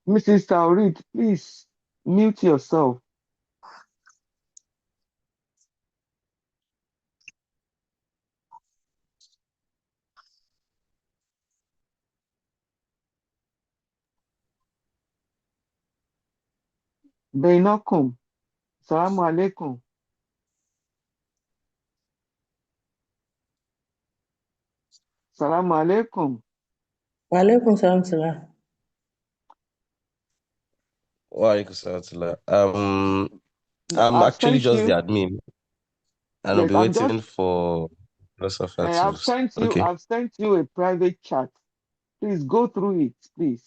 Mrs. Taurid, please mute yourself. Baynakum. Salamu alaikum. Salamu alaikum. Walaikum salam salam. Walaikum salam. No, I'm I've actually sent just the you. admin, and I'll Yes, be I'm just. waiting for philosopher to. I've sent you. Okay. I've sent you a private chat. Please go through it, please.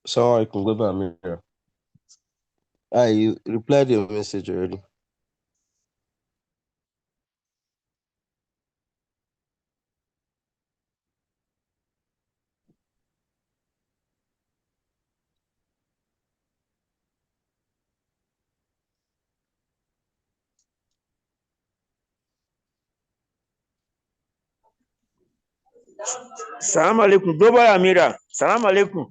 So I can go back mirror. You replied your message already. Salam alaikum. Global Amira. Salam alaikum.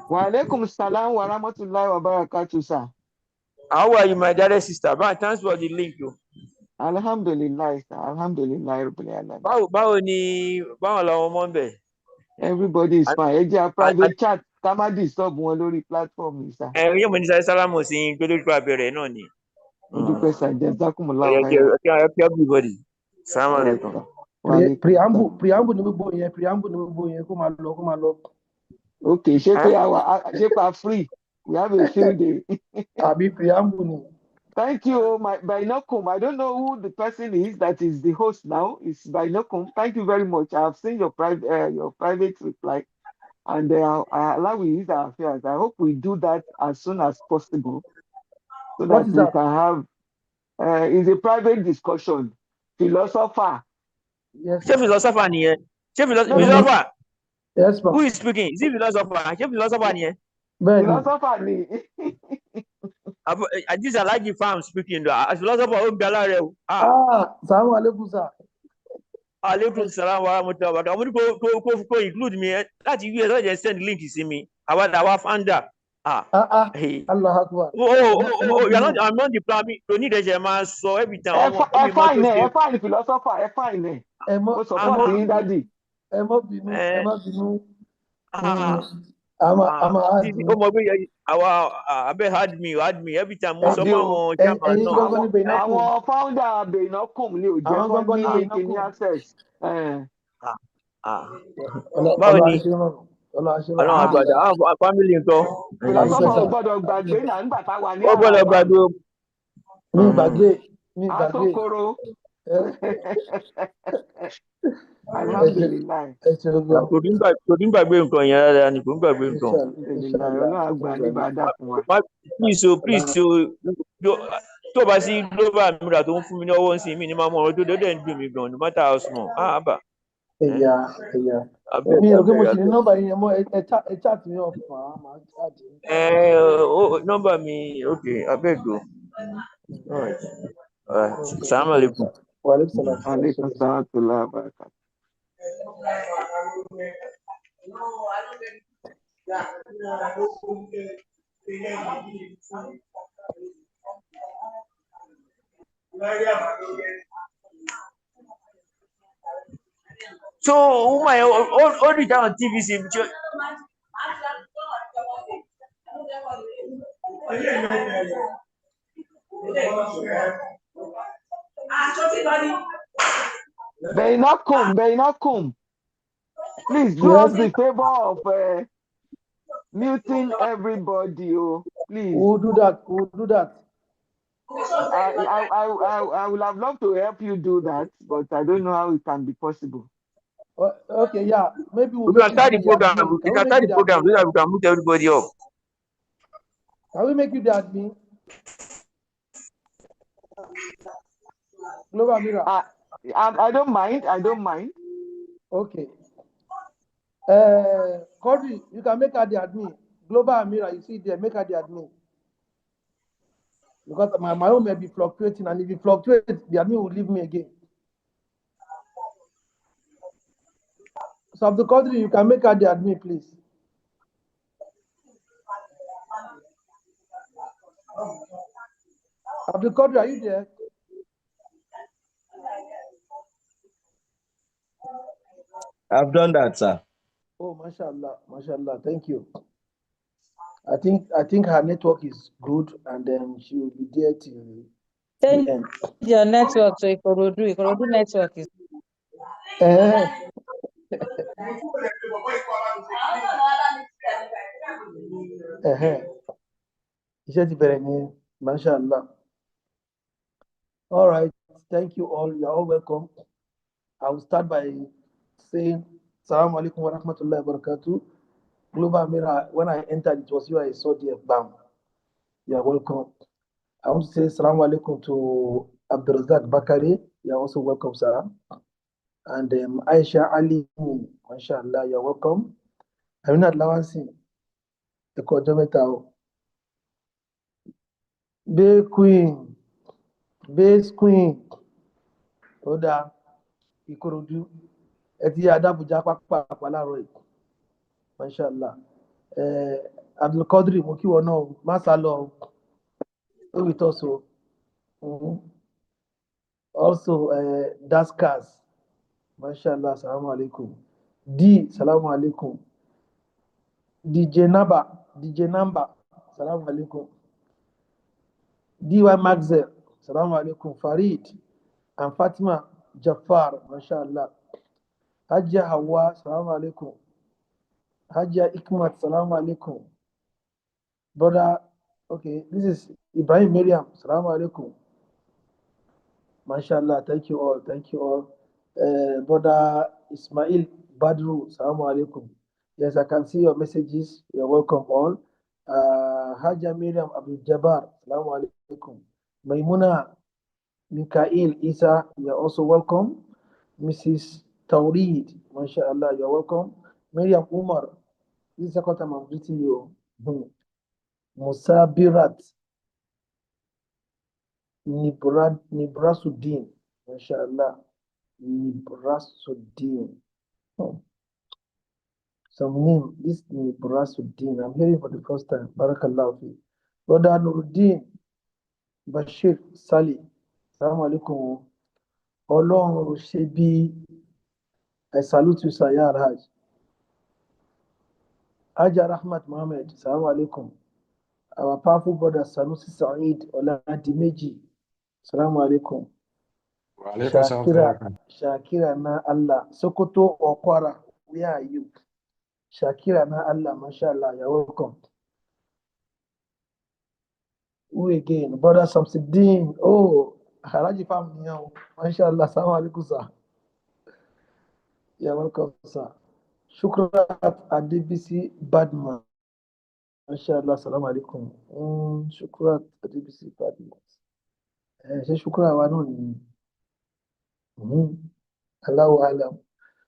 Wa alaikum salam wa rahmatullahi wa barakatuh, sir. How are you, my dear sister? Thanks for the link. Alhamdulillah, sir. Alhamdulillah, Rabbil Alamin. Báwo làwọn ọmọ ń bẹ̀? Everybody is fine. Ẹ jẹ́ a private chat. Ká má disturb wọn lórí platform yìí, sir. Yóò mọ̀ ní sáré sálámù sí pé lórí abẹ́rẹ́ náà ni. Mo dúpẹ́, sir. Jazakumullahu Ọ̀yẹ́ khairan. kí everybody. Salam All right, alaikum. sir. Wa alaikum salam. Preamble ni gbogbo yẹn kó máa lọ. Okay, ṣé pé a free? We have a field day. Àbí preamble ni. Thank you, my Baynakum. I don't know who the person is that is the host now. It's Baynakum. Thank you very much. I have seen your private reply, and Allah will use our affairs. I hope we do that as soon as possible, so What that is we that? can have. It's a private discussion. Philosopher. Yes. Ṣé philosopher nìyẹn? Ṣé No, philosopher? Yes, Who ma'am. is speaking? Is it philosopher? Ṣé philosopher nìyẹn? Bẹ́ẹ̀ni. philosopher ni. This is Alhaji Farm speaking. As philosopher, ó gbé aláàrẹ̀ o. Salamu alaikum, sir. Alaikum salam wa rahmatullahi wa barakatuh. Mo ní kó include mi láti US ọ̀jẹ̀ send link sí mi. Àwa founder. Hey. Allah Akbar. I'm not the plan. To need ẹ̀jẹ̀ máa sọ every time. Ẹ fine philosopher. Ẹ fine. Mo support yín, daddy. Ẹ má bínú. Ó mọ̀ pé àwa abẹ́ had me every time mo sọ fún àwọn chairman ẹ̀yin náà. gbọ́ngàn ní Baynakum. Àwọn founder Baynakum ni ò jẹ́ Àwọn kó gbọ́ngàn ní ní kíní access. Báwo ni Ọlọ́run àgbàdà àwọn family nǹkan. Philosopher ò gbọ́dọ̀ gbàgbé náà nígbà tá a wà ní Ó gbọ́dọ̀ gbàgbé o. Mi gbàgbé. Asokoro. Alhamdulillah. Kò ní gbàgbé nǹkan yẹn rárá ni kò ní gbàgbé nǹkan. Ọlọ́run àgbà ní bàdà fún wa. Please tó bá sí global Amira tó ń fún mi ní ọwọ́ sí mi ní máa mọ ọ̀rọ̀ tó dé ń dùn mí gan no matter how small. Bà. Ẹ̀yà. Mi ò gbé mo sì ní nọ́mbà yẹn mọ́ ẹ chat mi off máa chat. Nọ́mbà mi okay abeg o. Salam alaikum. Wa alaikum salam. Alaikum salam wa barakatuh. So, all the time on TVC. Baynakum. Please do us the favor of muting everybody. Please. We'll do that. I would have loved to help you do that, but I don't know how it can be possible. Okay, yeah. Maybe we can start the program. We can start the program so that we can mute everybody up. Can we make you the admin? Global Amira. I don't mind. Okay. Cody, you can make her the admin. Global Amira, you see there, make her the admin. Because my own may be fluctuating, and if it fluctuates, the admin will leave me again. So Abdul Qadri, you can make her the admin, please. Abdul Qadri, are you there? I've done that, sir. Oh, mashallah. Thank you. I think her network is good, and then she will be there till the end. Your network, so Ikorodu network is. Mashallah. All right. Thank you all. You are all welcome. I will start by saying Assalamu alaikum wa rahmatullahi wa barakatuh. Global Mirror, when I entered, it was you I saw there. Bam. You are welcome. I want to say Assalamu alaikum to Abdulrazak Bakari. You are also welcome, sir. And Aisha Ali, mashallah, you are welcome. Amina Lawansi, the Kojometao. Bay Queen, Base Queen, Oda, Ikorodu, Eti Adabuja Papa Palaro, mashallah. Abdul Qadri, Mukiwano, Masalo, with also. Also, Daskas, mashallah, salamu alaikum. D, salamu alaikum. DJ Namba, salamu alaikum. DY Maxel, salamu alaikum. Farid and Fatima Jafar, mashallah. Hajia Hawa, salamu alaikum. Hajia Ikmat, salamu alaikum. Brother, okay, this is Ibrahim Miriam, salamu alaikum. Mashallah, thank you all, thank you all. Brother Ismail Badru, salamu alaikum. Yes, I can see your messages. You're welcome all. Haja Miriam Abdul Jabbar, salamu alaikum. Maimuna Mikael Isa, you're also welcome. Mrs. Taurid, mashallah, you're welcome. Miriam Umar, this is the second time I'm greeting you. Musa Birat, Nibrasuddin, mashallah. Nibrasuddin. Some name, this Nibrasuddin. I'm hearing for the first time. Barakallahu fi. Brother Nuruddin Bashir Sali. Assalamu alaikum. Ọlọ́run ṣe bí. I salute you, Sayyar Hajj. Hajar Ahmad Mohammed. Assalamu alaikum. Our powerful brother Sanusi Saeed Oladimeji. Assalamu alaikum. Shakira na Allah. Sokoto or Kwara, where are you? Shakira na Allah, mashallah, you're welcome. Who again? Brother Samsuddin. Oh, Haraji family, mashallah, assalamu alaikum, sir. You're welcome, sir. Shukrat Adebisi Badman. Mashallah, assalamu alaikum. Shukrat Adebisi Badman. Ṣé Shukrat wa náà ni? Allahu alam.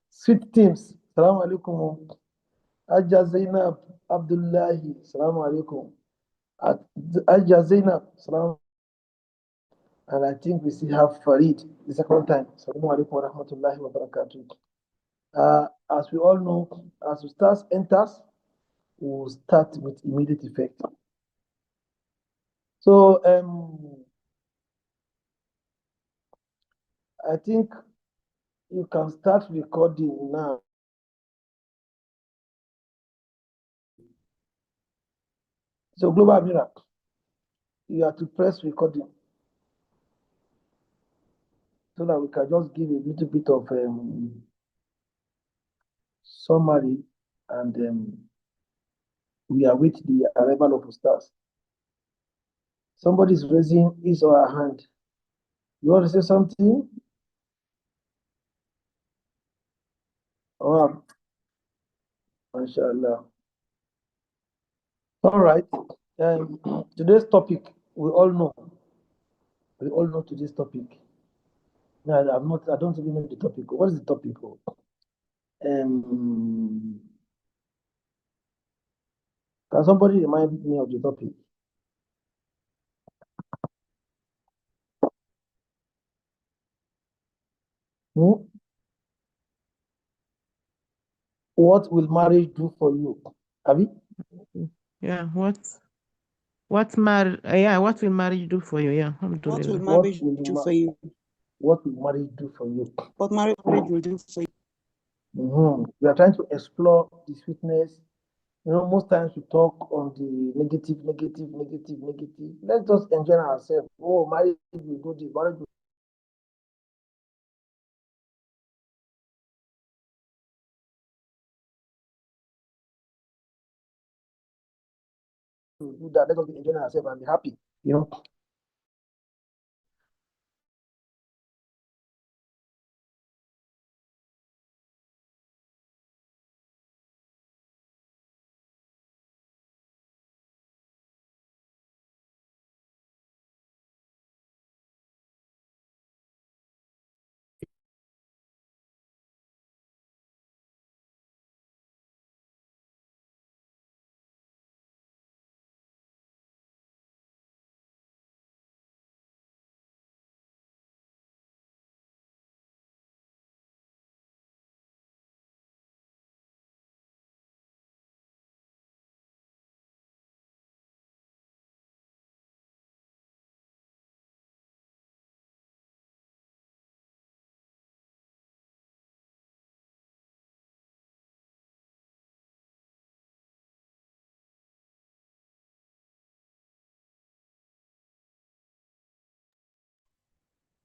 Sweet teams. Assalamu alaikum. Ajja Zainab Abdullahi. Assalamu alaikum. Ajja Zainab. Assalamu. And I think we still have Farid the second time. Assalamu alaikum wa rahmatullahi wa barakatuh. As we all know, as Ustaz enters, we will start with immediate effect. So I think you can start recording now. So Global Mirror, you have to press recording so that we can just give a little bit of summary, and we await the arrival of Ustaz. Somebody is raising his or her hand. You want to say something? Oh, mashallah. All right. Today's topic, we all know today's topic. No, I don't even know the topic. What is the topic? Can somebody remind me of the topic? What will marriage do for you? Abi? Yeah, what will marriage do for you? Yeah, What will alhamdulillah. marriage do for you? What will marriage do for you? What marriage will do for you? We are trying to explore the sweetness. You know, most times we talk on the negative. Let's just enjoy ourselves. Oh, marriage will do this, marriage will do that. Let us enjoy ourselves and be happy. You know.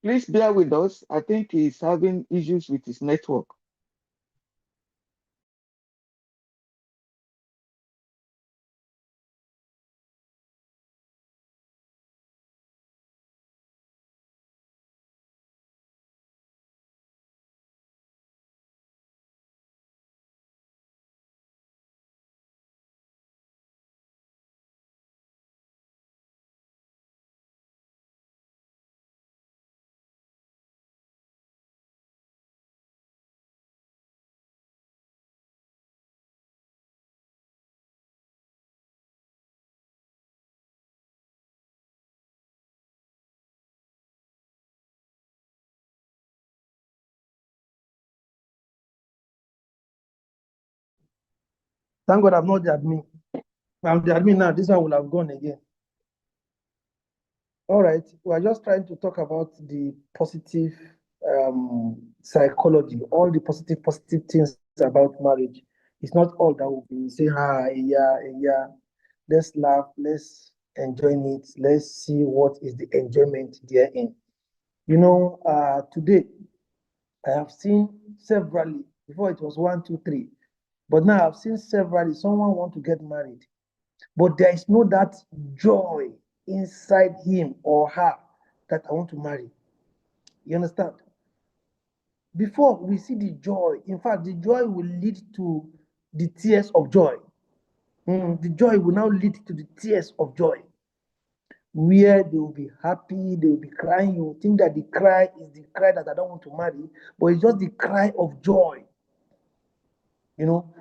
Please bear with us. I think he's having issues with his network. Thank God I'm not the admin. I'm the admin now. This one will have gone again. All right. We're just trying to talk about the positive psychology, all the positive things about marriage. It's not all that will be saying, yeah, yeah. Let's laugh, let's enjoy it, let's see what is the enjoyment therein. Today I have seen severally, before it was 1, 2, 3, but now I've seen severally someone want to get married, but there is no that joy inside him or her that I want to marry. You understand? Before we see the joy, in fact, the joy will lead to the tears of joy. The joy will now lead to the tears of joy, where they will be happy, they will be crying. You think that the cry is the cry that I don't want to marry, but it's just the cry of joy.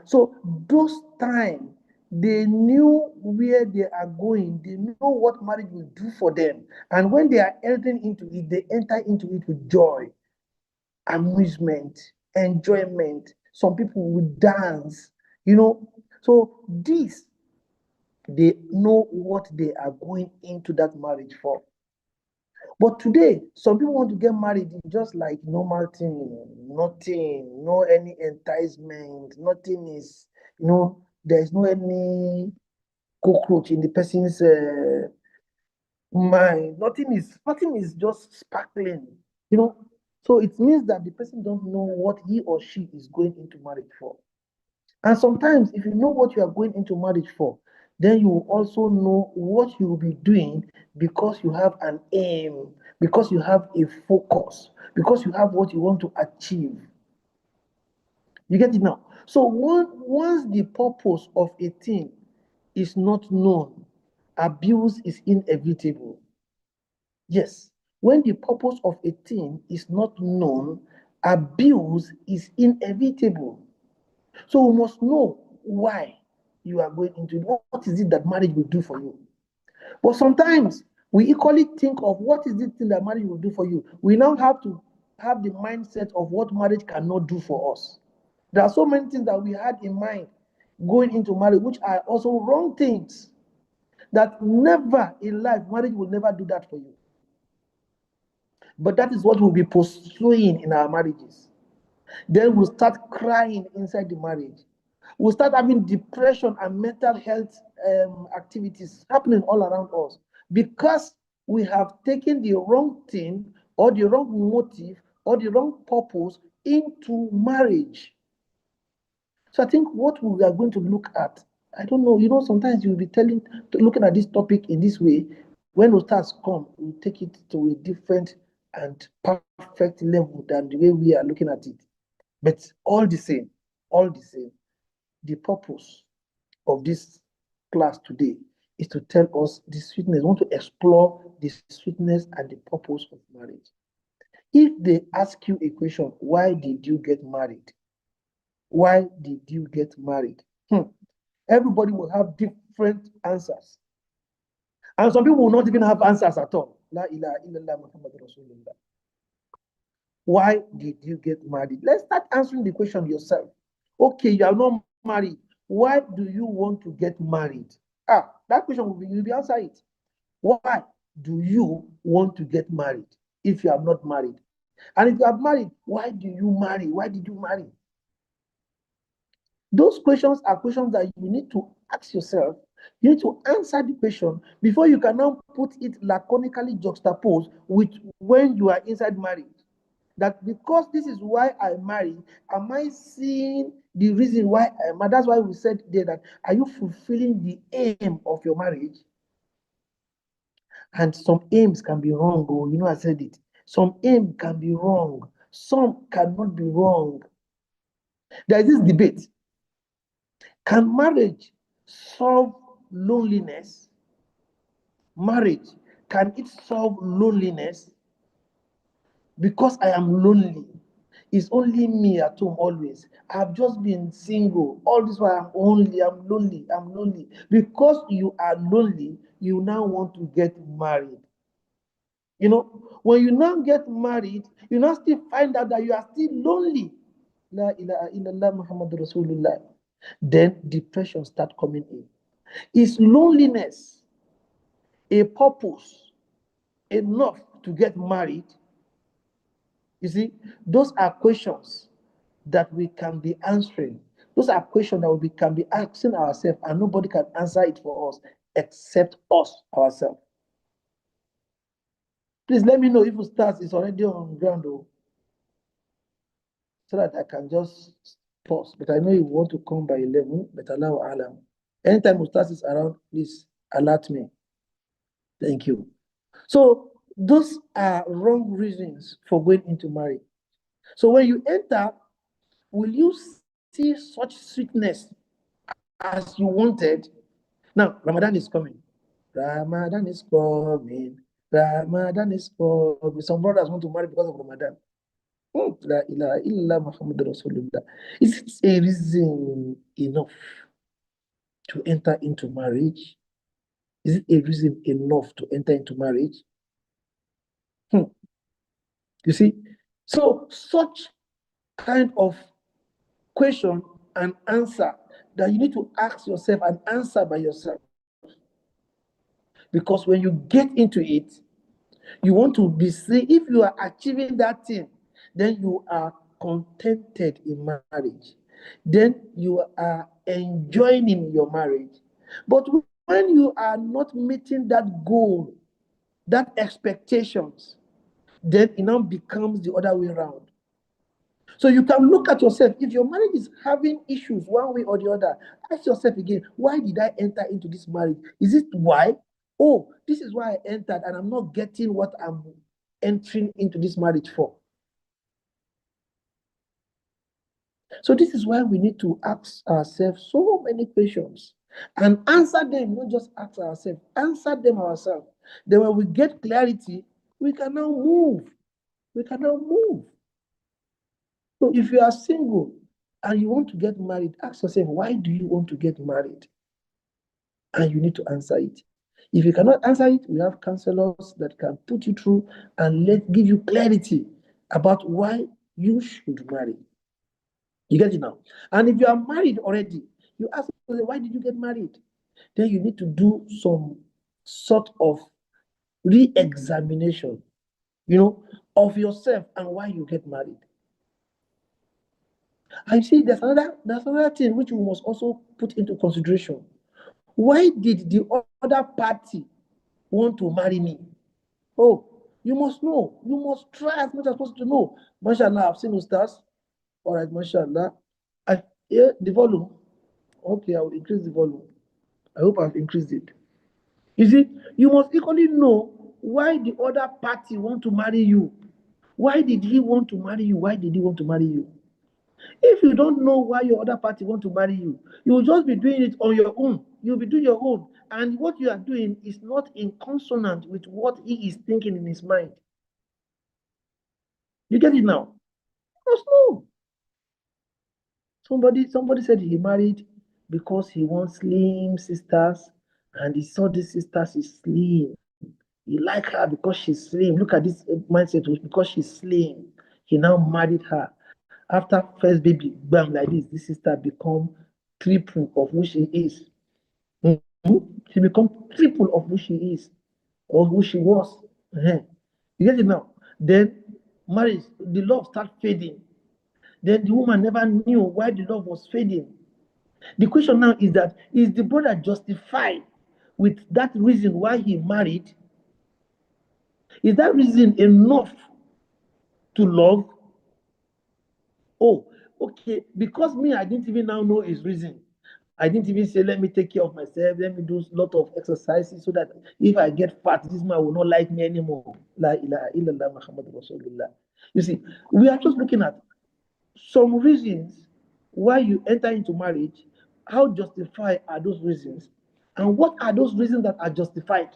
So those times, they knew where they are going, they know what marriage will do for them. And when they are entering into it, they enter into it with joy, amusement, enjoyment. Some people will dance, So this, they know what they are going into that marriage for. But today, some people want to get married in just like normal thing, nothing, no any enticement, nothing is, there's no any cockroach in the person's mind. Nothing is just sparkling, So it means that the person don't know what he or she is going into marriage for. And sometimes, if you know what you are going into marriage for, then you will also know what you will be doing, because you have an aim, because you have a focus, because you have what you want to achieve. You get it now? So once the purpose of a thing is not known, abuse is inevitable. Yes, when the purpose of a thing is not known, abuse is inevitable. So we must know why you are going into it. What is it that marriage will do for you? But sometimes we equally think of what is the thing that marriage will do for you. We now have to have the mindset of what marriage cannot do for us. There are so many things that we had in mind going into marriage, which are also wrong things, that never in life, marriage will never do that for you. But that is what we'll be pursuing in our marriages. Then we'll start crying inside the marriage. We'll start having depression and mental health activities happening all around us, because we have taken the wrong thing or the wrong motive or the wrong purpose into marriage. So I think what we are going to look at, I don't know, sometimes you'll be looking at this topic in this way. When Ustaz come, we'll take it to a different and perfect level than the way we are looking at it. But all the same, the purpose of this class today is to tell us the sweetness. We want to explore the sweetness and the purpose of marriage. If they ask you a question, why did you get married? Why did you get married? Everybody will have different answers. And some people will not even have answers at all. La ilaha illallah Muhammad Rasulullah. Why did you get married? Let's start answering the question yourself. Okay, you are not married. Why do you want to get married? That question will be answer it. Why do you want to get married if you are not married? And if you are married, why do you marry? Why did you marry? Those questions are questions that you need to ask yourself You need to answer the question before you can now put it laconically juxtaposed with when you are inside marriage. That because this is why I marry, am I seeing the reason why I marry? That's why we said there that are you fulfilling the aim of your marriage? And some aims can be wrong. Oh, I said it. Some aim can be wrong. Some cannot be wrong. There is this debate. Can marriage solve loneliness? Marriage, can it solve loneliness? Because I am lonely. It's only me at home always. I've just been single. All this while I'm lonely. Because you are lonely, you now want to get married. When you now get married, you now still find out that you are still lonely. La ilaha illallah Muhammad Rasulullah. Then depression start coming in. Is loneliness a purpose enough to get married? You see, those are questions that we can be answering. Those are questions that we can be asking ourselves, and nobody can answer it for us except us ourselves. Please let me know if Ustaz is already on ground, so that I can just pause. But I know you want to come by 11, but allow alarm. Anytime Ustaz is around, please alert me. Thank you. So those are wrong reasons for going into marriage. So when you enter, will you see such sweetness as you wanted? Now, Ramadan is coming. Ramadan is coming. Ramadan is coming. Some brothers want to marry because of Ramadan. La ilaha illa Muhammad Rasulullah. Is it a reason enough to enter into marriage? Is it a reason enough to enter into marriage? You see? So, such kind of question and answer that you need to ask yourself and answer by yourself. Because when you get into it, you want to be seen. If you are achieving that thing, then you are contented in marriage. Then you are enjoying in your marriage. But when you are not meeting that goal, that expectations, then it now becomes the other way around. So you can look at yourself. If your marriage is having issues one way or the other, ask yourself again, why did I enter into this marriage? Is it why? Oh, this is why I entered and I'm not getting what I'm entering into this marriage for. So this is why we need to ask ourselves so many questions and answer them, not just ask ourselves, answer them ourselves. Then when we get clarity, we can now move. So if you are single and you want to get married, ask yourself, why do you want to get married? And you need to answer it. If you cannot answer it, we have counselors that can put you through and give you clarity about why you should marry. You get it now? And if you are married already, you ask yourself, why did you get married? Then you need to do some sort of re-examination, of yourself and why you get married. I see there's another thing which we must also put into consideration. Why did the other party want to marry me? Oh, you must know. You must try as much as possible to know. MashaAllah, I've seen Ustaz. All right, MashaAllah. I hear the volume. Okay, I will increase the volume. I hope I've increased it. You see, you must equally know why the other party want to marry you. Why did he want to marry you? Why did he want to marry you? If you don't know why your other party want to marry you, you will just be doing it on your own. You'll be doing your own. And what you are doing is not in consonant with what he is thinking in his mind. You get it now? You must know. Somebody said he married because he wants slim sisters, and he saw this sister is slim. He like her because she's slim. Look at this mindset, because she's slim. He now married her. After first baby, bam, like this sister become triple of who she is. She become triple of who she is or who she was. You get it now? Then marriage, the love start fading. Then the woman never knew why the love was fading. The question now is that, is the brother justified with that reason why he married? Is that reason enough to love? Oh, okay, because me, I didn't even now know his reason. I didn't even say, let me take care of myself, let me do a lot of exercises so that if I get fat, this man will not like me anymore. La ilaha illallah Muhammad Rasulullah. You see, we are just looking at some reasons why you enter into marriage. How justified are those reasons? And what are those reasons that are justified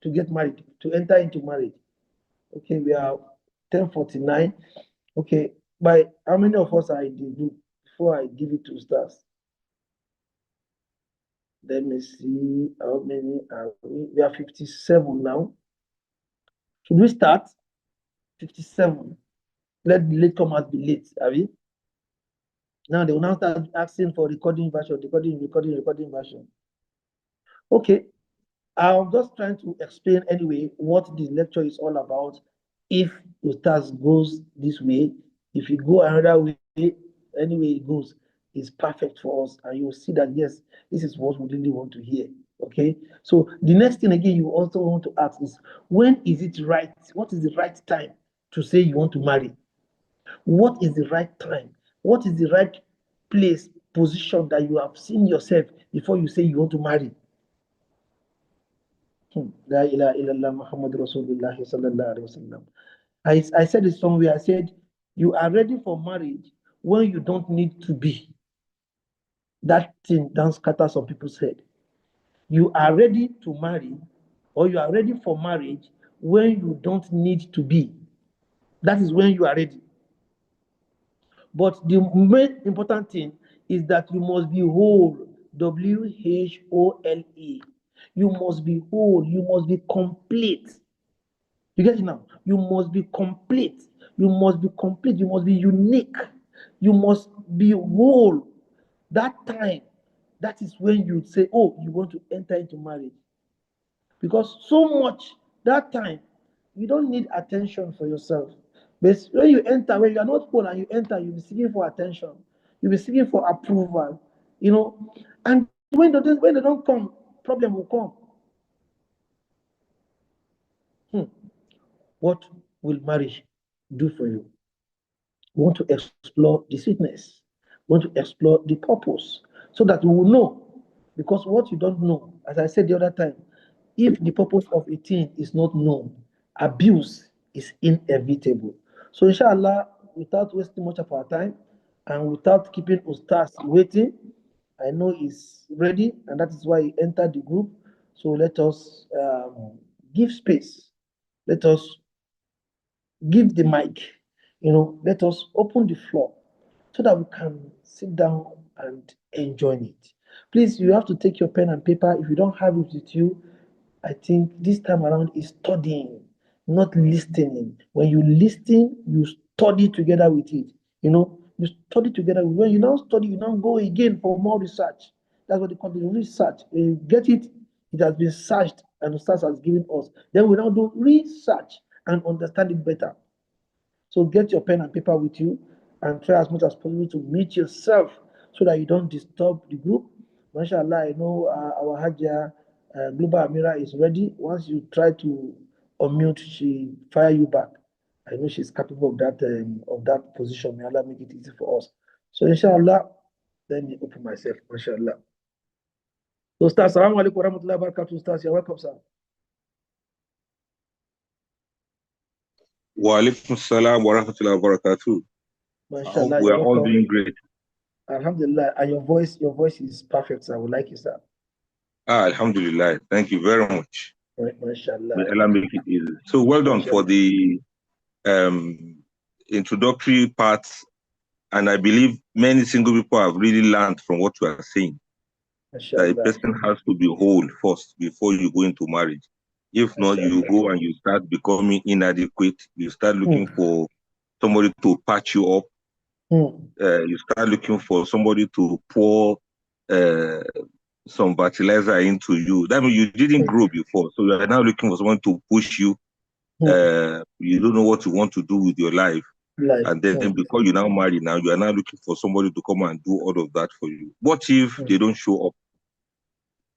to get married, to enter into marriage? Okay, we are 10:49. Okay, by how many of us are in the group before I give it to Ustaz? Let me see how many are we? We are 57 now. Should we start? 57. Let the latecomers be late, are we? Now they will now start asking for recording version, recording version. Okay, I'm just trying to explain anyway what this lecture is all about. If Ustaz goes this way, if you go another way, anyway it goes, is perfect for us, and you will see that yes, this is what we really want to hear. Okay, so the next thing again you also want to ask is, when is it right? What is the right time to say you want to marry? What is the right time? What is the right place, position that you have seen yourself before you say you want to marry? La ilaha illallah Muhammad Rasulullah sallallahu alaihi wasallam. I said it somewhere. I said, you are ready for marriage when you don't need to be. That thing down scatter some people's head. You are ready to marry, or you are ready for marriage when you don't need to be. That is when you are ready. But the main important thing is that you must be whole. WHOLE. You must be whole. You must be complete. You get it now? You must be complete. You must be complete. You must be unique. You must be whole. That time, that is when you say, oh, you want to enter into marriage. Because so much, that time, you don't need attention for yourself. But when you enter, when you are not whole and you enter, you'll be seeking for attention. You'll be seeking for approval. You know, and when they don't come, problem will come. What will marriage do for you? We want to explore the sweetness. We want to explore the purpose so that we will know. Because what you don't know, as I said the other time, if the purpose of a thing is not known, abuse is inevitable. So inshallah, without wasting much of our time and without keeping Ustaz waiting, I know he's ready, and that is why he entered the group. So let us give space. Let us give the mic. Let us open the floor so that we can sit down and enjoy it. Please, you have to take your pen and paper. If you don't have it with you, I think this time around is studying, not listening. When you listen, you study together with it. You study together. When you now study, you now go again for more research. That's what they call the research. When you get it, it has been searched and the Ustaz has given us. Then we now do research and understand it better. So get your pen and paper with you and try as much as possible to meet yourself so that you don't disturb the group. MashaAllah, I know our Hajjah, Global Amira, is ready. Once you try to unmute, she fire you back. I know she's capable of that position. May Allah make it easy for us. So inshallah, let me open myself. MashaAllah. So Ustaz, assalamu alaikum wa rahmatullahi wa barakatuh. Ustaz, you're welcome, sir. Wa alaikum salam wa rahmatullahi wa barakatuh. MashaAllah, we are all doing great. Alhamdulillah. And your voice is perfect, sir. I would like you, sir. Alhamdulillah. Thank you very much. MashaAllah. May Allah make it easy. So well done for the introductory parts. And I believe many single people have really learned from what you are saying. That a person has to be whole first before you go into marriage. If not, you go and you start becoming inadequate. You start looking for somebody to patch you up. You start looking for somebody to pour some fertilizer into you. That means you didn't grow before. So you are now looking for someone to push you. You don't know what you want to do with your life. And then because you now marry now, you are now looking for somebody to come and do all of that for you. What if they don't show up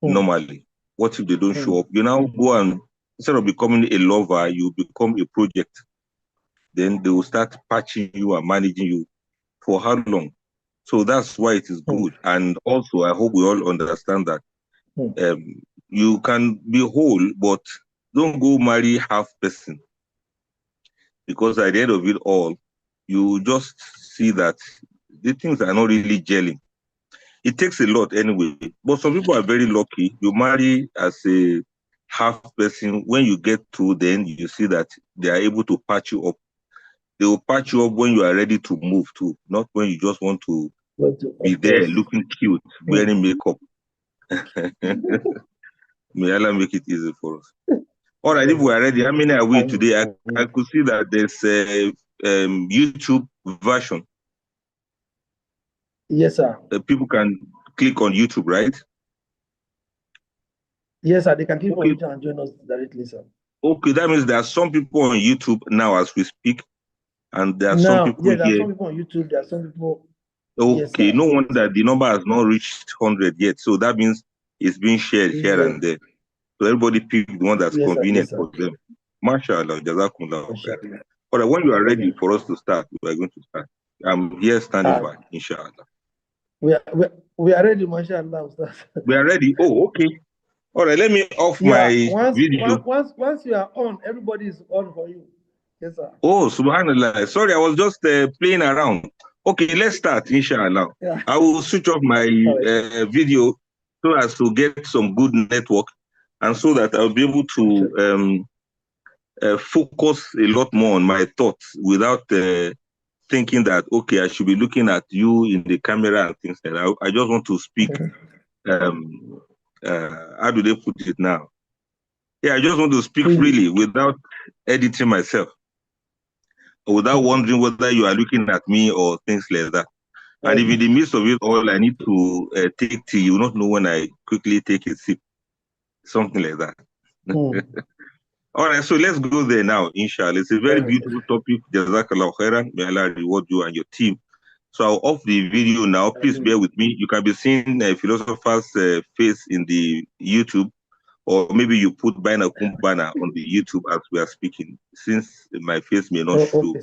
normally? What if they don't show up? You now go and, instead of becoming a lover, you become a project. Then they will start patching you and managing you. For how long? So that's why it is good. And also, I hope we all understand that you can be whole, but don't go marry half person. Because at the end of it all, you just see that the things are not really gelling. It takes a lot anyway. But some people are very lucky. You marry as a half person. When you get to, then you see that they are able to patch you up. They will patch you up when you are ready to move to, not when you just want to be there looking cute, wearing makeup. May Allah make it easy for us. All right, if we are ready, how many are we today? I could see that there's a YouTube version. Yes, sir. People can click on YouTube, right? Yes, sir. They can click on YouTube and join us directly, sir. Okay, that means there are some people on YouTube now as we speak, and there are some people there here. are some people on YouTube. There are some people. Okay, yes, no wonder the number has not reached 100 yet. So that means it's being shared here and there. So everybody pick the one that's convenient for them. MashaAllah, Jazakumullah. All right, when you are ready for us to start, we are going to start. I'm here standing by, inshallah. We are ready, mashallah. We are ready. Oh, okay. All right, let me off my video. Once you are on, everybody is on for you. Yes, sir. Oh, subhanallah. Sorry, I was just playing around. Okay, let's start, inshallah. Yeah. I will switch off my video so as to get some good network and so that I'll be able to focus a lot more on my thoughts without thinking that, okay, I should be looking at you in the camera and things like that. I just want to speak, how do they put it now? Yeah, I just want to speak freely without editing myself, without wondering whether you are looking at me or things like that. And if in the midst of it all, I need to take tea, you will not know when I quickly take a sip, something like that. All right, so let's go there now, inshallah. It's a very beautiful topic. Jazakallah khairan. May Allah reward you and your team. So I'll off the video now. Please bear with me. You can be seeing a philosopher's face in the YouTube, or maybe you put Baynakum banner on the YouTube as we are speaking, since my face may not show,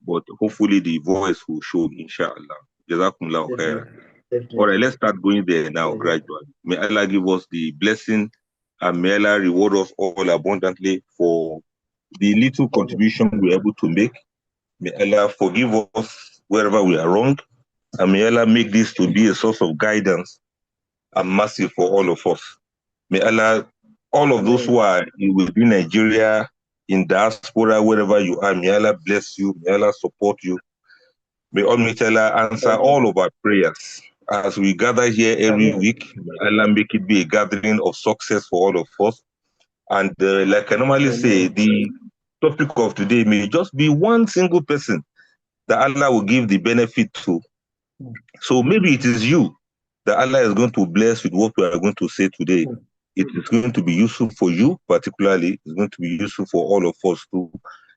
but hopefully the voice will show, inshallah. Jazakumullah khairan. All right, let's start going there now gradually. May Allah give us the blessing and may Allah reward us all abundantly for the little contribution we're able to make. May Allah forgive us wherever we are wrong, and may Allah make this to be a source of guidance and mercy for all of us. May Allah, all of those who are within Nigeria, in diaspora, wherever you are, may Allah bless you, may Allah support you. May Almighty Allah answer all of our prayers. As we gather here every week, may Allah make it be a gathering of success for all of us. And like I normally say, the topic of today may just be one single person that Allah will give the benefit to. So maybe it is you that Allah is going to bless with what we are going to say today. It is going to be useful for you, particularly. It's going to be useful for all of us too.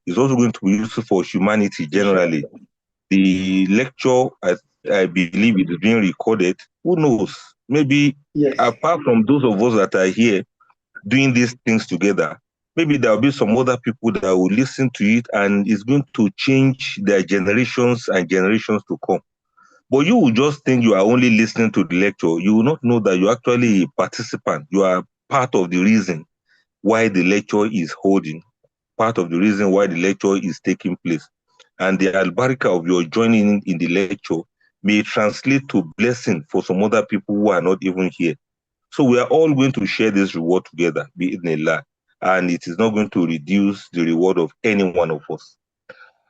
It's also going to be useful for humanity generally. The lecture, I believe it is being recorded. Who knows? Maybe apart from those of us that are here doing these things together, maybe there will be some other people that will listen to it and it's going to change their generations and generations to come. But you will just think you are only listening to the lecture. You will not know that you're actually a participant. You are part of the reason why the lecture is holding, part of the reason why the lecture is taking place. And the al-baraka of your joining in the lecture may translate to blessing for some other people who are not even here. So we are all going to share this reward together, bi'idhnillah, and it is not going to reduce the reward of any one of us.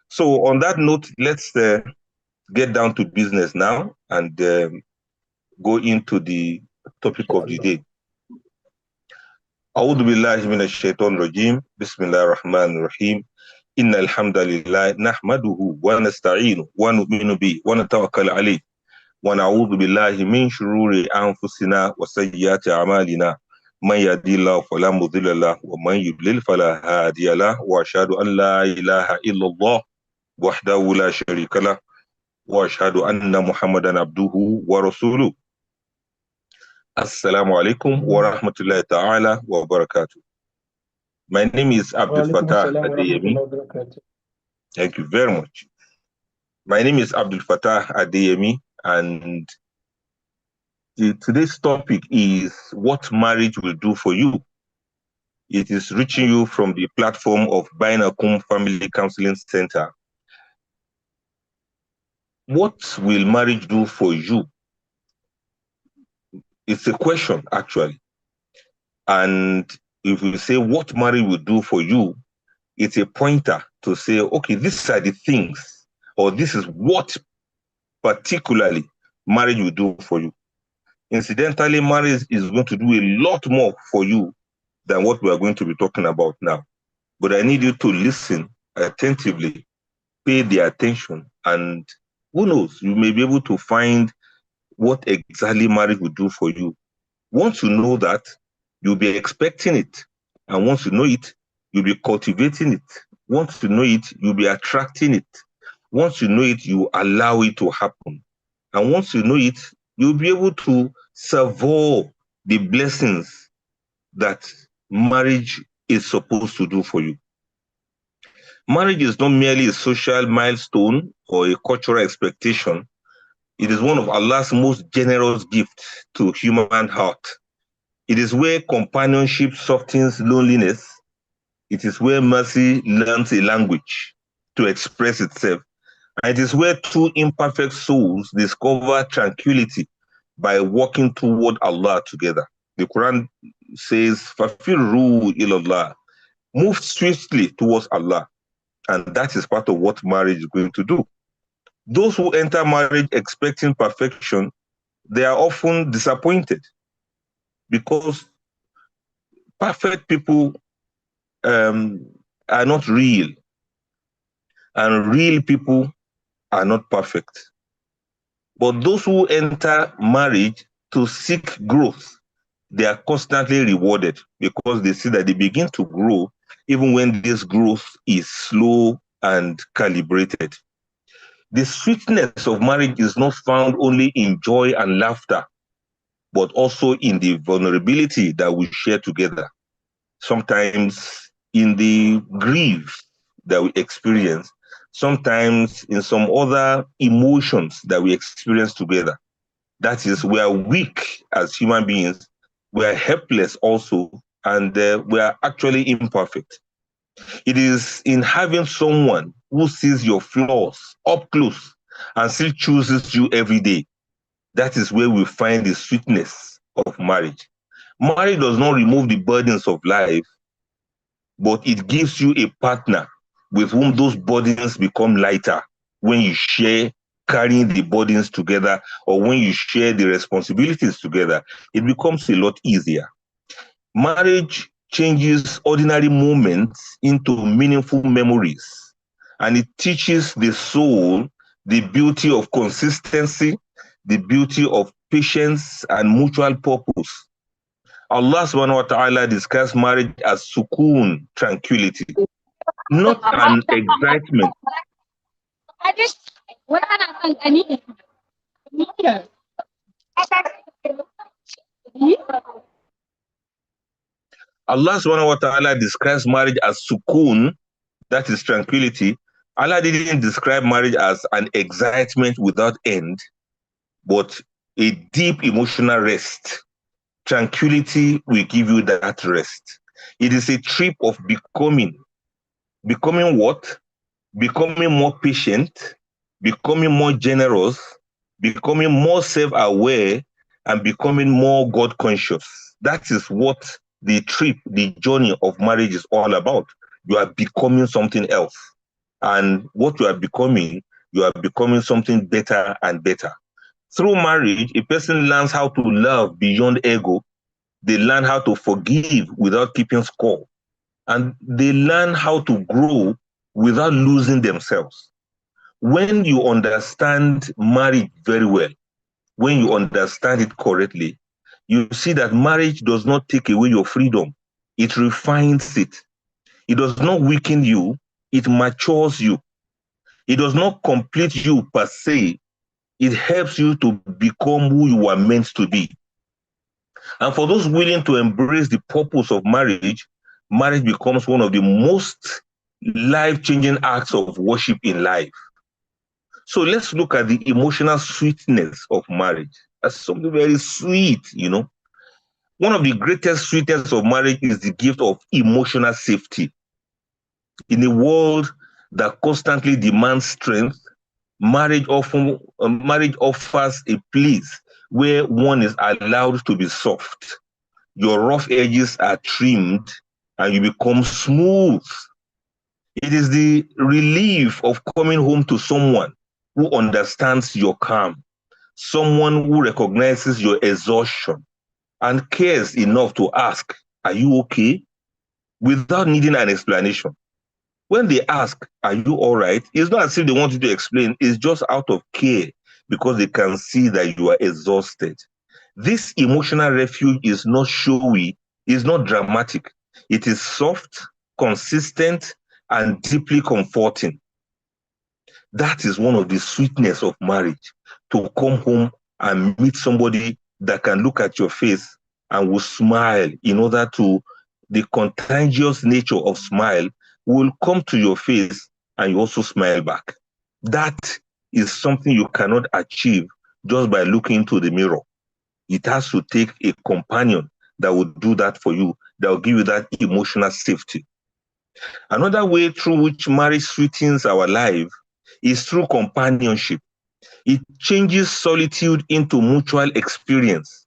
So on that note, let's get down to business now and go into the topic of the day. أعوذ بالله من الشيطان الرجيم بسم الله الرحمن الرحيم إن الحمد لله نحمده ونستعينه ونؤمن به ونتوكل عليه ونعوذ بالله من شرور أنفسنا وسيئات أعمالنا من يهدي الله فلا مضل له ومن يضلل فلا هادي له وأشهد أن لا إله إلا الله وحده لا شريك له وأشهد أن محمدا عبده ورسوله. Assalamu alaikum wa rahmatullahi ta'ala wa barakatuh. My name is Abdulfatah Adeyemi. Thank you very much. My name is Abdulfatah Adeyemi, and today's topic is what marriage will do for you. It is reaching you from the platform of Baynakum Family Counseling Center. What will marriage do for you? It's a question, actually. And if we say what marriage will do for you, it's a pointer to say, okay, these are the things, or this is what particularly marriage will do for you. Incidentally, marriage is going to do a lot more for you than what we are going to be talking about now. But I need you to listen attentively, pay the attention, and who knows, you may be able to find what exactly marriage will do for you. Once you know that, you'll be expecting it. And once you know it, you'll be cultivating it. Once you know it, you'll be attracting it. Once you know it, you allow it to happen. And once you know it, you'll be able to savour the blessings that marriage is supposed to do for you. Marriage is not merely a social milestone or a cultural expectation. It is one of Allah's most generous gifts to human heart. It is where companionship softens loneliness. It is where mercy learns a language to express itself. And it is where two imperfect souls discover tranquility by walking toward Allah together. The Quran says, "Fafirru ilallah," move swiftly towards Allah. And that is part of what marriage is going to do. Those who enter marriage expecting perfection, they are often disappointed because perfect people are not real, and real people are not perfect. But those who enter marriage to seek growth, they are constantly rewarded because they see that they begin to grow even when this growth is slow and calibrated. The sweetness of marriage is not found only in joy and laughter, but also in the vulnerability that we share together. Sometimes in the grief that we experience, sometimes in some other emotions that we experience together. That is, we are weak as human beings, we are helpless also, and we are actually imperfect. It is in having someone who sees your flaws up close and still chooses you every day. That is where we find the sweetness of marriage. Marriage does not remove the burdens of life, but it gives you a partner with whom those burdens become lighter when you share carrying the burdens together, or when you share the responsibilities together. It becomes a lot easier. Marriage changes ordinary moments into meaningful memories, and it teaches the soul the beauty of consistency, the beauty of patience and mutual purpose. Allah subhanahu wa ta'ala describes marriage as sukoon, tranquility, not an excitement. Allah subhanahu wa ta'ala describes marriage as sukoon, that is tranquility. Allah didn't describe marriage as an excitement without end, but a deep emotional rest. Tranquility will give you that rest. It is a trip of becoming. Becoming what? Becoming more patient, becoming more generous, becoming more self-aware, and becoming more God-conscious. That is what the trip, the journey of marriage is all about. You are becoming something else. And what you are becoming something better and better. Through marriage, a person learns how to love beyond ego. They learn how to forgive without keeping score. And they learn how to grow without losing themselves. When you understand marriage very well, when you understand it correctly, you see that marriage does not take away your freedom. It refines it. It does not weaken you. It matures you. It does not complete you per se. It helps you to become who you are meant to be. And for those willing to embrace the purpose of marriage, marriage becomes one of the most life-changing acts of worship in life. So let's look at the emotional sweetness of marriage. That's something very sweet, you know. One of the greatest sweetness of marriage is the gift of emotional safety. In a world that constantly demands strength, marriage offers a place where one is allowed to be soft. Your rough edges are trimmed and you become smooth. It is the relief of coming home to someone who understands your calm, someone who recognizes your exhaustion and cares enough to ask, "Are you okay?" without needing an explanation. When they ask, "Are you all right?" it's not as if they want you to explain, it's just out of care because they can see that you are exhausted. This emotional refuge is not showy, it's not dramatic. It is soft, consistent, and deeply comforting. That is one of the sweetness of marriage, to come home and meet somebody that can look at your face and will smile. In order to, the contagious nature of smile will come to your face and you also smile back. That is something you cannot achieve just by looking into the mirror. It has to take a companion that will do that for you, that will give you that emotional safety. Another way through which marriage sweetens our life is through companionship. It changes solitude into mutual experience.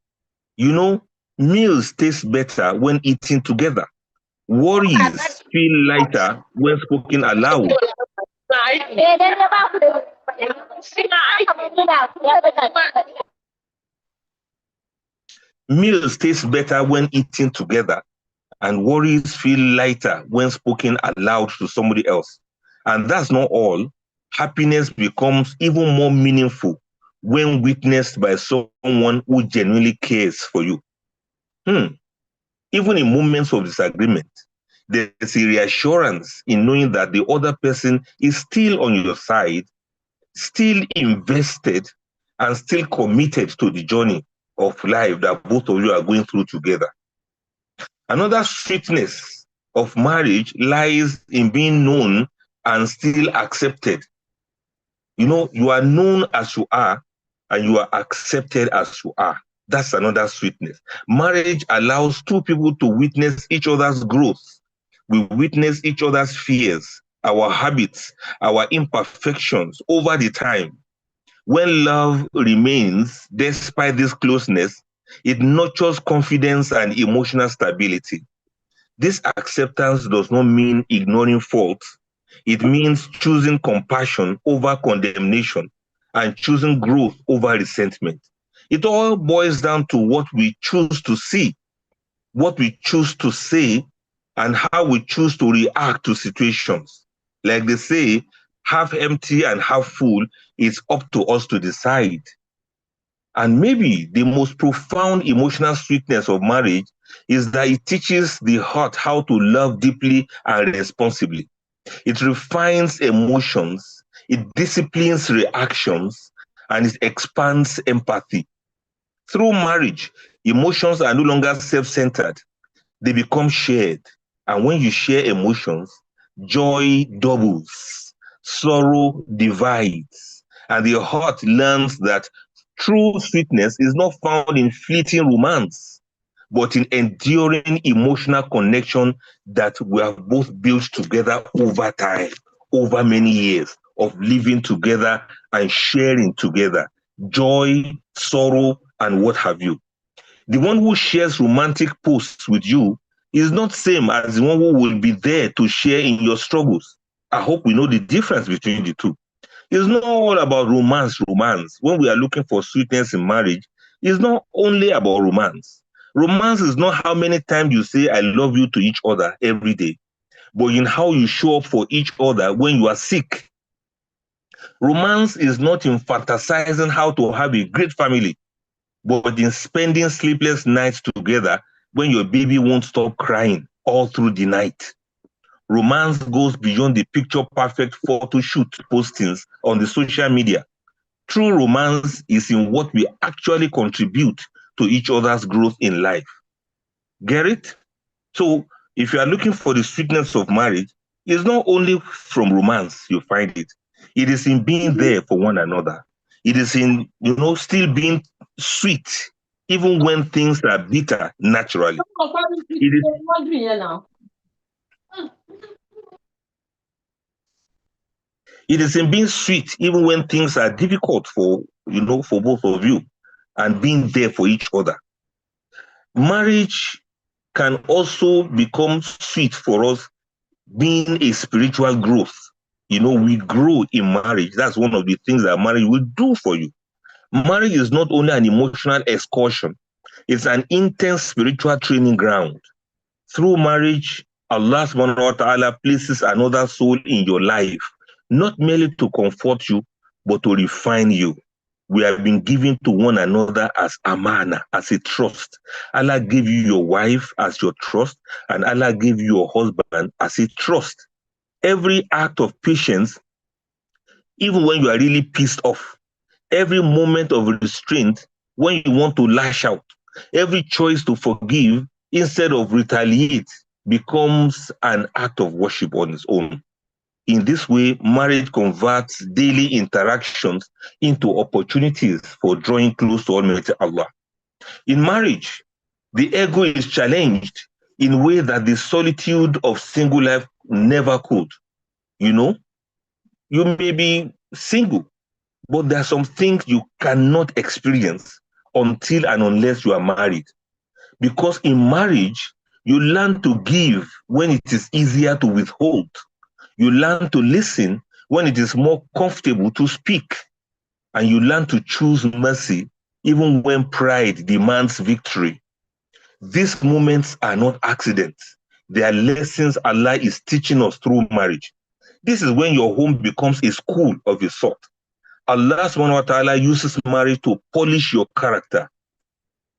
You know, meals taste better when eaten together. Worries feel lighter when spoken aloud. Meals taste better when eaten together, and worries feel lighter when spoken aloud to somebody else. And that's not all. Happiness becomes even more meaningful when witnessed by someone who genuinely cares for you. Even in moments of disagreement, there's a reassurance in knowing that the other person is still on your side, still invested, and still committed to the journey of life that both of you are going through together. Another sweetness of marriage lies in being known and still accepted. You know, you are known as you are and you are accepted as you are. That's another sweetness. Marriage allows two people to witness each other's growth. We witness each other's fears, our habits, our imperfections over the time. When love remains, despite this closeness, it nurtures confidence and emotional stability. This acceptance does not mean ignoring faults. It means choosing compassion over condemnation and choosing growth over resentment. It all boils down to what we choose to see, what we choose to say, and how we choose to react to situations. Like they say, half empty and half full is up to us to decide. And maybe the most profound emotional sweetness of marriage is that it teaches the heart how to love deeply and responsibly. It refines emotions, it disciplines reactions, and it expands empathy. Through marriage, emotions are no longer self-centered. They become shared. And when you share emotions, joy doubles, sorrow divides, and the heart learns that true sweetness is not found in fleeting romance, but in enduring emotional connection that we have both built together over time, over many years of living together and sharing together, joy, sorrow, and what have you. The one who shares romantic posts with you is not the same as the one who will be there to share in your struggles. I hope we know the difference between the two. It's not all about romance. When we are looking for sweetness in marriage, it's not only about romance. Romance is not how many times you say "I love you" to each other every day, but in how you show up for each other when you are sick. Romance is not in fantasizing how to have a great family, but in spending sleepless nights together when your baby won't stop crying all through the night. Romance goes beyond the picture-perfect photo shoot postings on the social media. True romance is in what we actually contribute to each other's growth in life. Get it? So if you are looking for the sweetness of marriage, it's not only from romance you find it. It is in being there for one another. It is in, still being sweet, even when things are bitter naturally. It is in being sweet, even when things are difficult for both of you, and being there for each other. Marriage can also become sweet for us, being a spiritual growth. We grow in marriage. That's one of the things that marriage will do for you. Marriage is not only an emotional excursion, it's an intense spiritual training ground. Through marriage, Allah subhanahu wa ta'ala places another soul in your life, not merely to comfort you, but to refine you. We have been given to one another as amana, as a trust. Allah gave you your wife as your trust, and Allah gave you your husband as a trust. Every act of patience, even when you are really pissed off, every moment of restraint when you want to lash out, every choice to forgive instead of retaliate becomes an act of worship on its own. In this way, marriage converts daily interactions into opportunities for drawing close to Almighty Allah. In marriage, the ego is challenged in a way that the solitude of single life never could. You may be single, but there are some things you cannot experience until and unless you are married. Because in marriage, you learn to give when it is easier to withhold. You learn to listen when it is more comfortable to speak. And you learn to choose mercy even when pride demands victory. These moments are not accidents. They are lessons Allah is teaching us through marriage. This is when your home becomes a school of a sort. Allah subhanahu wa ta'ala uses marriage to polish your character.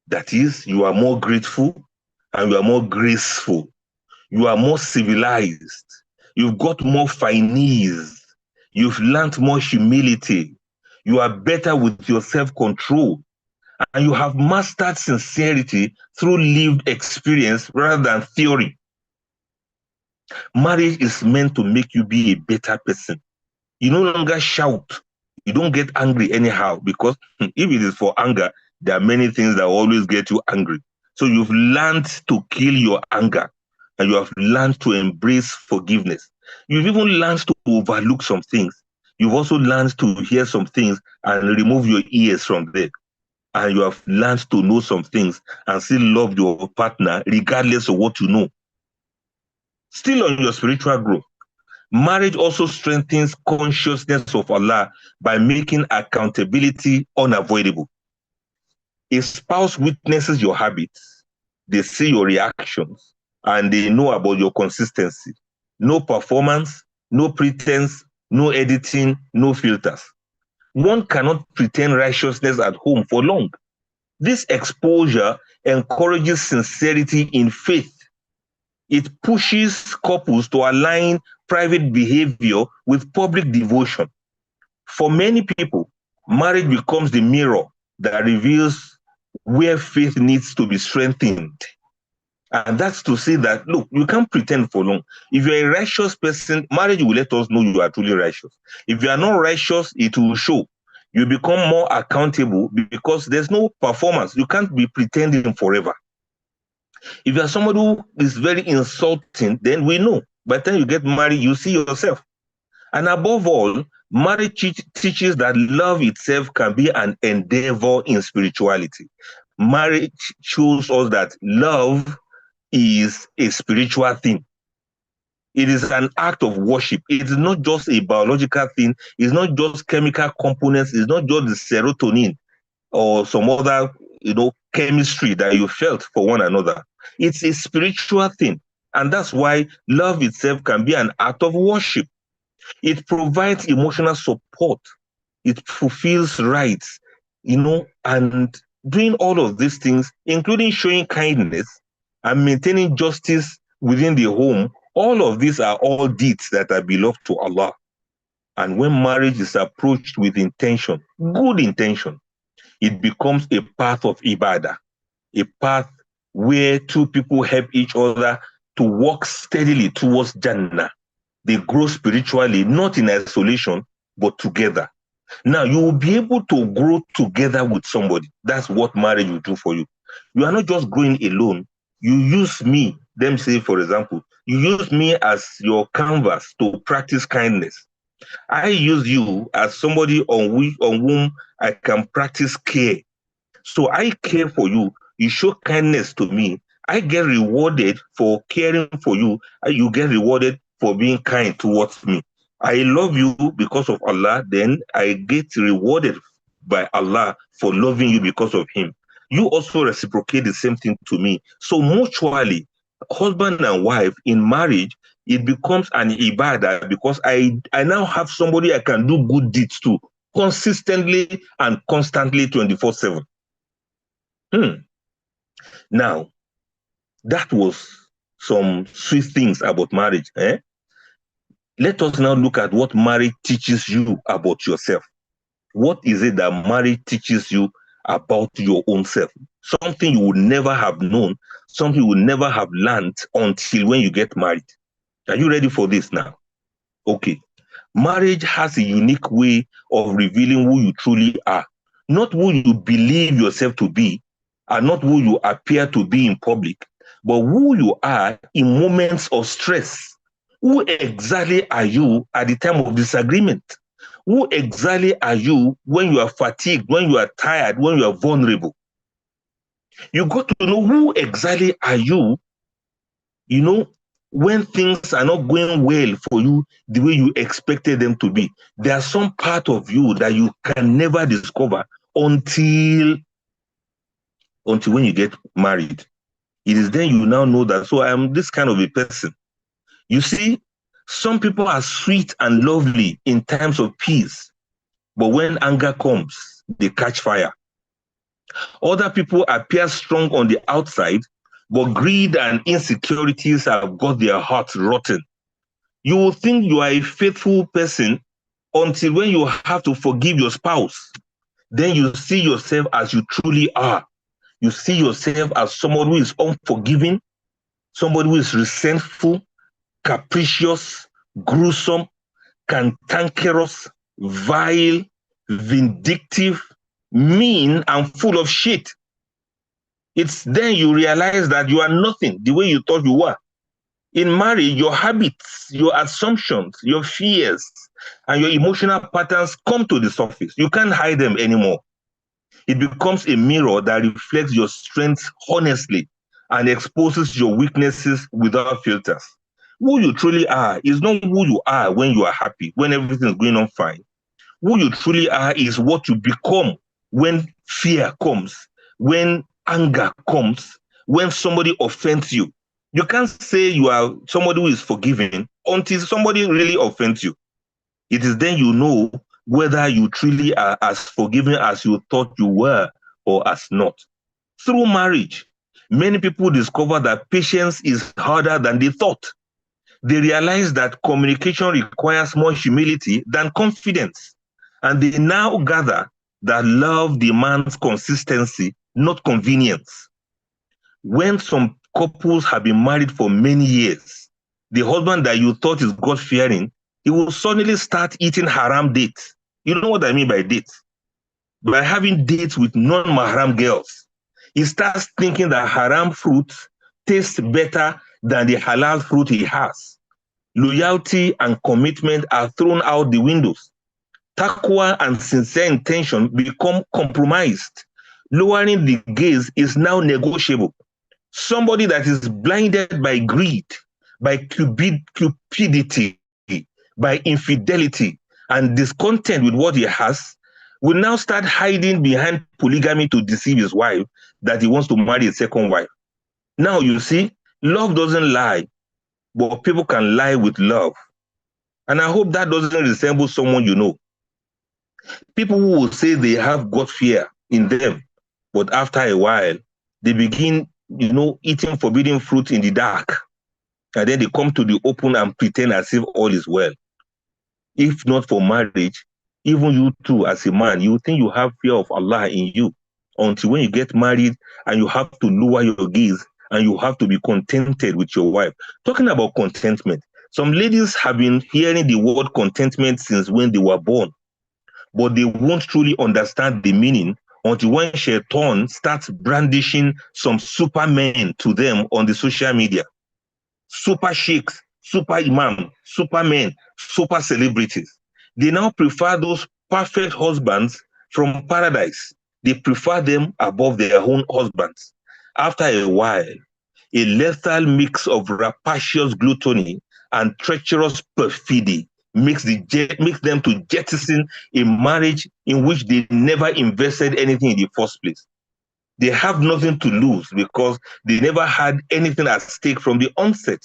That is, you are more grateful and you are more graceful. You are more civilized. You've got more finesse. You've learned more humility. You are better with your self-control. And you have mastered sincerity through lived experience rather than theory. Marriage is meant to make you be a better person. You no longer shout. You don't get angry anyhow, because if it is for anger, there are many things that always get you angry. So you've learned to kill your anger, and you have learned to embrace forgiveness. You've even learned to overlook some things. You've also learned to hear some things and remove your ears from there. And you have learned to know some things and still love your partner regardless of what you know. Still on your spiritual growth, marriage also strengthens consciousness of Allah by making accountability unavoidable. A spouse witnesses your habits, they see your reactions, and they know about your consistency. No performance, no pretense, no editing, no filters. One cannot pretend righteousness at home for long. This exposure encourages sincerity in faith. It pushes couples to align private behavior with public devotion. For many people, marriage becomes the mirror that reveals where faith needs to be strengthened. And that's to say that, look, you can't pretend for long. If you're a righteous person, marriage will let us know you are truly righteous. If you are not righteous, it will show. You become more accountable because there's no performance. You can't be pretending forever. If you are somebody who is very insulting, then we know. By the time you get married, you see yourself. And above all, marriage teaches that love itself can be an endeavor in spirituality. Marriage shows us that love is a spiritual thing. It is an act of worship. It is not just a biological thing. It's not just chemical components. It's not just the serotonin or some other, chemistry that you felt for one another. It's a spiritual thing. And that's why love itself can be an act of worship. It provides emotional support. It fulfills rights, and doing all of these things, including showing kindness and maintaining justice within the home, All of these are all deeds that are beloved to Allah. And when marriage is approached with intention, good intention, it becomes a path of ibadah, a path where two people help each other to walk steadily towards Jannah. They grow spiritually, not in isolation, but together. Now, you will be able to grow together with somebody. That's what marriage will do for you. You are not just growing alone. You use me, them say, for example, you use me as your canvas to practice kindness. I use you as somebody on whom I can practice care. So I care for you. You show kindness to me. I get rewarded for caring for you. You get rewarded for being kind towards me. I love you because of Allah. Then I get rewarded by Allah for loving you because of Him. You also reciprocate the same thing to me. So mutually, husband and wife in marriage, it becomes an ibadah because I now have somebody I can do good deeds to consistently and constantly 24/7. Now, that was some sweet things about marriage. Let us now look at what marriage teaches you about yourself. What is it that marriage teaches you about your own self? Something you would never have known, something you would never have learned until when you get married. Are you ready for this now? Okay. Marriage has a unique way of revealing who you truly are, not who you believe yourself to be, and not who you appear to be in public, but who you are in moments of stress. Who exactly are you at the time of disagreement? Who exactly are you when you are fatigued, when you are tired, when you are vulnerable? You got to know who exactly are you, when things are not going well for you the way you expected them to be. There are some part of you that you can never discover until when you get married. It is then you now know that, so I am this kind of a person. You see, some people are sweet and lovely in times of peace, but when anger comes, they catch fire. Other people appear strong on the outside, but greed and insecurities have got their hearts rotten. You will think you are a faithful person until when you have to forgive your spouse. Then you see yourself as you truly are. You see yourself as someone who is unforgiving, somebody who is resentful, capricious, gruesome, cantankerous, vile, vindictive, mean, and full of shit. It's then you realize that you are nothing the way you thought you were. In marriage, your habits, your assumptions, your fears, and your emotional patterns come to the surface. You can't hide them anymore. It becomes a mirror that reflects your strengths honestly and exposes your weaknesses without filters. Who you truly are is not who you are when you are happy, when everything is going on fine. Who you truly are is what you become when fear comes, when anger comes, when somebody offends you. You can't say you are somebody who is forgiving until somebody really offends you. It is then you know whether you truly are as forgiving as you thought you were or as not. Through marriage, many people discover that patience is harder than they thought. They realize that communication requires more humility than confidence. And they now gather that love demands consistency, not convenience. When some couples have been married for many years, the husband that you thought is God-fearing, he will suddenly start eating haram dates. You know what I mean by dates? By having dates with non-mahram girls. He starts thinking that haram fruits taste better than the halal fruit he has. Loyalty and commitment are thrown out the windows. Taqwa and sincere intention become compromised. Lowering the gaze is now negotiable. Somebody that is blinded by greed, by cupidity, by infidelity, and discontent with what he has, will now start hiding behind polygamy to deceive his wife that he wants to marry a second wife. Now you see, love doesn't lie, but people can lie with love. And I hope that doesn't resemble someone you know. People who will say they have God fear in them, but after a while, they begin, eating forbidden fruit in the dark. and then they come to the open and pretend as if all is well. If not for marriage, even you too, as a man, you think you have fear of Allah in you, until when you get married and you have to lower your gaze and you have to be contented with your wife. Talking about contentment, some ladies have been hearing the word contentment since when they were born, but they won't truly understand the meaning until when Shaitan starts brandishing some supermen to them on the social media. Super sheikhs, super imam, supermen, super celebrities. They now prefer those perfect husbands from paradise. They prefer them above their own husbands. After a while, a lethal mix of rapacious gluttony and treacherous perfidy makes them to jettison a marriage in which they never invested anything in the first place. They have nothing to lose because they never had anything at stake from the onset.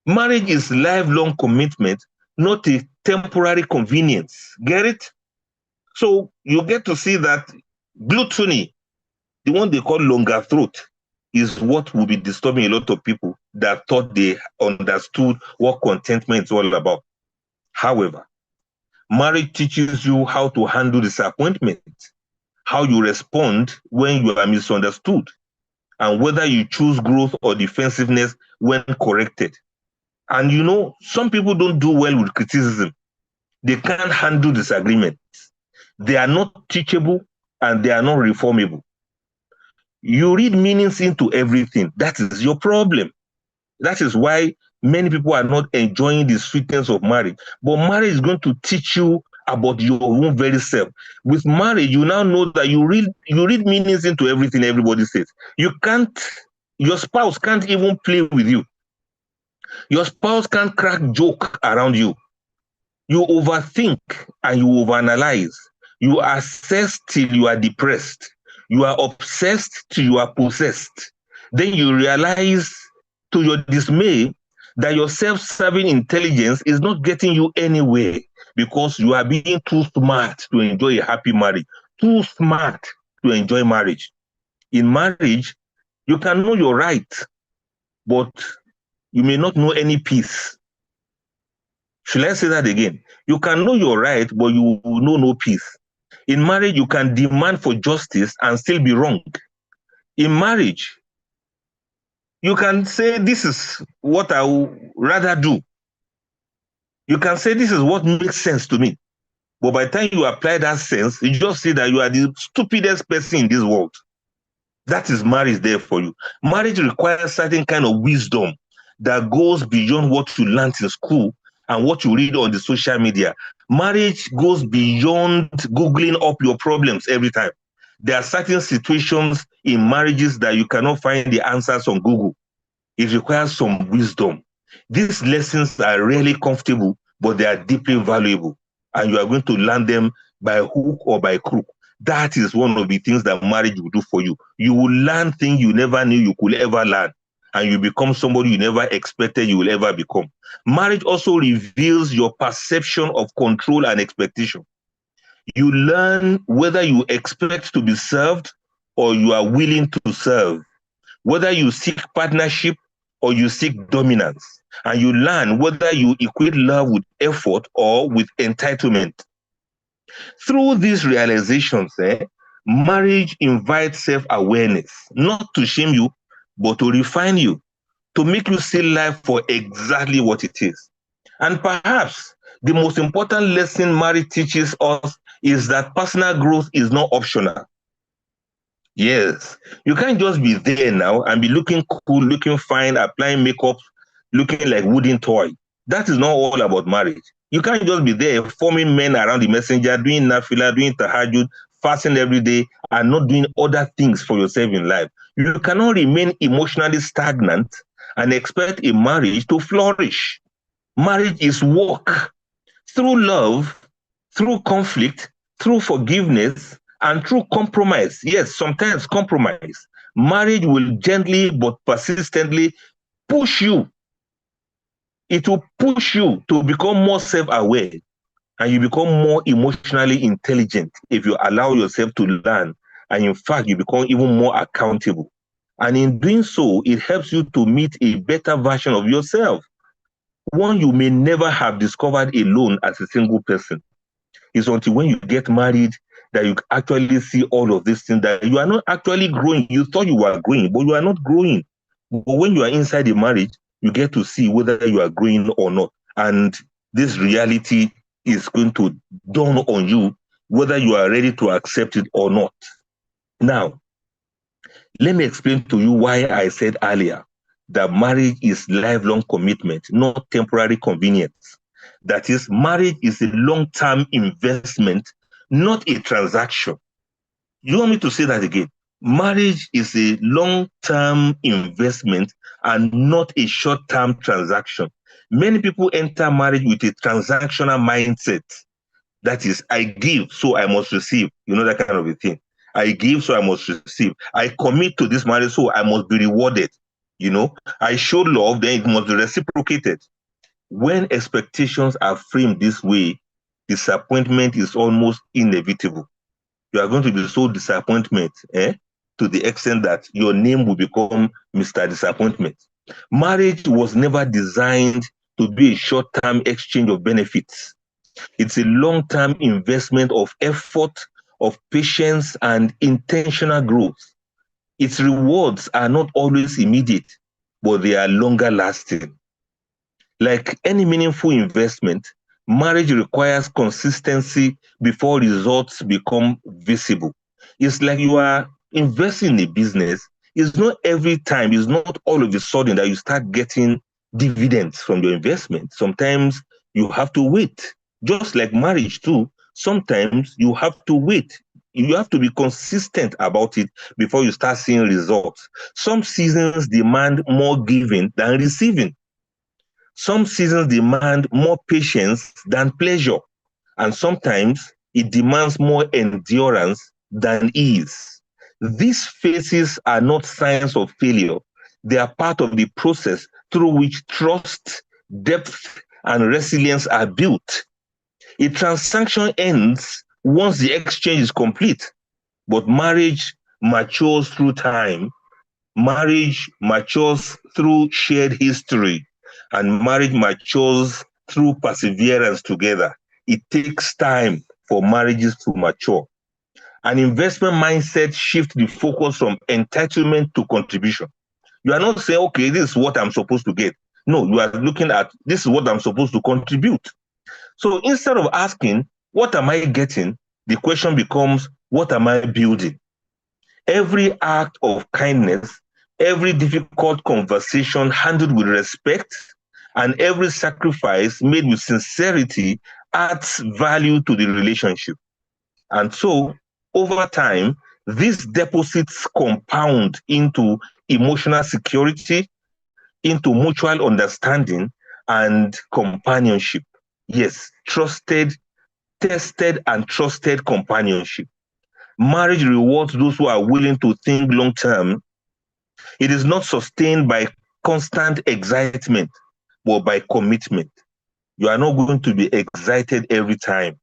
Marriage is lifelong commitment, not a temporary convenience. Get it? So you get to see that gluttony, the one they call longer throat, is what will be disturbing a lot of people that thought they understood what contentment is all about. However, marriage teaches you how to handle disappointment, how you respond when you are misunderstood, and whether you choose growth or defensiveness when corrected. And you know, some people don't do well with criticism. They can't handle disagreements. They are not teachable and they are not reformable. You read meanings into everything. That is your problem. That is why many people are not enjoying the sweetness of marriage. But marriage is going to teach you about your own very self. With marriage, you now know that you read meanings into everything everybody says. Your spouse can't even play with you. Your spouse can't crack joke around you. You overthink and you overanalyze. You assess till you are depressed. You are obsessed till you are possessed. Then you realize, to your dismay, that your self-serving intelligence is not getting you anywhere because you are being too smart to enjoy a happy marriage, too smart to enjoy marriage. In marriage, you can know your right, but you may not know any peace. Should I say that again? You can know your right, but you will know no peace. In marriage, you can demand for justice and still be wrong. In marriage, you can say, this is what I would rather do. You can say, this is what makes sense to me. But by the time you apply that sense, you just see that you are the stupidest person in this world. That is marriage there for you. Marriage requires certain kind of wisdom that goes beyond what you learned in school and what you read on the social media. Marriage goes beyond Googling up your problems every time. There are certain situations in marriages that you cannot find the answers on Google. It requires some wisdom. These lessons are really comfortable, but they are deeply valuable. And you are going to learn them by hook or by crook. That is one of the things that marriage will do for you. You will learn things you never knew you could ever learn. And you become somebody you never expected you will ever become. Marriage also reveals your perception of control and expectation. You learn whether you expect to be served or you are willing to serve, whether you seek partnership or you seek dominance. And you learn whether you equate love with effort or with entitlement. Through these realizations, marriage invites self-awareness, not to shame you, but to refine you, to make you see life for exactly what it is. And perhaps the most important lesson marriage teaches us is that personal growth is not optional. Yes, you can't just be there now and be looking cool, looking fine, applying makeup, looking like wooden toy. That is not all about marriage. You can't just be there forming men around the messenger, doing nafila, doing tahajjud, fasting every day, and not doing other things for yourself in life. You cannot remain emotionally stagnant and expect a marriage to flourish. Marriage is work. Through love, through conflict, through forgiveness, and through compromise. Yes, sometimes compromise. Marriage will gently but persistently push you. It will push you to become more self-aware, and you become more emotionally intelligent if you allow yourself to learn. And in fact, you become even more accountable. And in doing so, it helps you to meet a better version of yourself, one you may never have discovered alone as a single person. It's until when you get married that you actually see all of these things, that you are not actually growing. You thought you were growing, but you are not growing. But when you are inside a marriage, you get to see whether you are growing or not. And this reality is going to dawn on you whether you are ready to accept it or not. Now, let me explain to you why I said earlier that marriage is lifelong commitment, not temporary convenience. That is, marriage is a long-term investment, not a transaction. You want me to say that again? Marriage is a long-term investment and not a short-term transaction. Many people enter marriage with a transactional mindset. That is, I give, so I must receive. You know, that kind of a thing. I give, so I must receive. I commit to this marriage, so I must be rewarded. You know, I show love, then it must be reciprocated. When expectations are framed this way, disappointment is almost inevitable. You are going to be so disappointed, to the extent that your name will become Mr. Disappointment. Marriage was never designed to be a short-term exchange of benefits. It's a long-term investment of effort, of patience, and intentional growth. Its rewards are not always immediate, but they are longer lasting. Like any meaningful investment, marriage requires consistency before results become visible. It's like you are investing in a business. It's not every time, it's not all of a sudden that you start getting dividends from your investment. Sometimes you have to wait. Just like marriage too, sometimes you have to wait. You have to be consistent about it before you start seeing results. Some seasons demand more giving than receiving. Some seasons demand more patience than pleasure, and sometimes it demands more endurance than ease. These phases are not signs of failure. They are part of the process through which trust, depth, and resilience are built. A transaction ends once the exchange is complete, but marriage matures through time. Marriage matures through shared history, and marriage matures through perseverance together. It takes time for marriages to mature. An investment mindset shifts the focus from entitlement to contribution. You are not saying, okay, this is what I'm supposed to get. No, you are looking at, this is what I'm supposed to contribute. So instead of asking, what am I getting? The question becomes, what am I building? Every act of kindness, every difficult conversation handled with respect, and every sacrifice made with sincerity adds value to the relationship. And so, over time, these deposits compound into emotional security, into mutual understanding, and companionship. Yes, trusted, tested, and trusted companionship. Marriage rewards those who are willing to think long term. It is not sustained by constant excitement, but by commitment. You are not going to be excited every time.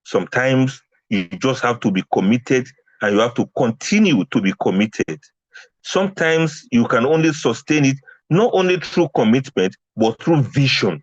Sometimes you just have to be committed, and you have to continue to be committed. Sometimes you can only sustain it not only through commitment, but through vision.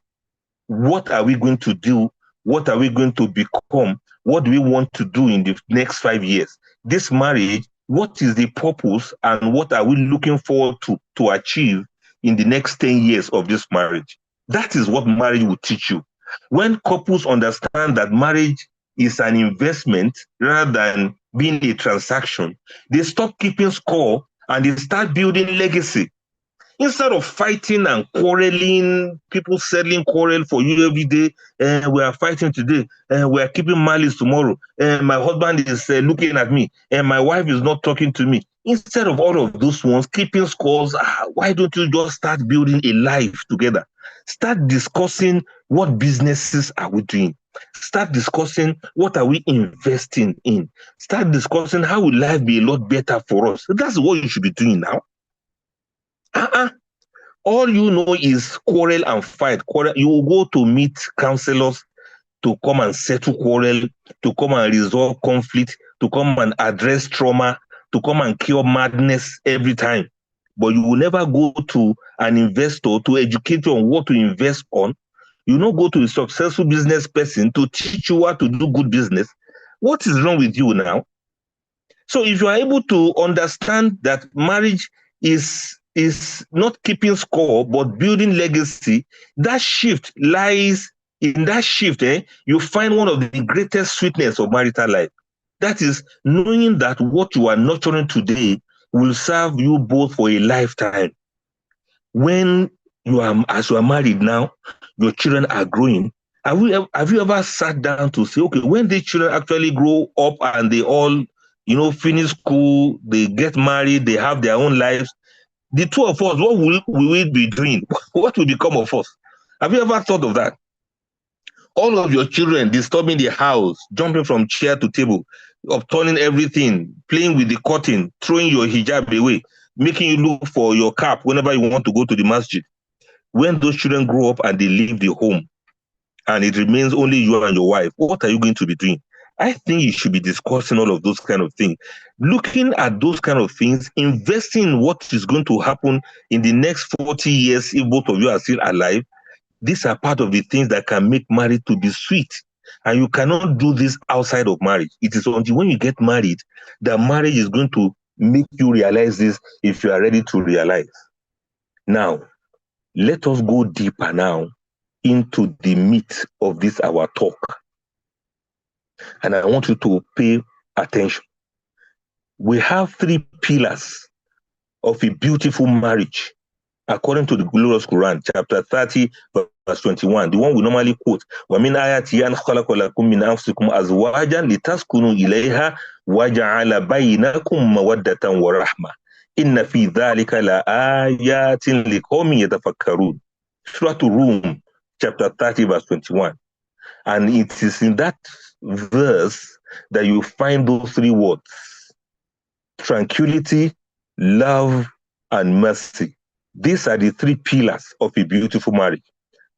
What are we going to do? What are we going to become? What do we want to do in the next 5 years? This marriage, what is the purpose, and what are we looking forward to achieve in the next 10 years of this marriage? That is what marriage will teach you. When couples understand that marriage is an investment rather than being a transaction, they stop keeping score and they start building legacy. Instead of fighting and quarreling, people settling quarrel for you every day. We are fighting today. We are keeping malice tomorrow. My husband is looking at me, and my wife is not talking to me. Instead of all of those ones, keeping scores, why don't you just start building a life together? Start discussing what businesses are we doing. Start discussing what are we investing in. Start discussing how will life be a lot better for us. That's what you should be doing now. All you know is quarrel and fight. Quarrel. You will go to meet counselors to come and settle quarrel, to come and resolve conflict, to come and address trauma, to come and cure madness every time. but you will never go to an investor to educate you on what to invest on. You not go to a successful business person to teach you how to do good business. What is wrong with you now? So if you are able to understand that marriage is not keeping score, but building legacy, that shift lies in that shift. You find one of the greatest sweetness of marital life. That is knowing that what you are nurturing today will serve you both for a lifetime. When as you are married now, your children are growing. Have you ever sat down to say, okay, when these children actually grow up and they all, finish school, they get married, they have their own lives, the two of us, what will we be doing? What will become of us? Have you ever thought of that? All of your children disturbing the house, jumping from chair to table, upturning everything, playing with the curtain, throwing your hijab away, making you look for your cap whenever you want to go to the masjid. When those children grow up and they leave the home and it remains only you and your wife, what are you going to be doing? I think you should be discussing all of those kind of things. Looking at those kind of things, investing in what is going to happen in the next 40 years if both of you are still alive. These are part of the things that can make marriage to be sweet. And you cannot do this outside of marriage. It is until when you get married that marriage is going to make you realize this if you are ready to realize. Now, let us go deeper now into the meat of this our talk. And I want you to pay attention. We have 3 pillars of a beautiful marriage, according to the glorious Quran, chapter 30, verse 21, the one we normally quote. وَمِنْ آيَاتِهِ أَنْ خَلَقَ لَكُم مِّنْ أَنفُسِكُمْ أَزْوَاجًا لِتَسْكُنُوا إِلَيْهَا وَجَعَلَ بَيْنَكُم مَّوَدَّةً وَرَحْمَةً إِنَّ فِي ذَلِكَ لَآيَاتٍ لِقَوْمٍ يَتَفَكَّرُونَ. Surah Rum, chapter 30, verse 21. And it is in that verse that you find those 3 words: tranquility, love, and mercy. These are the 3 pillars of a beautiful marriage.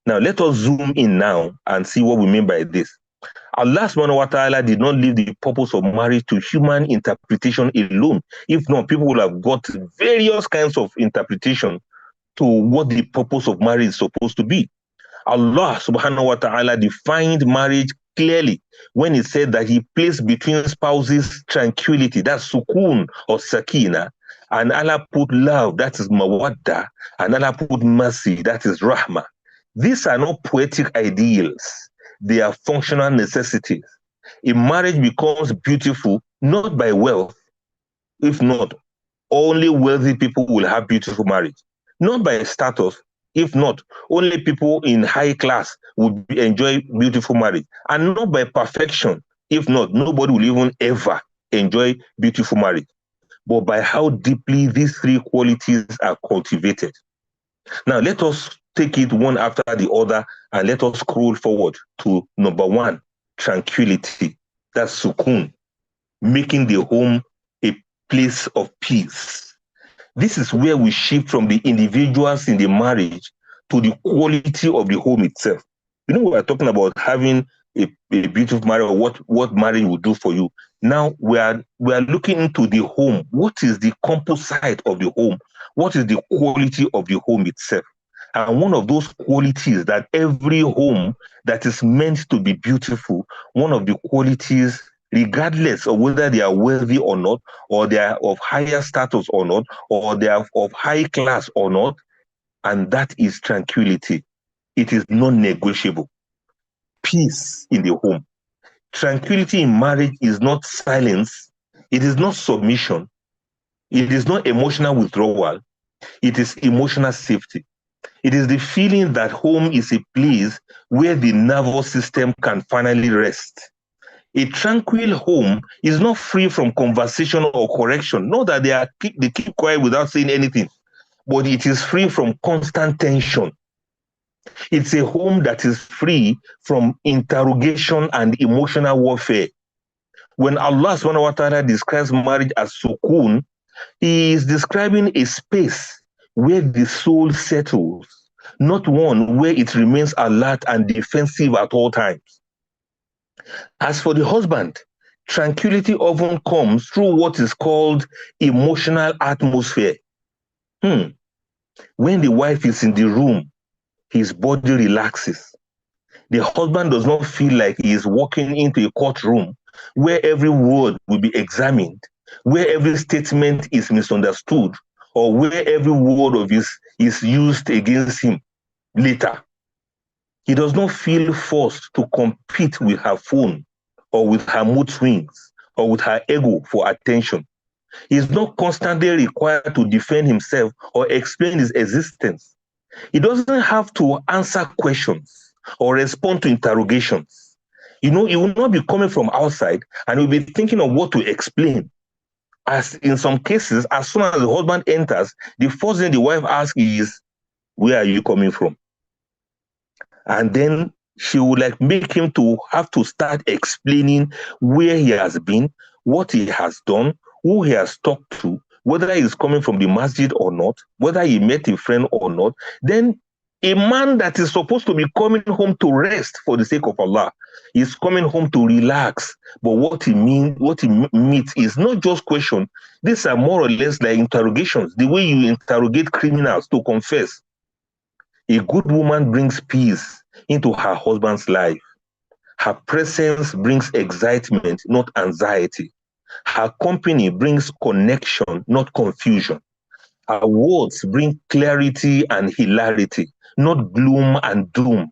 Now, let us zoom in now and see what we mean by this. Allah subhanahu wa ta'ala did not leave the purpose of marriage to human interpretation alone. If not, people would have got various kinds of interpretation to what the purpose of marriage is supposed to be. Allah subhanahu wa ta'ala defined marriage clearly when he said that he placed between spouses tranquility, that's sukun or sakina, and Allah put love, that is mawadda, and Allah put mercy, that is rahma. These are not poetic ideals, they are functional necessities. A marriage becomes beautiful not by wealth. If not, only wealthy people will have beautiful marriage. Not by status. If not, only people in high class would enjoy beautiful marriage. And not by perfection. If not, nobody will even ever enjoy beautiful marriage. But by how deeply these 3 qualities are cultivated. Now, let us take it one after the other and let us scroll forward to number 1, tranquility. That's sukun, making the home a place of peace. This is where we shift from the individuals in the marriage to the quality of the home itself. We are talking about having a beautiful marriage, or what marriage will do for you. Now we are looking into the home. What is the composite of the home? What is the quality of the home itself? And one of those qualities that every home that is meant to be beautiful, one of the qualities, regardless of whether they are wealthy or not, or they are of higher status or not, or they are of high class or not, and that is tranquility. It is non-negotiable. Peace in the home. Tranquility in marriage is not silence. It is not submission. It is not emotional withdrawal. It is emotional safety. It is the feeling that home is a place where the nervous system can finally rest. A tranquil home is not free from conversation or correction. Not that they keep quiet without saying anything, but it is free from constant tension. It's a home that is free from interrogation and emotional warfare. When Allah subhanahu wa ta'ala describes marriage as sukun, he is describing a space where the soul settles, not one where it remains alert and defensive at all times. As for the husband, tranquility often comes through what is called emotional atmosphere. When the wife is in the room, his body relaxes. The husband does not feel like he is walking into a courtroom where every word will be examined, where every statement is misunderstood, or where every word of his is used against him later. He does not feel forced to compete with her phone or with her mood swings or with her ego for attention. He is not constantly required to defend himself or explain his existence. He doesn't have to answer questions or respond to interrogations. He will not be coming from outside and he'll be thinking of what to explain. As in some cases, as soon as the husband enters, the first thing the wife asks is, where are you coming from? And then she would make him to have to start explaining where he has been, what he has done, who he has talked to, whether he's coming from the masjid or not, whether he met a friend or not. Then a man that is supposed to be coming home to rest for the sake of Allah is coming home to relax. But what he meets is not just questions. These are more or less like interrogations, the way you interrogate criminals to confess. A good woman brings peace into her husband's life. Her presence brings excitement, not anxiety. Her company brings connection, not confusion. Her words bring clarity and hilarity, not gloom and doom.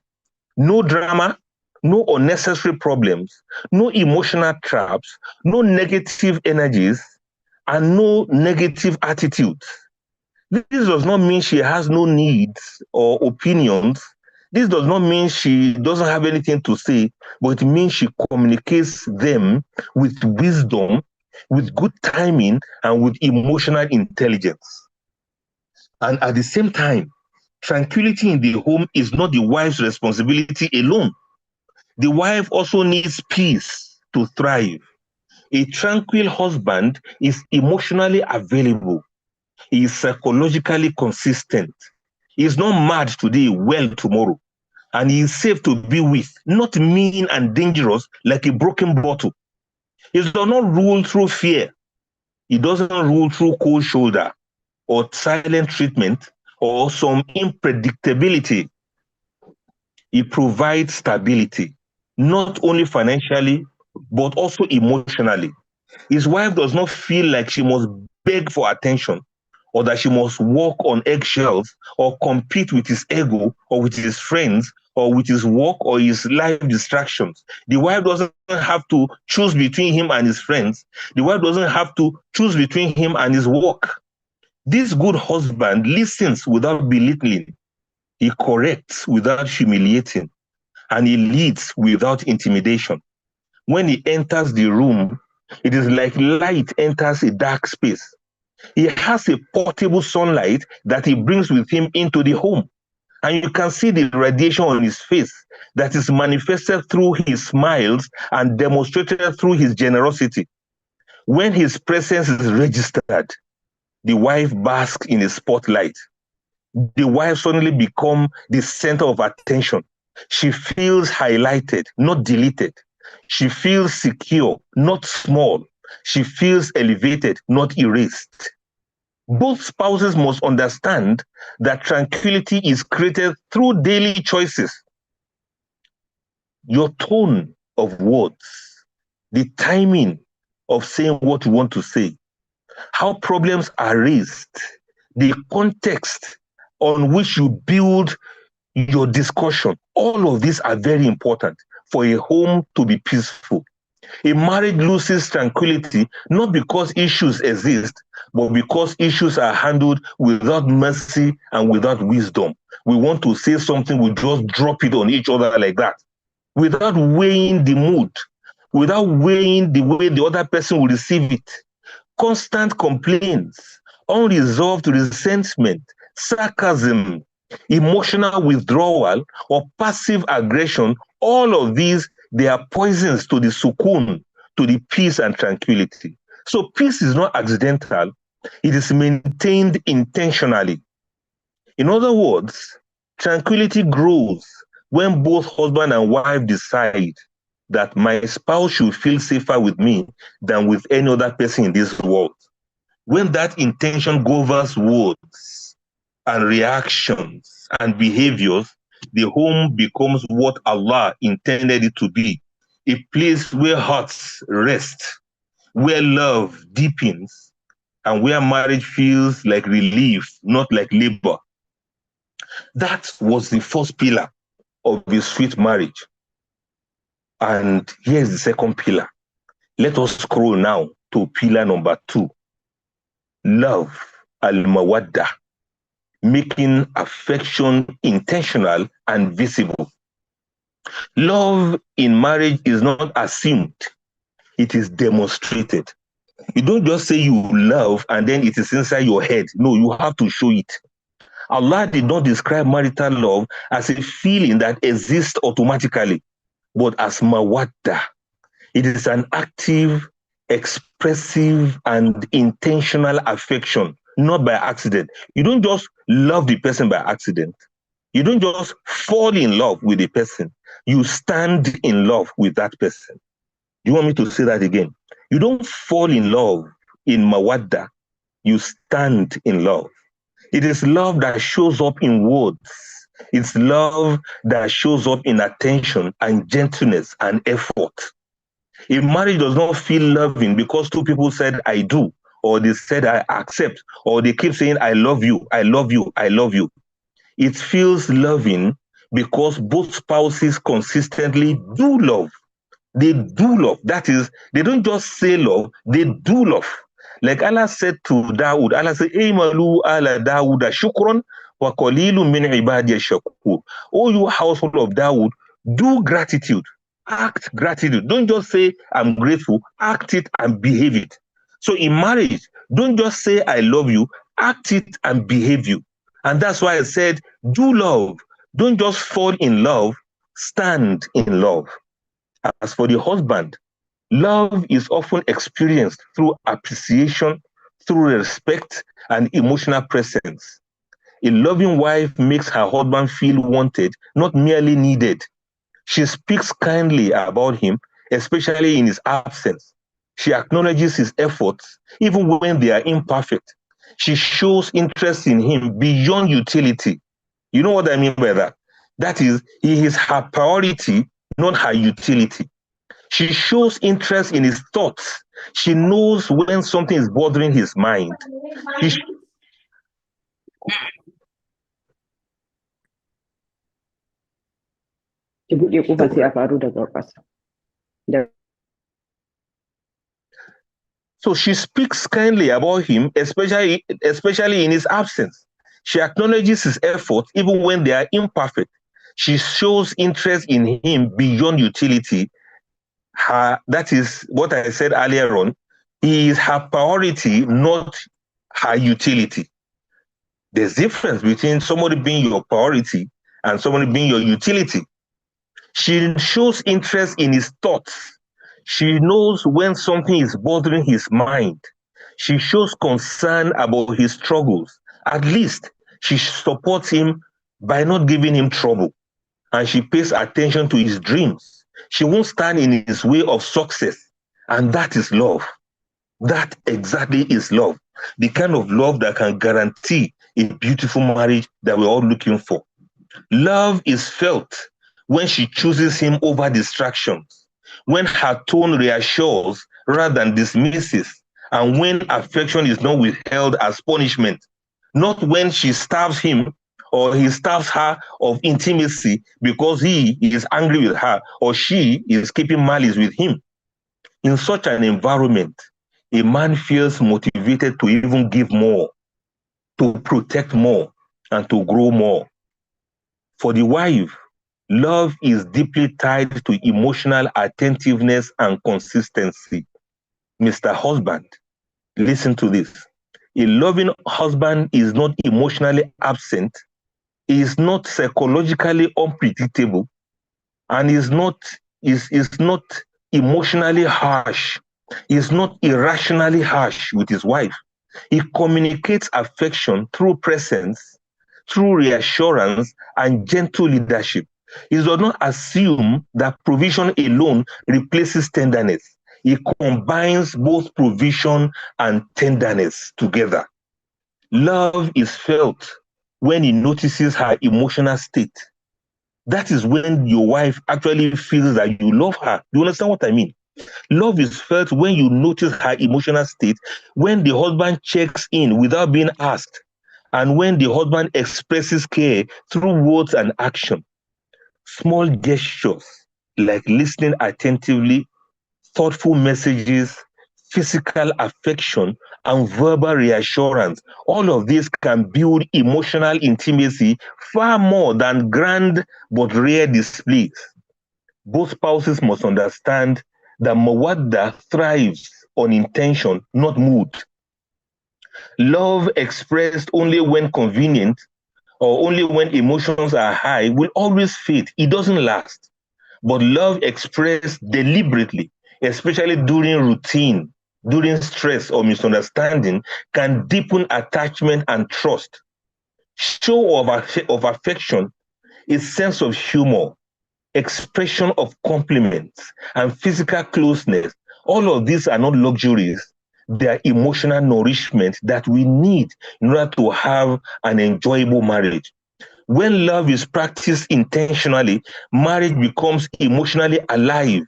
No drama, no unnecessary problems, no emotional traps, no negative energies, and no negative attitudes. This does not mean she has no needs or opinions. This does not mean she doesn't have anything to say, but it means she communicates them with wisdom, with good timing, and with emotional intelligence. And at the same time, tranquility in the home is not the wife's responsibility alone. The wife also needs peace to thrive. A tranquil husband is emotionally available. He is psychologically consistent. He is not mad today, well tomorrow. And he is safe to be with, not mean and dangerous like a broken bottle. He does not rule through fear. He doesn't rule through cold shoulder or silent treatment or some unpredictability. He provides stability, not only financially, but also emotionally. His wife does not feel like she must beg for attention or that she must walk on eggshells or compete with his ego or with his friends or with his work or his life distractions. The wife doesn't have to choose between him and his friends. The wife doesn't have to choose between him and his work. This good husband listens without belittling. He corrects without humiliating. And he leads without intimidation. When he enters the room, it is like light enters a dark space. He has a portable sunlight that he brings with him into the home. And you can see the radiation on his face that is manifested through his smiles and demonstrated through his generosity. When his presence is registered, the wife basks in a spotlight. The wife suddenly becomes the center of attention. She feels highlighted, not deleted. She feels secure, not small. She feels elevated, not erased. Both spouses must understand that tranquility is created through daily choices. Your tone of words, the timing of saying what you want to say, how problems are raised, the context on which you build your discussion. All of these are very important for a home to be peaceful. A marriage loses tranquility not because issues exist, but because issues are handled without mercy and without wisdom. We want to say something, we just drop it on each other like that, without weighing the mood, without weighing the way the other person will receive it. Constant complaints, unresolved resentment, sarcasm, emotional withdrawal, or passive aggression, all of these, they are poisons to the sukoon, to the peace and tranquility. So peace is not accidental. It is maintained intentionally. In other words, tranquility grows when both husband and wife decide that my spouse should feel safer with me than with any other person in this world. when that intention governs words and reactions and behaviors, the home becomes what Allah intended it to be, a place where hearts rest, where love deepens, and where marriage feels like relief, not like labor. That was the first pillar of a sweet marriage. And here's the second pillar. Let us scroll now to pillar number 2. Love, al-mawadda, making affection intentional and visible. Love in marriage is not assumed, it is demonstrated. You don't just say you love and then it is inside your head. No, you have to show it. Allah did not describe marital love as a feeling that exists automatically, but as mawadda. It is an active, expressive, and intentional affection, not by accident. You don't just love the person by accident. You don't just fall in love with the person. You stand in love with that person. Do you want me to say that again? You don't fall in love in mawadda. You stand in love. It is love that shows up in words. It's love that shows up in attention and gentleness and effort. A marriage does not feel loving because two people said, I do, or they said, I accept, or they keep saying, I love you, I love you, I love you. It feels loving because both spouses consistently do love. They do love. That is, they don't just say love, they do love. Like Allah said to Dawood, Allah said, Eymalu ala Dawuda shukran wa qalilun min ibadiya shakur. Oh, you household of Dawood, do gratitude. Act gratitude. Don't just say, I'm grateful. Act it and behave it. So in marriage, don't just say, I love you. Act it and behave you. And that's why I said, do love. Don't just fall in love. Stand in love. As for the husband, love is often experienced through appreciation, through respect, and emotional presence. A loving wife makes her husband feel wanted, not merely needed. She speaks kindly about him, especially in his absence. She acknowledges his efforts, even when they are imperfect. She shows interest in him beyond utility. You know what I mean by that? That is, he is her priority, not her utility. She shows interest in his thoughts. She knows when something is bothering his mind. So she speaks kindly about him, especially in his absence. She acknowledges his efforts even when they are imperfect. She shows interest in him beyond utility. That is what I said earlier on. He is her priority, not her utility. There's difference between somebody being your priority and somebody being your utility. She shows interest in his thoughts. She knows when something is bothering his mind. She shows concern about his struggles. At least she supports him by not giving him trouble. And she pays attention to his dreams. She won't stand in his way of success. And that is love. That exactly is love. The kind of love that can guarantee a beautiful marriage that we're all looking for. Love is felt when she chooses him over distractions, when her tone reassures rather than dismisses, and when affection is not withheld as punishment, not when she starves him or he starves her of intimacy because he is angry with her or she is keeping malice with him. In such an environment, a man feels motivated to even give more, to protect more, and to grow more. For the wife, love is deeply tied to emotional attentiveness and consistency. Mr. Husband, listen to this. A loving husband is not emotionally absent, is not psychologically unpredictable, and is not emotionally harsh, is not irrationally harsh with his wife. He communicates affection through presence, through reassurance, and gentle leadership. He does not assume that provision alone replaces tenderness. It combines both provision and tenderness together. Love is felt when he notices her emotional state. That is when your wife actually feels that you love her. You understand what I mean? Love is felt when you notice her emotional state, when the husband checks in without being asked, and when the husband expresses care through words and action. Small gestures like listening attentively, thoughtful messages, physical affection, and verbal reassurance. All of this can build emotional intimacy far more than grand but rare displays. Both spouses must understand that mawadda thrives on intention, not mood. Love expressed only when convenient or only when emotions are high will always fade. It doesn't last. But love expressed deliberately, especially during routine, during stress or misunderstanding, can deepen attachment and trust. Show of affection is sense of humor, expression of compliments, and physical closeness. All of these are not luxuries. They are emotional nourishment that we need in order to have an enjoyable marriage. When love is practiced intentionally, marriage becomes emotionally alive.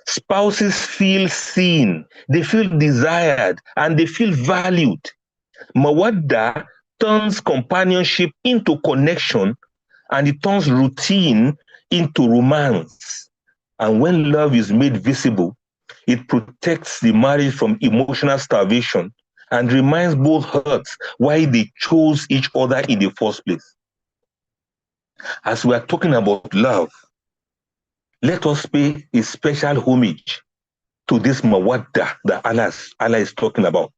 Spouses feel seen, they feel desired, and they feel valued. Mawadda turns companionship into connection, and it turns routine into romance. And when love is made visible, it protects the marriage from emotional starvation and reminds both hearts why they chose each other in the first place. As we are talking about love, let us pay a special homage to this mawadda that Allah is talking about.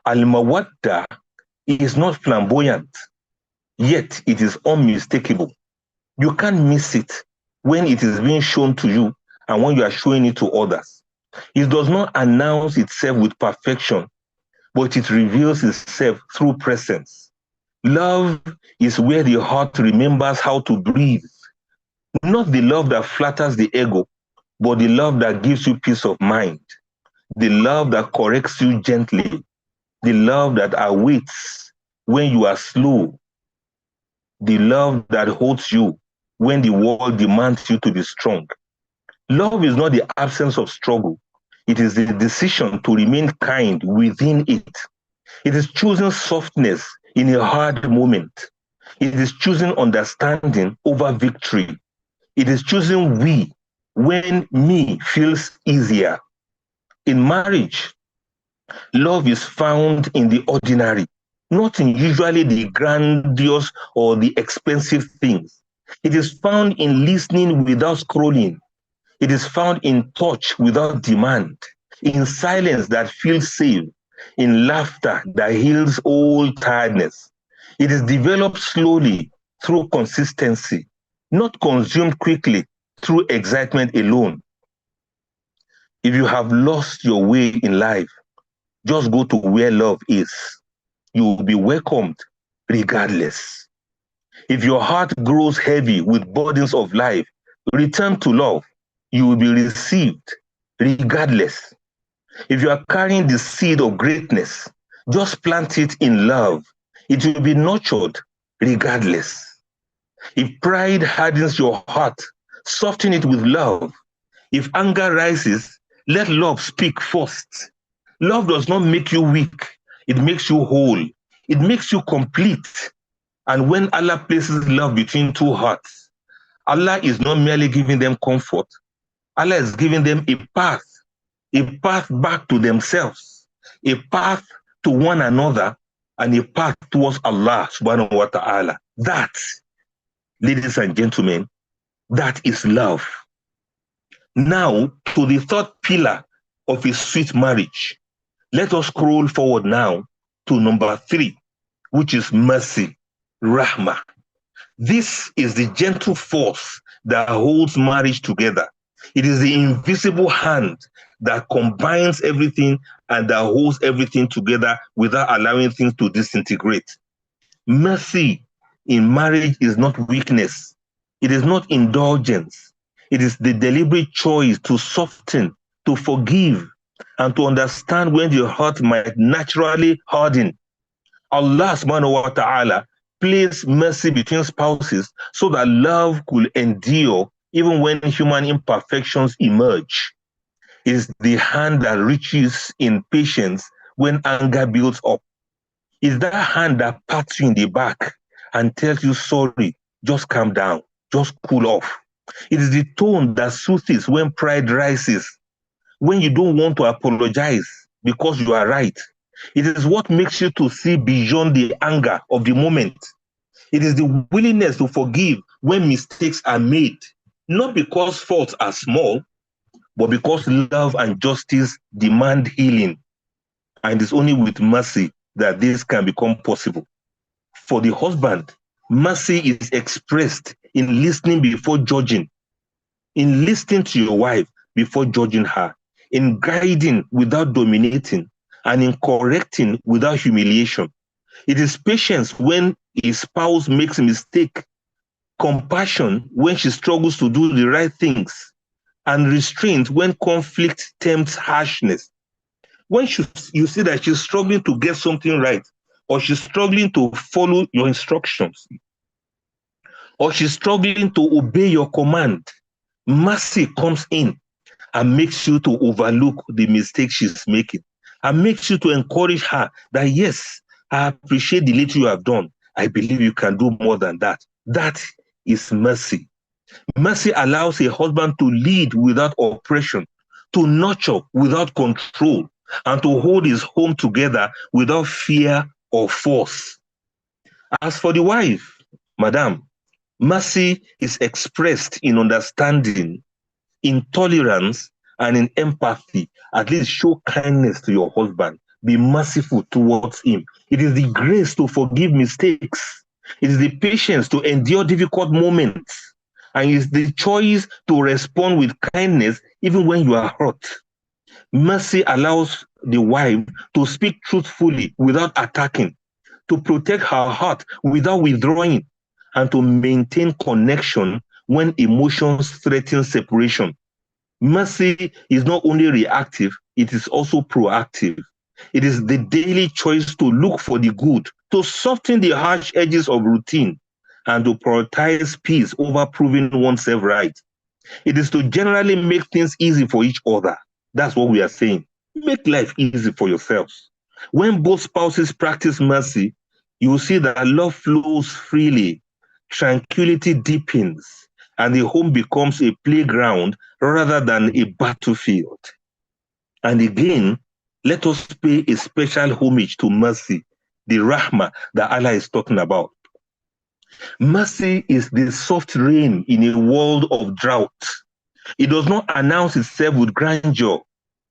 Al-mawadda is not flamboyant, yet it is unmistakable. You can't miss it when it is being shown to you and when you are showing it to others. It does not announce itself with perfection, but it reveals itself through presence. Love is where the heart remembers how to breathe. Not the love that flatters the ego, but the love that gives you peace of mind. The love that corrects you gently. The love that awaits when you are slow. The love that holds you when the world demands you to be strong. Love is not the absence of struggle. It is the decision to remain kind within it. It is choosing softness in a hard moment. It is choosing understanding over victory. It is choosing we when me feels easier. In marriage, love is found in the ordinary, not in usually the grandiose or the expensive things. It is found in listening without scrolling. It is found in touch without demand, in silence that feels safe, in laughter that heals all tiredness. It is developed slowly through consistency, not consumed quickly through excitement alone. If you have lost your way in life, just go to where love is. You will be welcomed regardless. If your heart grows heavy with burdens of life, return to love. You will be received regardless. If you are carrying the seed of greatness, just plant it in love. It will be nurtured regardless. If pride hardens your heart, soften it with love. If anger rises, let love speak first. Love does not make you weak. It makes you whole. It makes you complete. And when Allah places love between two hearts, Allah is not merely giving them comfort. Allah is giving them a path back to themselves, a path to one another, and a path towards Allah subhanahu wa ta'ala. That, ladies and gentlemen, that is love. Now, to the third pillar of a sweet marriage. Let us scroll forward now to number 3, which is mercy, rahmah. This is the gentle force that holds marriage together. It is the invisible hand that combines everything and that holds everything together without allowing things to disintegrate. Mercy in marriage is not weakness. It is not indulgence. It is the deliberate choice to soften to forgive, and to understand when the heart might naturally harden. Allah subhanahu wa ta'ala placed mercy between spouses so that love could endure even when human imperfections emerge. It is the hand that reaches in patience when anger builds up. It's that hand that pats you in the back and tells you, sorry, just calm down, just cool off. It is the tone that soothes when pride rises, when you don't want to apologize because you are right. It is what makes you to see beyond the anger of the moment. It is the willingness to forgive when mistakes are made, not because faults are small, but because love and justice demand healing. And it's only with mercy that this can become possible. For the husband, mercy is expressed in listening before judging, in listening to your wife before judging her, in guiding without dominating, and in correcting without humiliation. It is patience when a spouse makes a mistake, compassion when she struggles to do the right things, and restraint when conflict tempts harshness. When you see that she's struggling to get something right, or she's struggling to follow your instructions, or she's struggling to obey your command, mercy comes in and makes you to overlook the mistake she's making, and makes you to encourage her that, yes, I appreciate the little you have done. I believe you can do more than that. That is mercy. Mercy allows a husband to lead without oppression, to nurture without control, and to hold his home together without fear or force. As for the wife, madam, mercy is expressed in understanding, in tolerance, and in empathy. At least show kindness to your husband. Be merciful towards him. It is the grace to forgive mistakes. It is the patience to endure difficult moments. And it is the choice to respond with kindness even when you are hurt. Mercy allows the wife to speak truthfully without attacking, to protect her heart without withdrawing, and to maintain connection when emotions threaten separation. Mercy is not only reactive, it is also proactive. It is the daily choice to look for the good, to soften the harsh edges of routine, and to prioritize peace over proving oneself right. It is to generally make things easy for each other. That's what we are saying. Make life easy for yourselves. When both spouses practice mercy, you will see that love flows freely, tranquility deepens, and the home becomes a playground rather than a battlefield. And again, let us pay a special homage to mercy, the rahmah that Allah is talking about. Mercy is the soft rain in a world of drought. It does not announce itself with grandeur,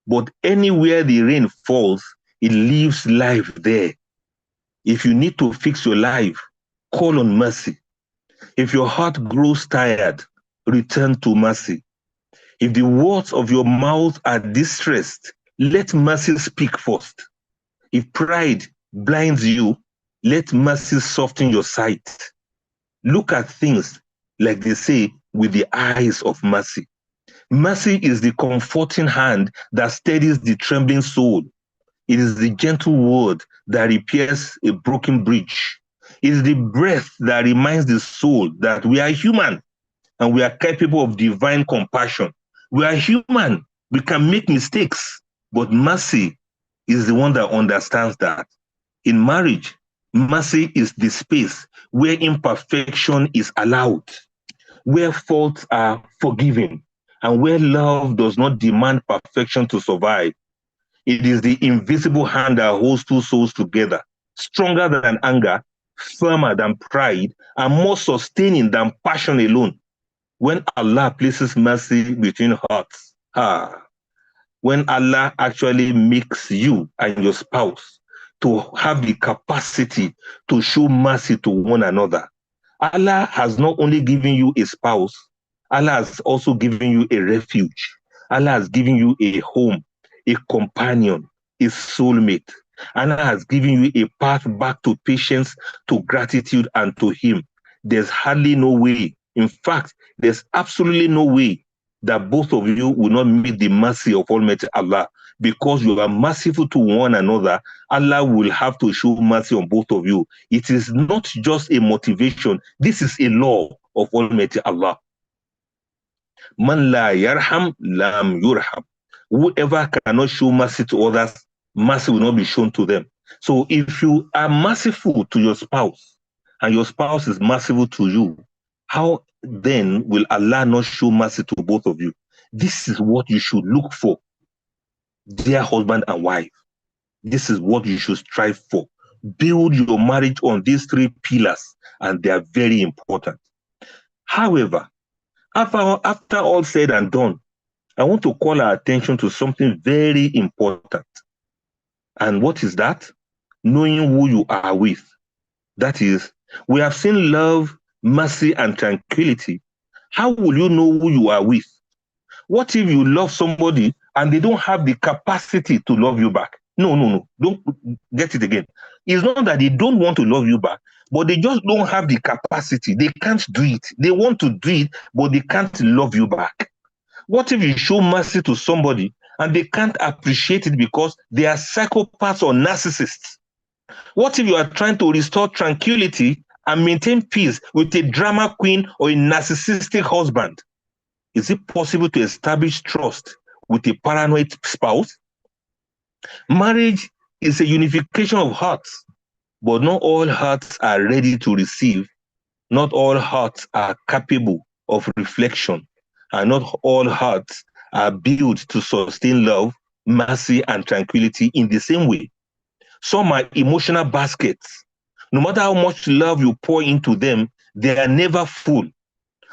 but anywhere the rain falls, it leaves life there. If you need to fix your life, call on mercy. If your heart grows tired, return to mercy. If the words of your mouth are distressed, let mercy speak first. If pride blinds you, let mercy soften your sight. Look at things, like they say, with the eyes of mercy. Mercy is the comforting hand that steadies the trembling soul. It is the gentle word that repairs a broken bridge. It is the breath that reminds the soul that we are human and we are capable of divine compassion. We are human. We can make mistakes, but mercy is the one that understands that. In marriage, mercy is the space where imperfection is allowed, where faults are forgiven, and where love does not demand perfection to survive. It is the invisible hand that holds two souls together, stronger than anger, firmer than pride, and more sustaining than passion alone. When Allah places mercy between hearts, when Allah actually makes you and your spouse to have the capacity to show mercy to one another, Allah has not only given you a spouse, Allah has also given you a refuge. Allah has given you a home, a companion, a soulmate. Allah has given you a path back to patience, to gratitude, and to Him. There's hardly no way. In fact, there's absolutely no way that both of you will not meet the mercy of Almighty Allah. Because you are merciful to one another, Allah will have to show mercy on both of you. It is not just a motivation. This is a law of Almighty Allah. Man la yarham, lam yurham. Whoever cannot show mercy to others, mercy will not be shown to them. So if you are merciful to your spouse, and your spouse is merciful to you, how then will Allah not show mercy to both of you? This is what you should look for, dear husband and wife. This is what you should strive for. Build your marriage on these three pillars, and they are very important. However, after all said and done, I want to call our attention to something very important. And what is that? Knowing who you are with. That is, we have seen love, mercy, and tranquility. How will you know who you are with? What if you love somebody and they don't have the capacity to love you back? No. Don't get it again. It's not that they don't want to love you back, but they just don't have the capacity. They can't do it. They want to do it, but they can't love you back. What if you show mercy to somebody and they can't appreciate it because they are psychopaths or narcissists? What if you are trying to restore tranquility and maintain peace with a drama queen or a narcissistic husband? Is it possible to establish trust with a paranoid spouse? Marriage is a unification of hearts, but not all hearts are ready to receive. Not all hearts are capable of reflection, and not all hearts are built to sustain love, mercy, and tranquility in the same way. Some are emotional baskets. No matter how much love you pour into them, they are never full.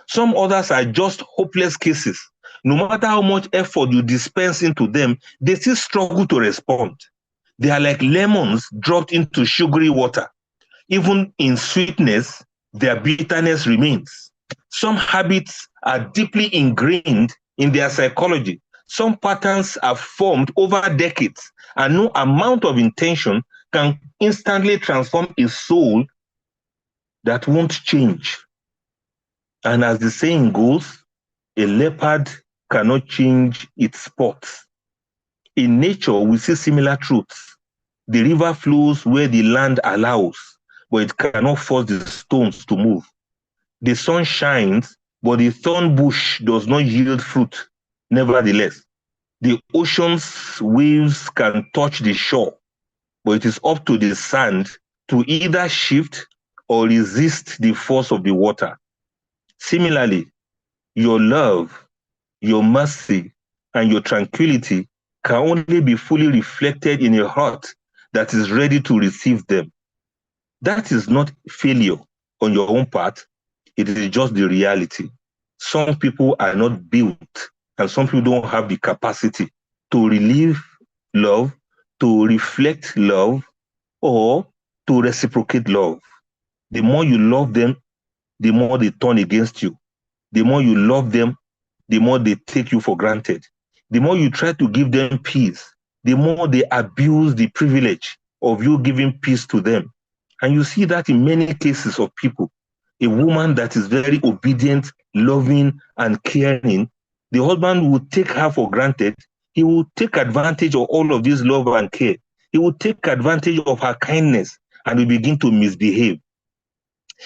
Some others are just hopeless cases. No matter how much effort you dispense into them, they still struggle to respond. They are like lemons dropped into sugary water. Even in sweetness, their bitterness remains. Some habits are deeply ingrained in their psychology. Some patterns are formed over decades, and no amount of intention can instantly transform a soul that won't change. And as the saying goes, a leopard cannot change its spots. In nature, we see similar truths. The river flows where the land allows, but it cannot force the stones to move. The sun shines, but the thorn bush does not yield fruit. Nevertheless, the ocean's waves can touch the shore, but it is up to the sand to either shift or resist the force of the water. Similarly, your love, your mercy, and your tranquility can only be fully reflected in a heart that is ready to receive them. That is not failure on your own part. It is just the reality. Some people are not built, and some people don't have the capacity to relieve love, to reflect love, or to reciprocate love. The more you love them, the more they turn against you. The more you love them, the more they take you for granted. The more you try to give them peace, the more they abuse the privilege of you giving peace to them. And you see that in many cases of people. A woman that is very obedient, loving, and caring, the husband will take her for granted. He will take advantage of all of this love and care. He will take advantage of her kindness and will begin to misbehave.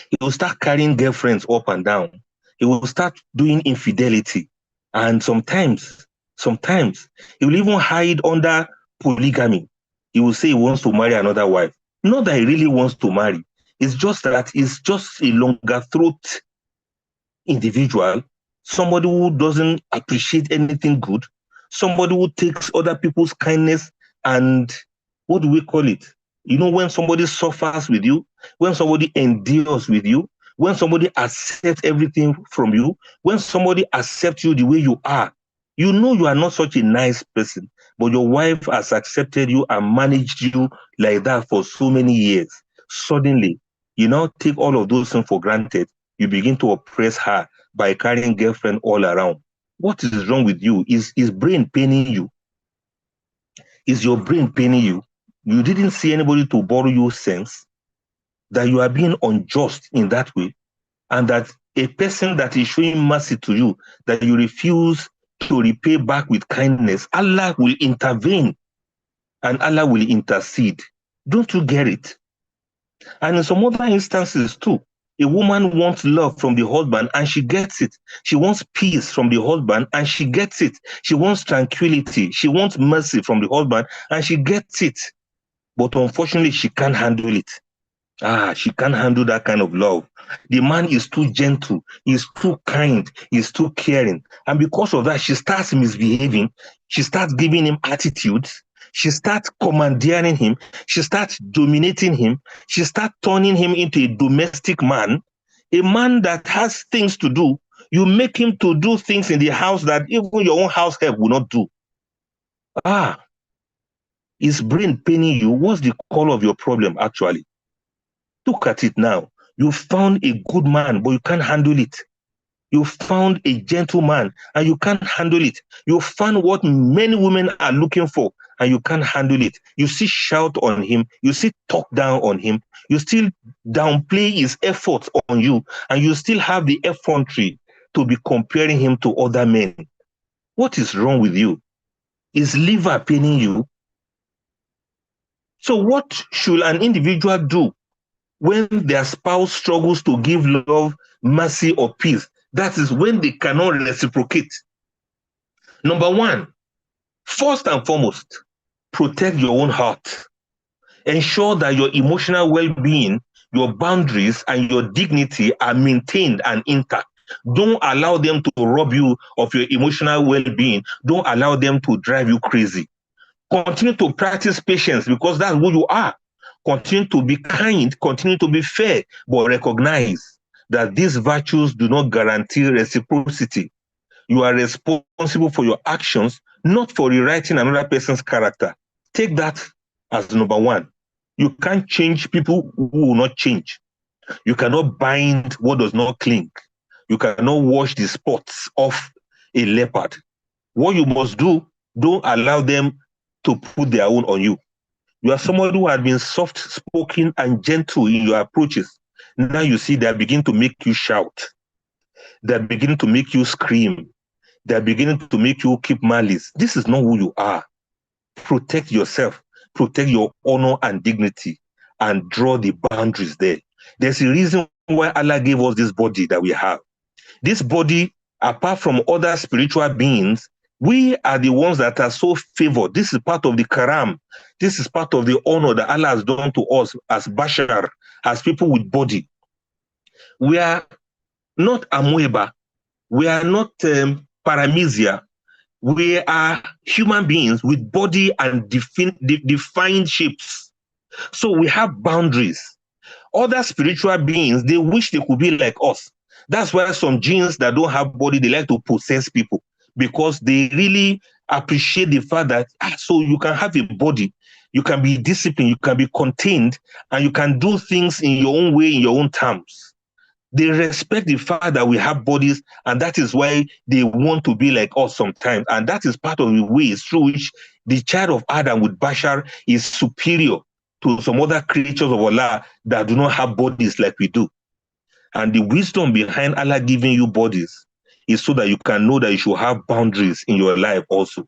He will start carrying girlfriends up and down. He will start doing infidelity. And sometimes, he will even hide under polygamy. He will say he wants to marry another wife. Not that he really wants to marry. It's just that he's just a longer throat individual, somebody who doesn't appreciate anything good, somebody who takes other people's kindness and, what do we call it? You know, when somebody suffers with you, when somebody endures with you, when somebody accepts everything from you, when somebody accepts you the way you are, you know you are not such a nice person, but your wife has accepted you and managed you like that for so many years. Suddenly, you now take all of those things for granted. You begin to oppress her by carrying girlfriend all around. What is wrong with you? Is brain paining you? Is your brain paining you? You didn't see anybody to borrow your sense that you are being unjust in that way, and that a person that is showing mercy to you, that you refuse to repay back with kindness, Allah will intervene and Allah will intercede. Don't you get it? And in some other instances too, a woman wants love from the husband and she gets it. She wants peace from the husband and she gets it. She wants tranquility. She wants mercy from the husband and she gets it. But unfortunately, she can't handle it. She can't handle that kind of love. The man is too gentle, he's too kind, he's too caring. And because of that, she starts misbehaving. She starts giving him attitudes. She starts commandeering him. She starts dominating him. She starts turning him into a domestic man, a man that has things to do. You make him to do things in the house that even your own house help will not do. Is brain paining you? What's the cause of your problem actually? Look at it now. You found a good man, but you can't handle it. You found a gentleman and you can't handle it. You found what many women are looking for and you can't handle it. You still shout on him. You still talk down on him. You still downplay his efforts on you, and you still have the effrontery to be comparing him to other men. What is wrong with you? Is liver paining you? So what should an individual do when their spouse struggles to give love, mercy, or peace? That is when they cannot reciprocate. Number one, first and foremost, protect your own heart. Ensure that your emotional well-being, your boundaries, and your dignity are maintained and intact. Don't allow them to rob you of your emotional well-being. Don't allow them to drive you crazy. Continue to practice patience because that's who you are. Continue to be kind, continue to be fair, but recognize that these virtues do not guarantee reciprocity. You are responsible for your actions, not for rewriting another person's character. Take that as number one. You can't change people who will not change. You cannot bind what does not cling. You cannot wash the spots off a leopard. What you must do, don't allow them to put their own on you. You are somebody who has been soft-spoken and gentle in your approaches. Now you see they are beginning to make you shout. They are beginning to make you scream. They are beginning to make you keep malice. This is not who you are. Protect yourself. Protect your honor and dignity and draw the boundaries there. There's a reason why Allah gave us this body that we have. This body, apart from other spiritual beings, we are the ones that are so favored. This is part of the karam. This is part of the honor that Allah has done to us as bashar, as people with body. We are not amoeba. We are not paramecia. We are human beings with body and defined shapes. So we have boundaries. Other spiritual beings, they wish they could be like us. That's why some jinns that don't have body, they like to possess people, because they really appreciate the fact that so you can have a body, you can be disciplined, you can be contained, and you can do things in your own way, in your own terms. They respect the fact that we have bodies, and that is why they want to be like us sometimes. And that is part of the ways through which the child of Adam with Bashar is superior to some other creatures of Allah that do not have bodies like we do. And the wisdom behind Allah giving you bodies is so that you can know that you should have boundaries in your life also.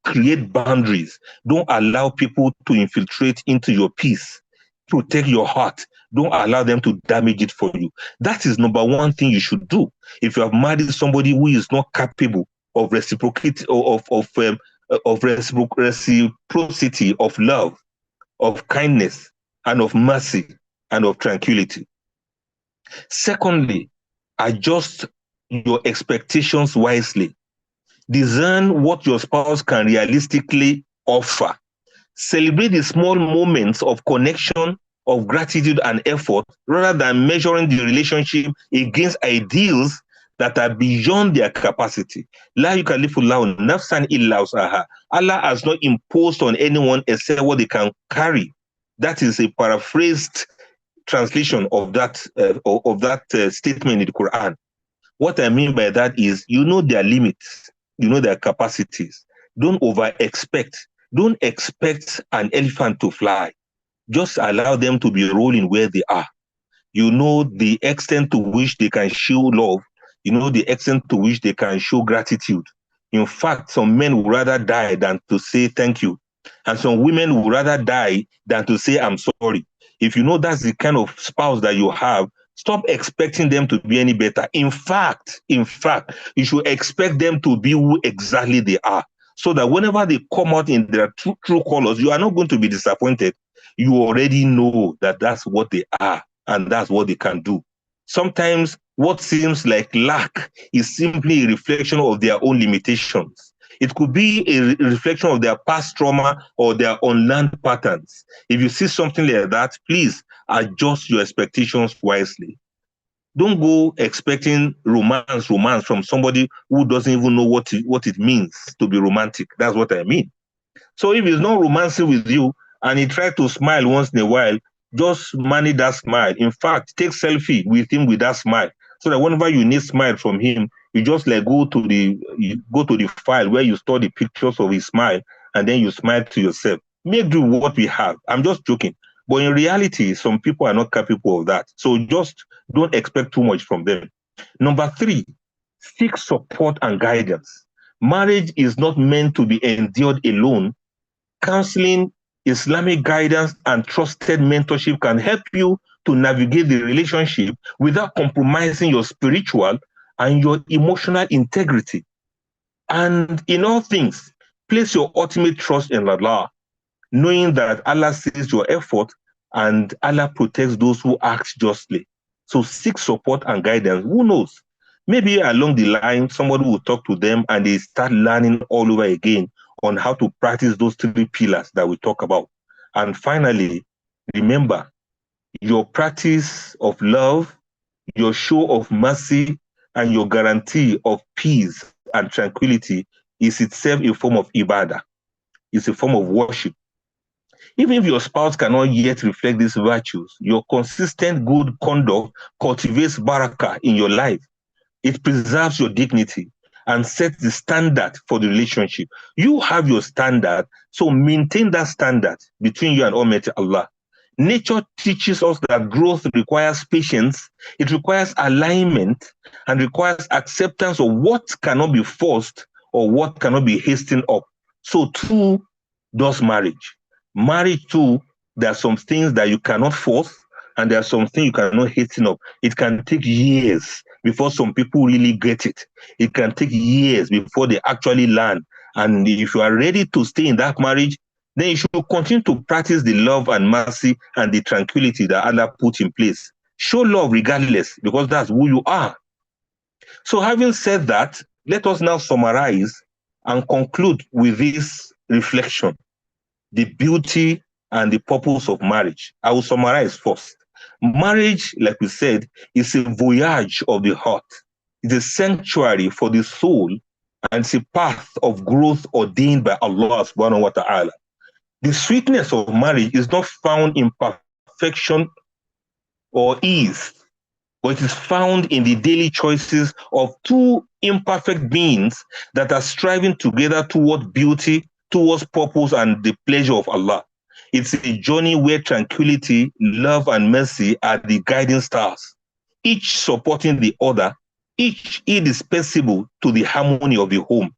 Create boundaries. Don't allow people to infiltrate into your peace. Protect your heart. Don't allow them to damage it for you. That is number one thing you should do. If you have married somebody who is not capable of reciprocity, of reciprocity, of love, of kindness, and of mercy, and of tranquility. Secondly, adjust your expectations wisely. Discern what your spouse can realistically offer. Celebrate the small moments of connection, of gratitude and effort, rather than measuring the relationship against ideals that are beyond their capacity. La yukallifullahu nafsan illa wus'aha. Allah has not imposed on anyone except what they can carry. That is a paraphrased translation of that statement in the Quran. What I mean by that is, you know their limits, you know their capacities. Don't over-expect. Don't expect an elephant to fly. Just allow them to be rolling where they are. You know the extent to which they can show love. You know the extent to which they can show gratitude. In fact, some men would rather die than to say thank you. And some women would rather die than to say, I'm sorry. If you know that's the kind of spouse that you have, stop expecting them to be any better. In fact, you should expect them to be who exactly they are, so that whenever they come out in their true colors, you are not going to be disappointed. You already know that that's what they are and that's what they can do. Sometimes what seems like lack is simply a reflection of their own limitations. It could be a reflection of their past trauma or their unlearned patterns. If you see something like that, please adjust your expectations wisely. Don't go expecting romance from somebody who doesn't even know what it means to be romantic. That's what I mean. So if he's not romancing with you and he tries to smile once in a while, just manage that smile. In fact, take selfie with him with that smile, so that whenever you need smile from him, you just like go to the file where you store the pictures of his smile, and then you smile to yourself. Make do what we have. I'm just joking. But in reality, some people are not capable of that. So just don't expect too much from them. Number 3, seek support and guidance. Marriage is not meant to be endured alone. Counseling, Islamic guidance, and trusted mentorship can help you to navigate the relationship without compromising your spiritual and your emotional integrity. And in all things, place your ultimate trust in Allah, knowing that Allah sees your effort and Allah protects those who act justly. So seek support and guidance. Who knows? Maybe along the line, somebody will talk to them and they start learning all over again on how to practice those 3 pillars that we talk about. And finally, remember, your practice of love, your show of mercy, and your guarantee of peace and tranquility is itself a form of ibadah. It's a form of worship. Even if your spouse cannot yet reflect these virtues, your consistent good conduct cultivates barakah in your life. It preserves your dignity and sets the standard for the relationship. You have your standard, so maintain that standard between you and Almighty Allah. Nature teaches us that growth requires patience, it requires alignment, and requires acceptance of what cannot be forced or what cannot be hastened up. So too does marriage. Marriage too, there are some things that you cannot force, and there are some things you cannot hasten up. It can take years before some people really get it. It can take years before they actually learn. And if you are ready to stay in that marriage, then you should continue to practice the love and mercy and the tranquility that Allah put in place. Show love regardless, because that's who you are. So having said that, let us now summarize and conclude with this reflection: the beauty and the purpose of marriage. I will summarize first. Marriage, like we said, is a voyage of the heart. It's a sanctuary for the soul, and it's a path of growth ordained by Allah subhanahu wa ta'ala. The sweetness of marriage is not found in perfection or ease, but it is found in the daily choices of 2 imperfect beings that are striving together toward beauty, towards purpose, and the pleasure of Allah. It's a journey where tranquility, love, and mercy are the guiding stars, each supporting the other, each indispensable to the harmony of the home.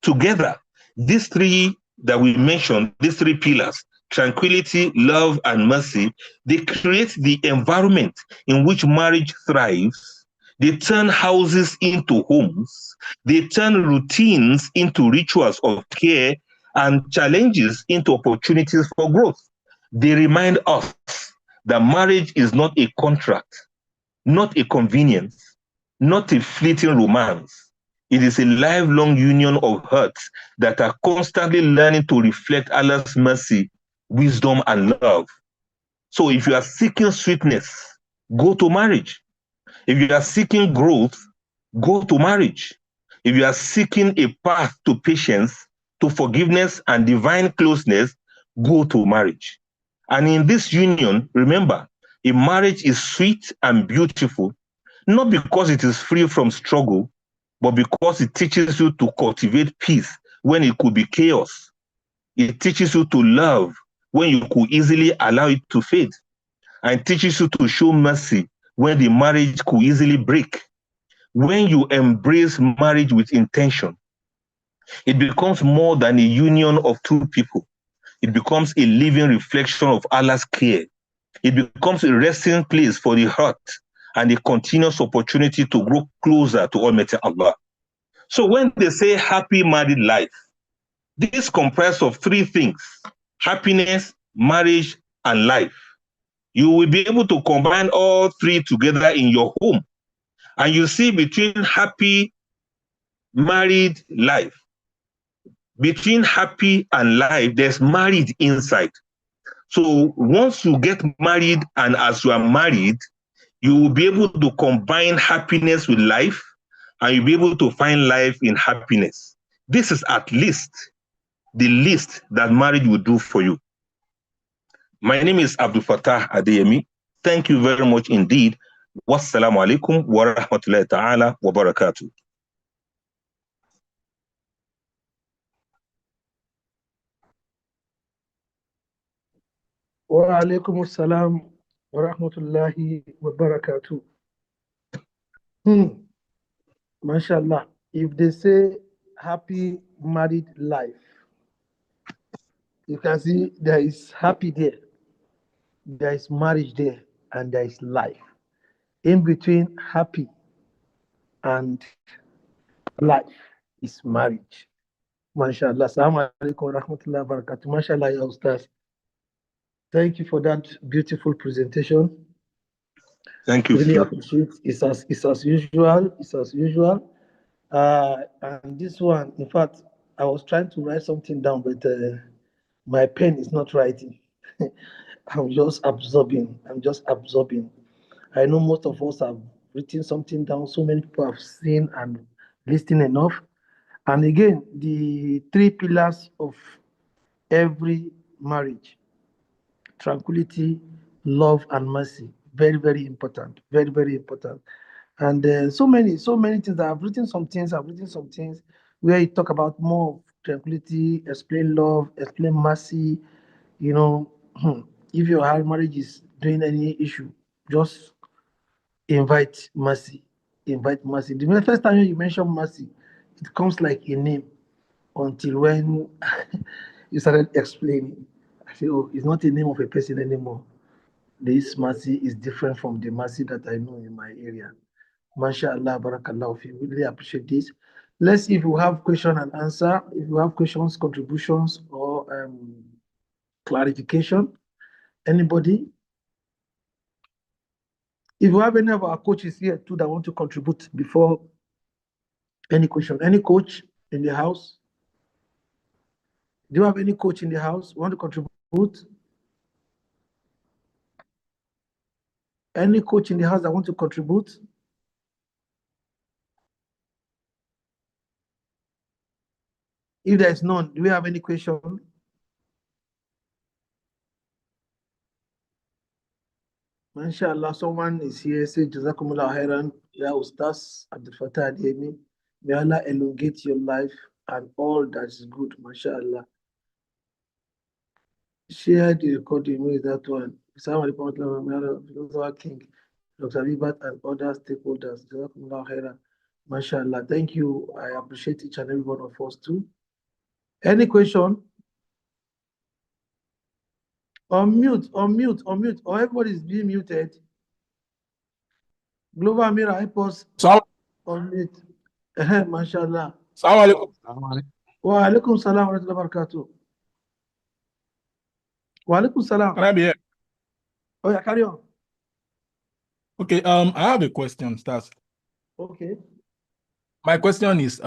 Together, these 3 that we mentioned, these 3 pillars, tranquility, love, and mercy, they create the environment in which marriage thrives. They turn houses into homes. They turn routines into rituals of care, and challenges into opportunities for growth. They remind us that marriage is not a contract, not a convenience, not a fleeting romance. It is a lifelong union of hearts that are constantly learning to reflect Allah's mercy, wisdom, and love. So if you are seeking sweetness, go to marriage. If you are seeking growth, go to marriage. If you are seeking a path to patience, to forgiveness, and divine closeness, go to marriage. And in this union, remember, a marriage is sweet and beautiful, not because it is free from struggle, but because it teaches you to cultivate peace when it could be chaos. It teaches you to love when you could easily allow it to fade, and teaches you to show mercy when the marriage could easily break. When you embrace marriage with intention, It becomes more than a union of two people. It becomes a living reflection of Allah's care. It becomes a resting place for the heart and a continuous opportunity to grow closer to Almighty Allah. So when they say happy married life, this comprises of three things: happiness, marriage, and life. You will be able to combine all three together in your home. And you see, between happy married life, between happy and life, there's married inside. So once you get married, and as you are married, you will be able to combine happiness with life, and you'll be able to find life in happiness. This is at least the least that marriage will do for you. My name is Abdulfatah Adeyemi. Thank you very much indeed. Wassalamu alaikum wa rahmatullahi ta'ala wa barakatuh. Wa alaikum assalam wa rahmatullahi wa barakatuh. MashaAllah. If they say happy married life, you can see there is happy there is marriage there, and there is life. In between happy and life is marriage. MashaAllah. Assalamu alaikum wa rahmatullahi wa barakatuh. MashaAllah, ya Ustaz. Thank you for that beautiful presentation. Thank you. Really appreciate it. It's as usual. It's as usual. And this one, in fact, I was trying to write something down, but my pen is not writing. I'm just absorbing. I know most of us have written something down. So many people have seen and listened enough. And again, the three pillars of every marriage: tranquility, love, and mercy. Very, very important. Very, very important. And so many things. I've written some things where you talk about more of tranquility, explain love, explain mercy. You know, if your marriage is doing any issue, just invite mercy. Invite mercy. The very first time you mention mercy, it comes like a name until when you started explaining. I say, oh, it's not a name of a person anymore. This mercy is different from the mercy that I know in my area. MashaAllah, barakallah. We really appreciate this. Let's see if you have question and answer. If you have questions, contributions, or clarification. Anybody? If you have any of our coaches here too that want to contribute before any question, any coach in the house? Do you have any coach in the house want to contribute? Any coach in the house that want to contribute? If there is none, do we have any question? Inshallah, someone is here. Say, Jazakumullah khairan, ya Ustaz Abdulfatah Adeyemi. May Allah elongate your life and all that is good, mashallah. Share the recording with that one. King, Dr. Vibat, and other stakeholders. Jazakumullah khairan. Mashallah. Thank you. I appreciate each and every one of us too. Any question? Unmute. Or everybody is being muted. Global Mirror, help us unmute. Mashallah. Assalamu alaikum. Wa alaikum salam wa rahmatullahi wa barakatuh. Wa alaikum salam. Can I be here? Oh yeah, carry on. Okay, I have a question, Ustaz. Okay. My question is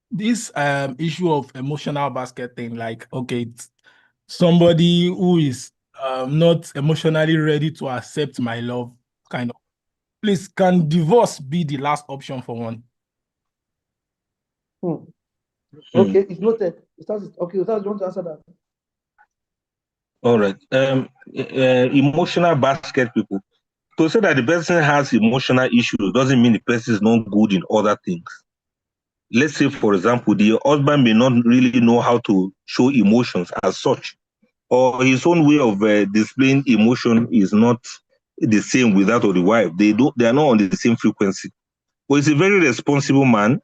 this issue of emotional basket thing, like, okay, it's somebody who is not emotionally ready to accept my love, kind of. Please, can divorce be the last option for one? Okay, it's noted. Okay, you want to answer that? All right. Emotional basket people. To say that the person has emotional issues doesn't mean the person is not good in other things. Let's say, for example, the husband may not really know how to show emotions as such, or his own way of displaying emotion is not the same with that of the wife. They are not on the same frequency. But he's a very responsible man.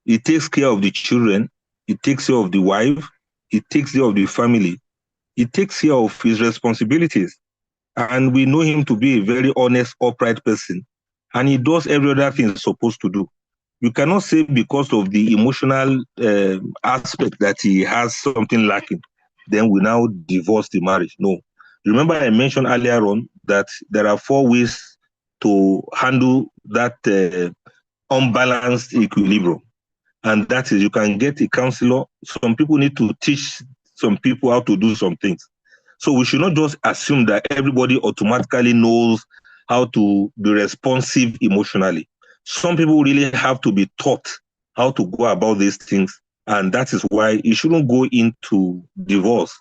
He takes care of the children. he takes care of the wife, he takes care of the family, he takes care of his responsibilities. And we know him to be a very honest, upright person. And he does every other thing he's supposed to do. You cannot say because of the emotional aspect that he has something lacking, then we now divorce the marriage. No. Remember I mentioned earlier on that there are 4 ways to handle that unbalanced equilibrium. And that is, you can get a counselor. Some people need to teach some people how to do some things. So we should not just assume that everybody automatically knows how to be responsive emotionally. Some people really have to be taught how to go about these things. And that is why you shouldn't go into divorce,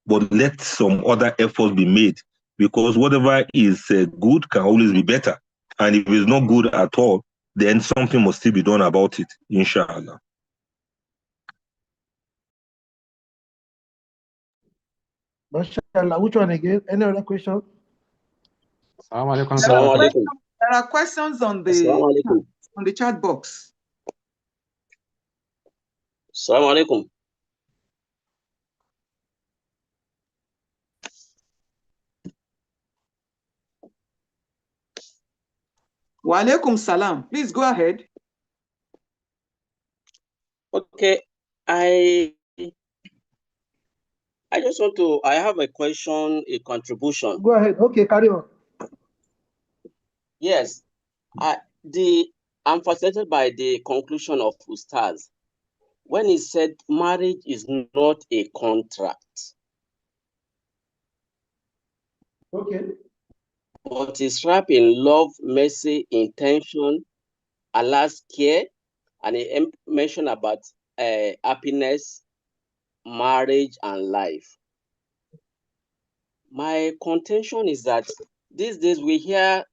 but let some other efforts be made, because whatever is good can always be better. And if it's not good at all, then something must still be done about it, inshallah. Mashallah. Which one again? Any other question? Assalamu alaikum. There are questions on the chat box. Assalamu alaikum. Wa alaikum salam. Please go ahead. Okay, I just want to, I have a question, a contribution. Go ahead. Okay, carry on. Yes, I'm fascinated by the conclusion of Ustaz when he said marriage is not a contract. Okay. But it's wrapped in love, mercy, intention, Allah's care, and he mentioned about happiness, marriage, and life. My contention is that these days we hear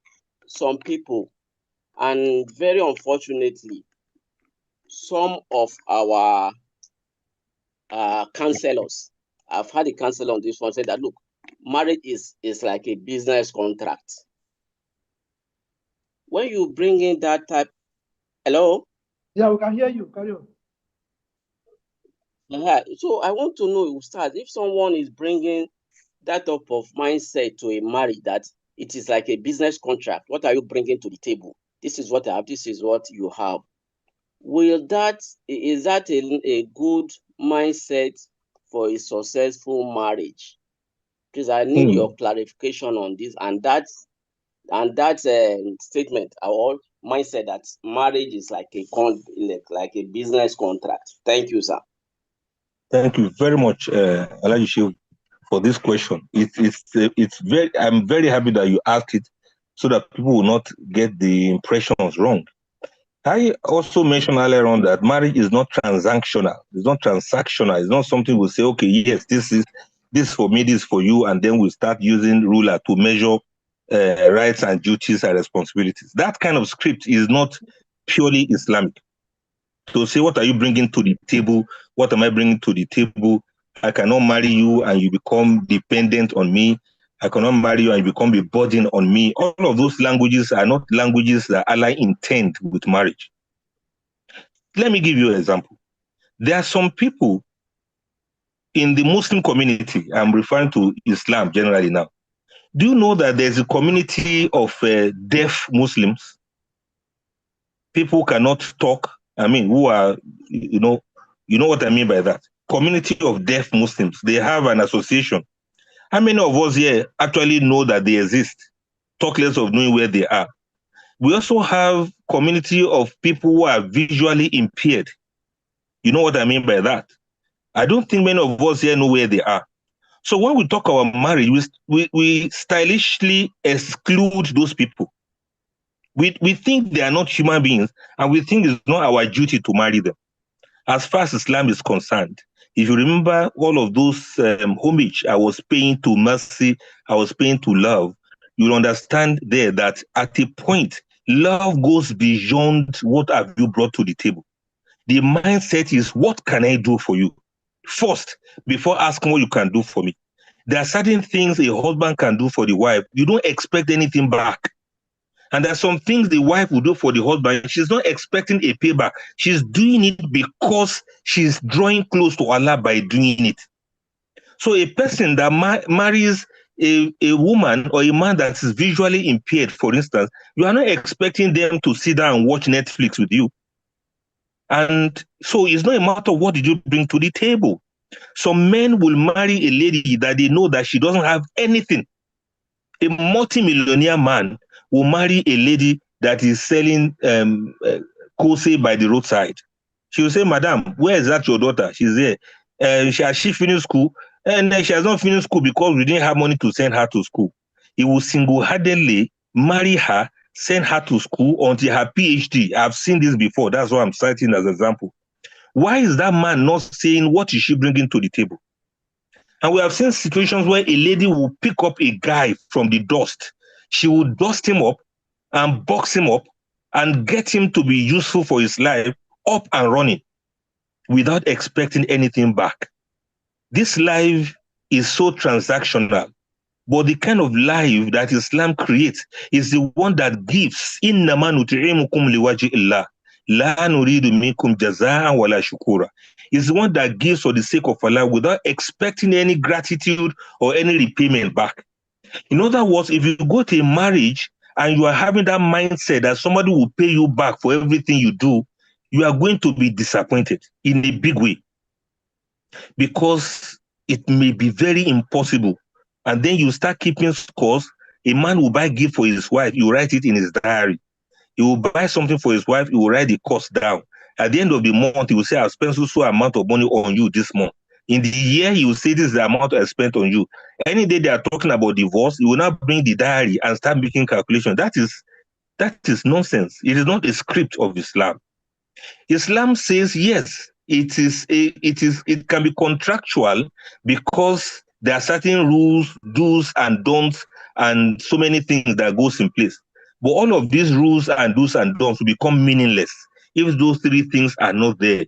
some people, and very unfortunately, some of our counselors, I've had a counselor on this one say that, look, marriage is like a business contract. When you bring in that type, hello? Yeah, we can hear you. Carry on. So I want to know, Ustaz, if someone is bringing that type of mindset to a marriage, that it is like a business contract, what are you bringing to the table? This is what I have, this is what you have. Is that a good mindset for a successful marriage? Please, I need your clarification on this and that statement or mindset that marriage is like a business contract. Thank you, sir. Thank you very much, Alhaji Shehu, for this question. I'm very happy that you asked it so that people will not get the impressions wrong. I also mentioned earlier on that marriage is not transactional. It's not transactional. It's not something we'll say, okay, yes, this for me, this for you, and then we'll start using ruler to measure rights and duties and responsibilities. That kind of script is not purely Islamic. To say, what are you bringing to the table? What am I bringing to the table? I cannot marry you and you become dependent on me. I cannot marry you and you become a burden on me. All of those languages are not languages that Allah intend with marriage. Let me give you an example. There are some people in the Muslim community, I'm referring to Islam generally now. Do you know that there's a community of deaf Muslims? People who cannot talk. I mean, who are, you know what I mean by that. Community of deaf Muslims. They have an association. How many of us here actually know that they exist? Talk less of knowing where they are. We also have community of people who are visually impaired. You know what I mean by that? I don't think many of us here know where they are. So when we talk about marriage, we stylishly exclude those people. We think they are not human beings, and we think it's not our duty to marry them. As far as Islam is concerned, if you remember all of those homage I was paying to mercy, I was paying to love, you'll understand there that at a point, love goes beyond what have you brought to the table. The mindset is, what can I do for you? First, before asking what you can do for me. There are certain things a husband can do for the wife. You don't expect anything back. And there's some things the wife will do for the husband. She's not expecting a payback. She's doing it because she's drawing close to Allah by doing it. So a person that marries a woman or a man that is visually impaired, for instance, you are not expecting them to sit down and watch Netflix with you. And so it's not a matter of what did you bring to the table. Some men will marry a lady that they know that she doesn't have anything. A multi-millionaire man will marry a lady that is selling kose by the roadside. She will say, Madam, where is that your daughter? She's there. Has she finished school? And she has not finished school because we didn't have money to send her to school. He will single-handedly marry her, send her to school until her PhD. I've seen this before. That's what I'm citing as an example. Why is that man not saying what is she bringing to the table? And we have seen situations where a lady will pick up a guy from the dust. She will dust him up and box him up and get him to be useful for his life, up and running, without expecting anything back. This life is so transactional, but the kind of life that Islam creates is the one that gives. إِنَّمَا نُطْعِمُكُمْ لِوَجْهِ اللَّهِ لَا نُرِيدُ مِنكُمْ جَزَاءً وَلَا شُكُورًا. Is the one that gives for the sake of Allah without expecting any gratitude or any repayment back. In other words, if you go to a marriage and you are having that mindset that somebody will pay you back for everything you do, you are going to be disappointed in a big way, because it may be very impossible. And then you start keeping scores. A man will buy gift for his wife, he will write it in his diary. He will buy something for his wife, he will write the cost down. At the end of the month, he will say, I've spent so amount of money on you this month. In the year, he will say, this is the amount I spent on you. Any day they are talking about divorce, he will not bring the diary and start making calculations. That is nonsense. It is not a script of Islam. Islam says, yes, it can be contractual because there are certain rules, do's and don'ts, and so many things that goes in place. But all of these rules and do's and don'ts will become meaningless if those three things are not there.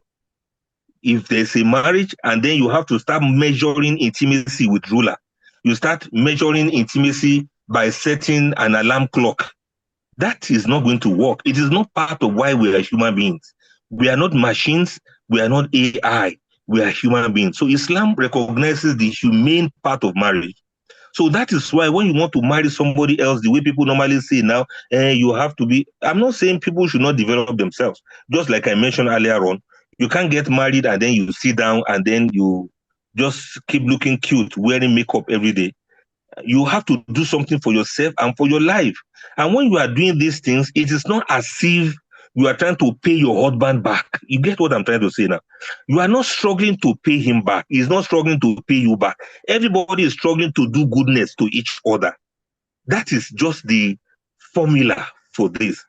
If there's a marriage and then you have to start measuring intimacy with ruler, you start measuring intimacy by setting an alarm clock. That is not going to work. It is not part of why we are human beings. We are not machines. We are not AI. We are human beings. So Islam recognizes the humane part of marriage. So that is why when you want to marry somebody else, the way people normally say now, you have to be, I'm not saying people should not develop themselves. Just like I mentioned earlier on, you can't get married and then you sit down and then you just keep looking cute, wearing makeup every day. You have to do something for yourself and for your life. And when you are doing these things, it is not as if you are trying to pay your husband back. You get what I'm trying to say now? You are not struggling to pay him back. He's not struggling to pay you back. Everybody is struggling to do goodness to each other. That is just the formula for this.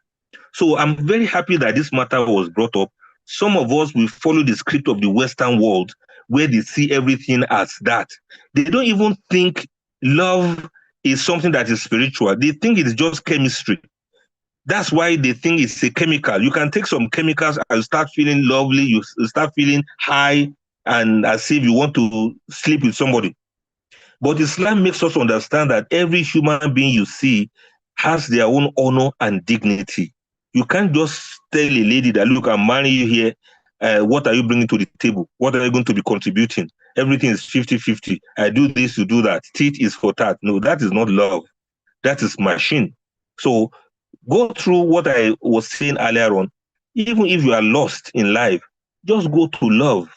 So I'm very happy that this matter was brought up. Some of us will follow the script of the Western world where they see everything as that. They don't even think love is something that is spiritual. They think it is just chemistry. That's why they think it's a chemical. You can take some chemicals and start feeling lovely. You start feeling high and as if you want to sleep with somebody. But Islam makes us understand that every human being you see has their own honor and dignity. You can't just tell a lady that, look, I'm marrying you here. What are you bringing to the table? What are you going to be contributing? Everything is 50-50. I do this, you do that. Teeth is for tat. No, that is not love. That is machine. So go through what I was saying earlier on. Even if you are lost in life, just go to love.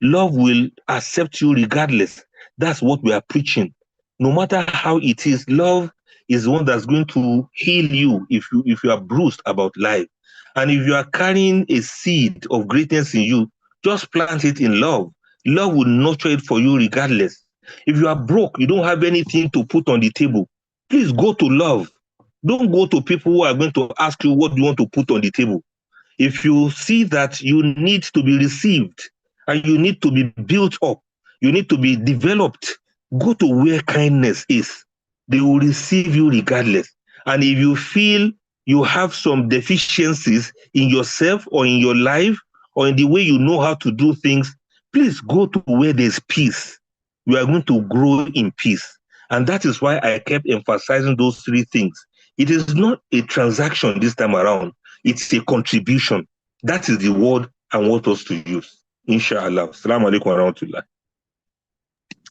Love will accept you regardless. That's what we are preaching. No matter how it is, love is the one that's going to heal you if you are bruised about life. And if you are carrying a seed of greatness in you, just plant it in love. Love will nurture it for you regardless. If you are broke, you don't have anything to put on the table, please go to love. Don't go to people who are going to ask you what you want to put on the table. If you see that you need to be received and you need to be built up, you need to be developed, go to where kindness is. They will receive you regardless. And if you feel you have some deficiencies in yourself or in your life or in the way you know how to do things, please go to where there's peace. You are going to grow in peace. And that is why I kept emphasizing those three things. It is not a transaction this time around. It's a contribution. That is the word I want us to use. Inshallah. Assalamu alaikum wa rahmatullah.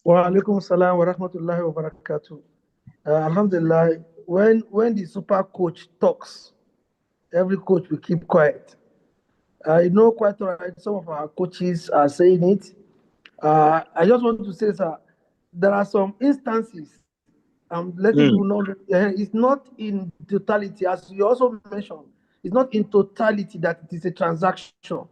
Wa alaikum salam wa rahmatullahi wa barakatuh. Alhamdulillah, when the super coach talks, every coach will keep quiet. I know quite all right, some of our coaches are saying it. I just want to say, sir, there are some instances, I'm letting you know, it's not in totality, as you also mentioned, it's not in totality that it is a transaction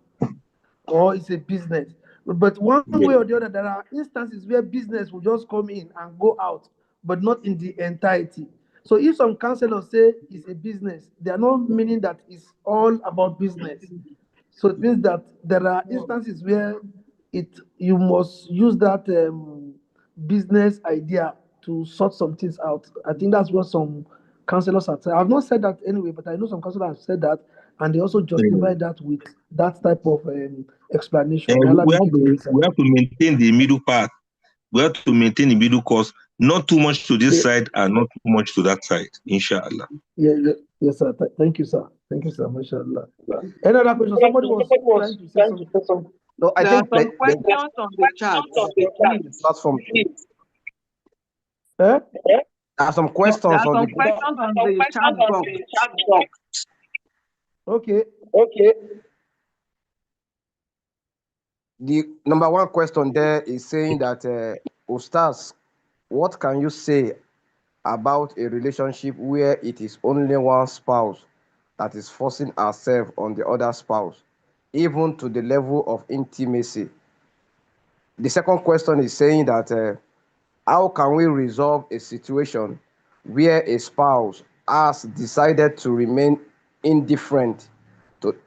or it's a business. But one way or the other, there are instances where business will just come in and go out, but not in the entirety. So if some counselors say it's a business, they are not meaning that it's all about business. So it means that there are instances where you must use that business idea to sort some things out. I think that's what some counselors have said. I've not said that anyway, but I know some counselors have said that, and they also justify that with that type of explanation. We have to maintain the middle path. We have to maintain the middle course, not too much to this side and not too much to that side, inshallah. Yes, sir. Thank you, sir. Thank you, sir. Mashallah. Any other question? Somebody was trying to say something. No, I think some questions on the chat. Not from Eh? There are some questions There are on some the questions on the chat box. Okay. The number one question there is saying that, Ustaz, what can you say about a relationship where it is only one spouse that is forcing herself on the other spouse, even to the level of intimacy? The second question is saying that, how can we resolve a situation where a spouse has decided to remain indifferent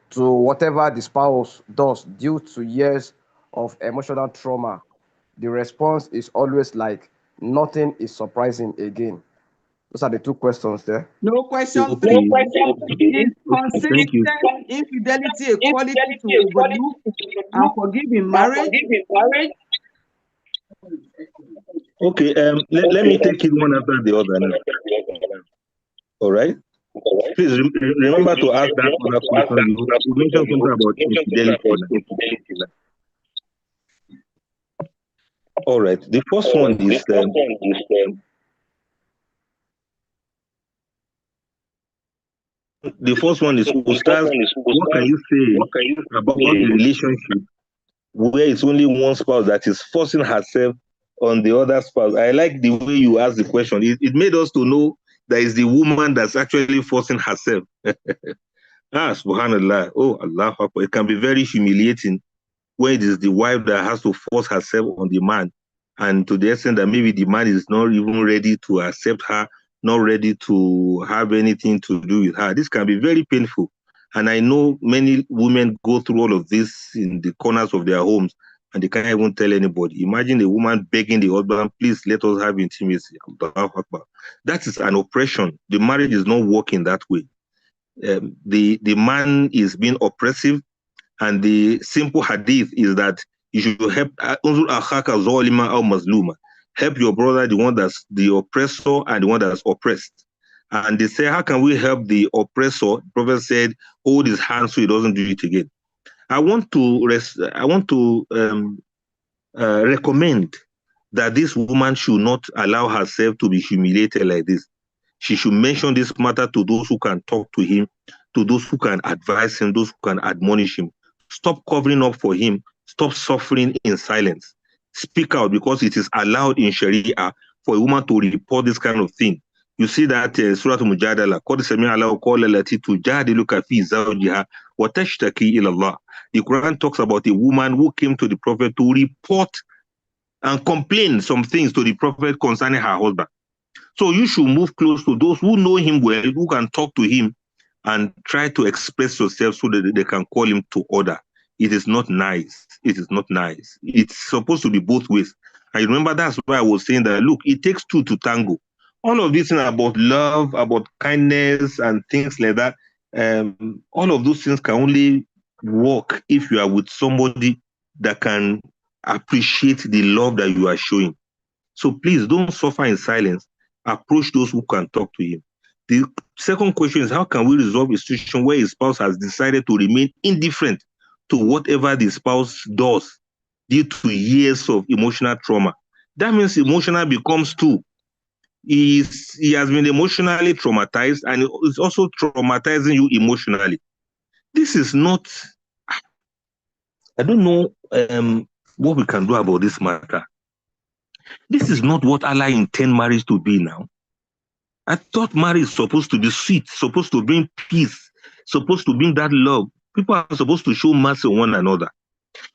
to whatever the spouse does due to years of emotional trauma? The response is always like, nothing is surprising again. Those are the two questions there. No question, please. Is consistent infidelity a quality to overlook and forgive in marriage? Okay, let me take it one after the other now. All right? Please remember to ask that other question. You mentioned something about infidelity. All right, the first one is Ustaz, what can you say about a relationship where it's only one spouse that is forcing herself on the other spouse? I like the way you asked the question. It made us to know that it's the woman that's actually forcing herself. Subhanallah. Oh, Allah. It can be very humiliating when it is the wife that has to force herself on the man, and to the extent that maybe the man is not even ready to accept her, not ready to have anything to do with her. This can be very painful. And I know many women go through all of this in the corners of their homes, and they can't even tell anybody. Imagine a woman begging the husband, please let us have intimacy. That is an oppression. The marriage is not working that way. The man is being oppressive, and the simple hadith is that you should help help your brother, the one that's the oppressor and the one that's oppressed. And they say, how can we help the oppressor? The Prophet said, hold his hand so he doesn't do it again. I want to recommend that this woman should not allow herself to be humiliated like this. She should mention this matter to those who can talk to him, to those who can advise him, those who can admonish him. Stop covering up for him. Stop suffering in silence. Speak out, because it is allowed in Sharia for a woman to report this kind of thing. You see that Surah Al-Mujadala, the Quran talks about a woman who came to the Prophet to report and complain some things to the Prophet concerning her husband. So you should move close to those who know him well, who can talk to him and try to express yourself so that they can call him to order. It is not nice. It is not nice. It's supposed to be both ways. I remember that's why I was saying that, look, it takes two to tango. All of this thing about love, about kindness and things like that, all of those things can only work if you are with somebody that can appreciate the love that you are showing. So please don't suffer in silence. Approach those who can talk to him. The second question is, how can we resolve a situation where a spouse has decided to remain indifferent to whatever the spouse does due to years of emotional trauma? That means emotional becomes two. He has been emotionally traumatized, and it's also traumatizing you emotionally. This is not, I don't know what we can do about this matter. This is not what Allah intended marriage to be now. I thought marriage is supposed to be sweet, supposed to bring peace, supposed to bring that love. People are supposed to show mercy on one another.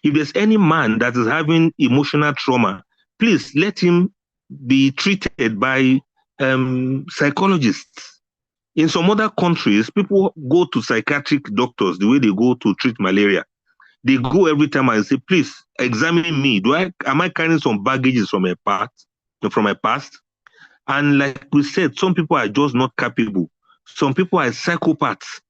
If there's any man that is having emotional trauma, please let him be treated by psychologists. In some other countries, people go to psychiatric doctors the way they go to treat malaria. They go every time and say, please examine me. Am I carrying some baggages from my past? And like we said, some people are just not capable. Some people are psychopaths.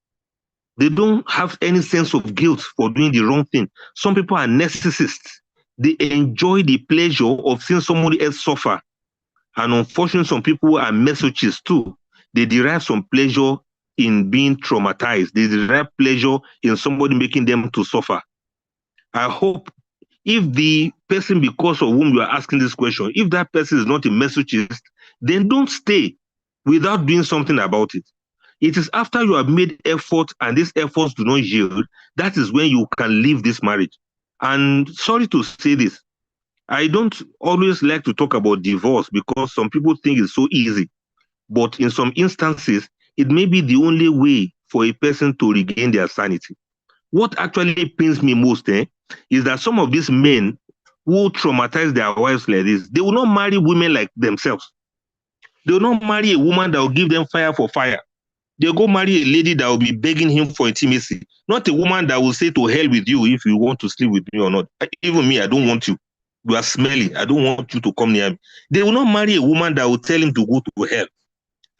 They don't have any sense of guilt for doing the wrong thing. Some people are narcissists. They enjoy the pleasure of seeing somebody else suffer. And unfortunately, some people are masochists too. They derive some pleasure in being traumatized. They derive pleasure in somebody making them to suffer. I hope if the person because of whom you are asking this question, if that person is not a masochist, then don't stay without doing something about it. It is after you have made effort and these efforts do not yield, that is when you can leave this marriage. And sorry to say this, I don't always like to talk about divorce because some people think it's so easy. But in some instances, it may be the only way for a person to regain their sanity. What actually pains me most is that some of these men who traumatize their wives like this, they will not marry women like themselves. They will not marry a woman that will give them fire for fire. They'll go marry a lady that will be begging him for intimacy, not a woman that will say to hell with you if you want to sleep with me or not. Even me, I don't want you. You are smelly. I don't want you to come near me. They will not marry a woman that will tell him to go to hell.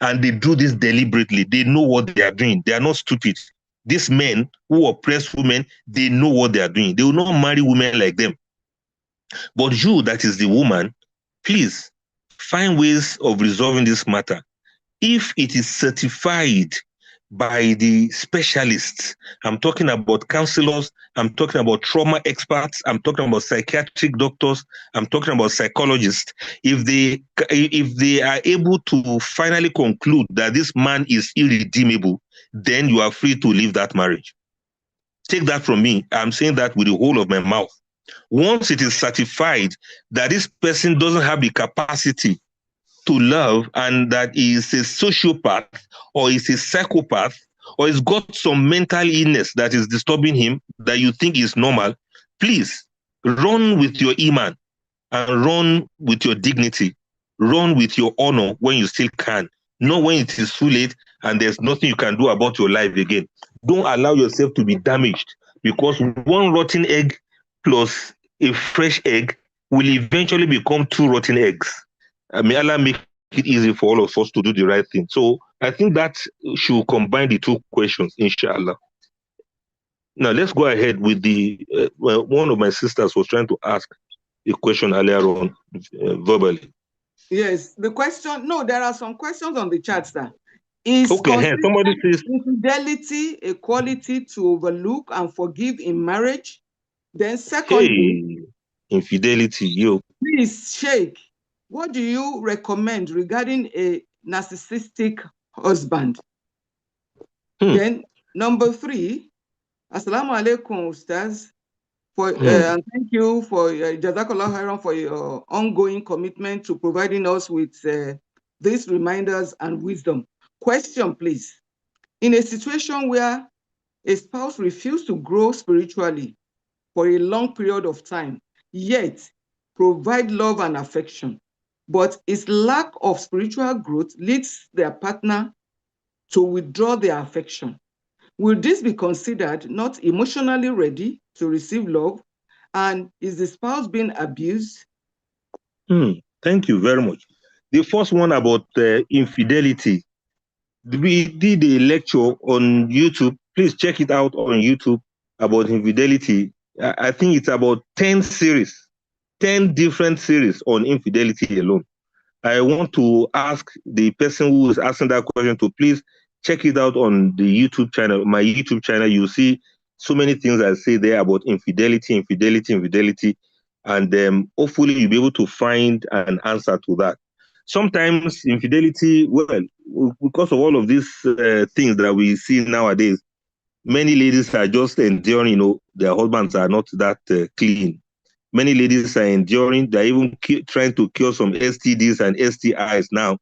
And they do this deliberately. They know what they are doing. They are not stupid. These men who oppress women, they know what they are doing. They will not marry women like them. But you, that is the woman, please find ways of resolving this matter. If it is certified by the specialists, I'm talking about counselors, I'm talking about trauma experts, I'm talking about psychiatric doctors, I'm talking about psychologists. If they are able to finally conclude that this man is irredeemable, then you are free to leave that marriage. Take that from me. I'm saying that with the whole of my mouth. Once it is certified that this person doesn't have the capacity to love and that he is a sociopath or is a psychopath or has got some mental illness that is disturbing him that you think is normal, please run with your iman and run with your dignity. Run with your honor when you still can, not when it is too late and there's nothing you can do about your life again. Don't allow yourself to be damaged because one rotten egg plus a fresh egg will eventually become two rotten eggs. May Allah make it easy for all of us to do the right thing. So I think that should combine the two questions, inshallah. Now let's go ahead with the, one of my sisters was trying to ask a question earlier on verbally. Yes, the question, no, there are some questions on the chat, sir. Is somebody says infidelity a quality to overlook and forgive in marriage? Then secondly, infidelity, yo. Please, Sheikh, what do you recommend regarding a narcissistic husband? Then number 3, Assalamu alaikum, Ustaz, and thank you for Jazakallah Khairan for your ongoing commitment to providing us with these reminders and wisdom. Question, please. In a situation where a spouse refuses to grow spiritually for a long period of time, yet provide love and affection, but its lack of spiritual growth leads their partner to withdraw their affection, will this be considered not emotionally ready to receive love? And is the spouse being abused? Thank you very much. The first one about infidelity. We did a lecture on YouTube. Please check it out on YouTube about infidelity. I think it's about 10 series, 10 different series on infidelity alone. I want to ask the person who is asking that question to please check it out on the YouTube channel, my YouTube channel. You see so many things I say there about infidelity, and hopefully you'll be able to find an answer to that. Sometimes infidelity, well, because of all of these things that we see nowadays, many ladies are just enduring, their husbands are not that clean. Many ladies are enduring, they're even trying to cure some STDs and STIs now.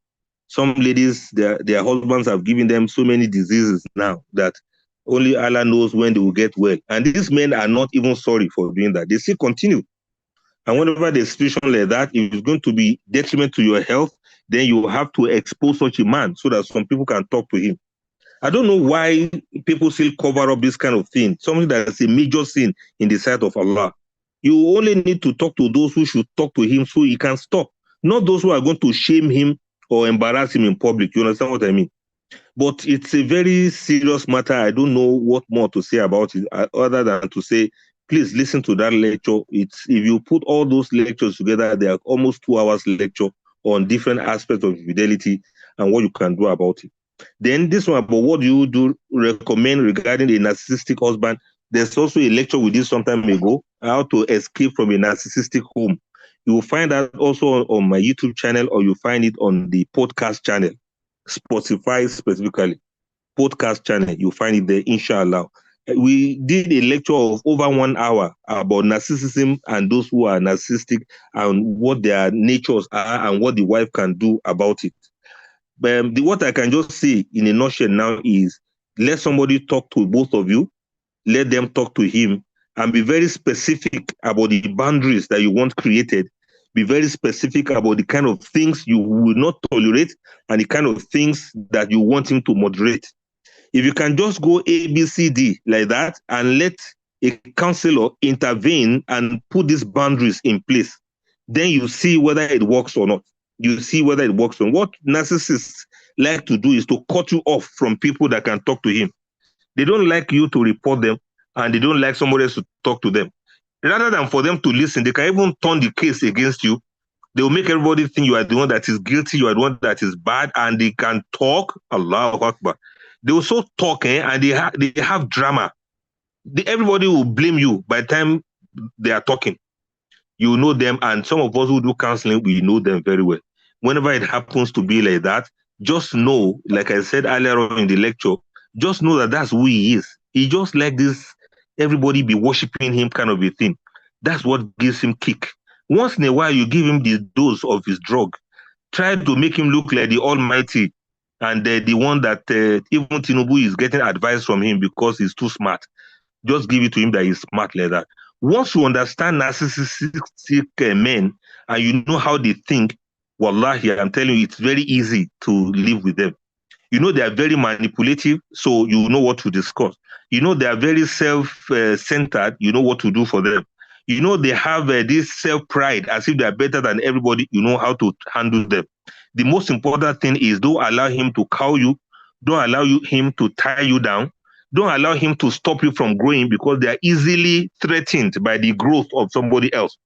Some ladies, their husbands have given them so many diseases now that only Allah knows when they will get well. And these men are not even sorry for doing that. They still continue. And whenever there's a situation like that, if it's going to be detriment to your health, then you have to expose such a man so that some people can talk to him. I don't know why people still cover up this kind of thing, something that's a major sin in the sight of Allah. You only need to talk to those who should talk to him so he can stop, not those who are going to shame him or embarrass him in public. You understand what I mean? But it's a very serious matter. I don't know what more to say about it other than to say, please listen to that lecture. If you put all those lectures together, they are almost 2 hours lecture on different aspects of fidelity and what you can do about it. Then this one about what do you recommend regarding a narcissistic husband. There's also a lecture we did some time ago, how to escape from a narcissistic home. You will find that also on my YouTube channel, or you find it on the podcast channel, Spotify specifically, podcast channel. You'll find it there, inshallah. We did a lecture of over 1 hour about narcissism and those who are narcissistic and what their natures are and what the wife can do about it. What I can just say in a nutshell now is let somebody talk to both of you, let them talk to him, and be very specific about the boundaries that you want created. Be very specific about the kind of things you will not tolerate and the kind of things that you want him to moderate. If you can just go A, B, C, D like that and let a counselor intervene and put these boundaries in place, then you see whether it works or not. You see whether it works or not. What narcissists like to do is to cut you off from people that can talk to him. They don't like you to report them, and they don't like somebody else to talk to them. Rather than for them to listen, they can even turn the case against you. They will make everybody think you are the one that is guilty, you are the one that is bad, and they can talk. Allahu Akbar. They also talk, and they have drama. Everybody will blame you by the time they are talking. You know them, and some of us who do counseling, we know them very well. Whenever it happens to be like that, just know, like I said earlier on in the lecture, just know that that's who he is. He just like this, everybody be worshiping him kind of a thing. That's what gives him kick. Once in a while, you give him the dose of his drug. Try to make him look like the Almighty and the one that even Tinubu is getting advice from him because he's too smart. Just give it to him that he's smart like that. Once you understand narcissistic men and you know how they think, wallahi, I'm telling you, it's very easy to live with them. You know they are very manipulative, so you know what to discuss. You know they are very self-centered, you know what to do for them. You know they have this self-pride, as if they are better than everybody, you know how to handle them. The most important thing is don't allow him to cow you, don't allow him to tie you down, don't allow him to stop you from growing because they are easily threatened by the growth of somebody else.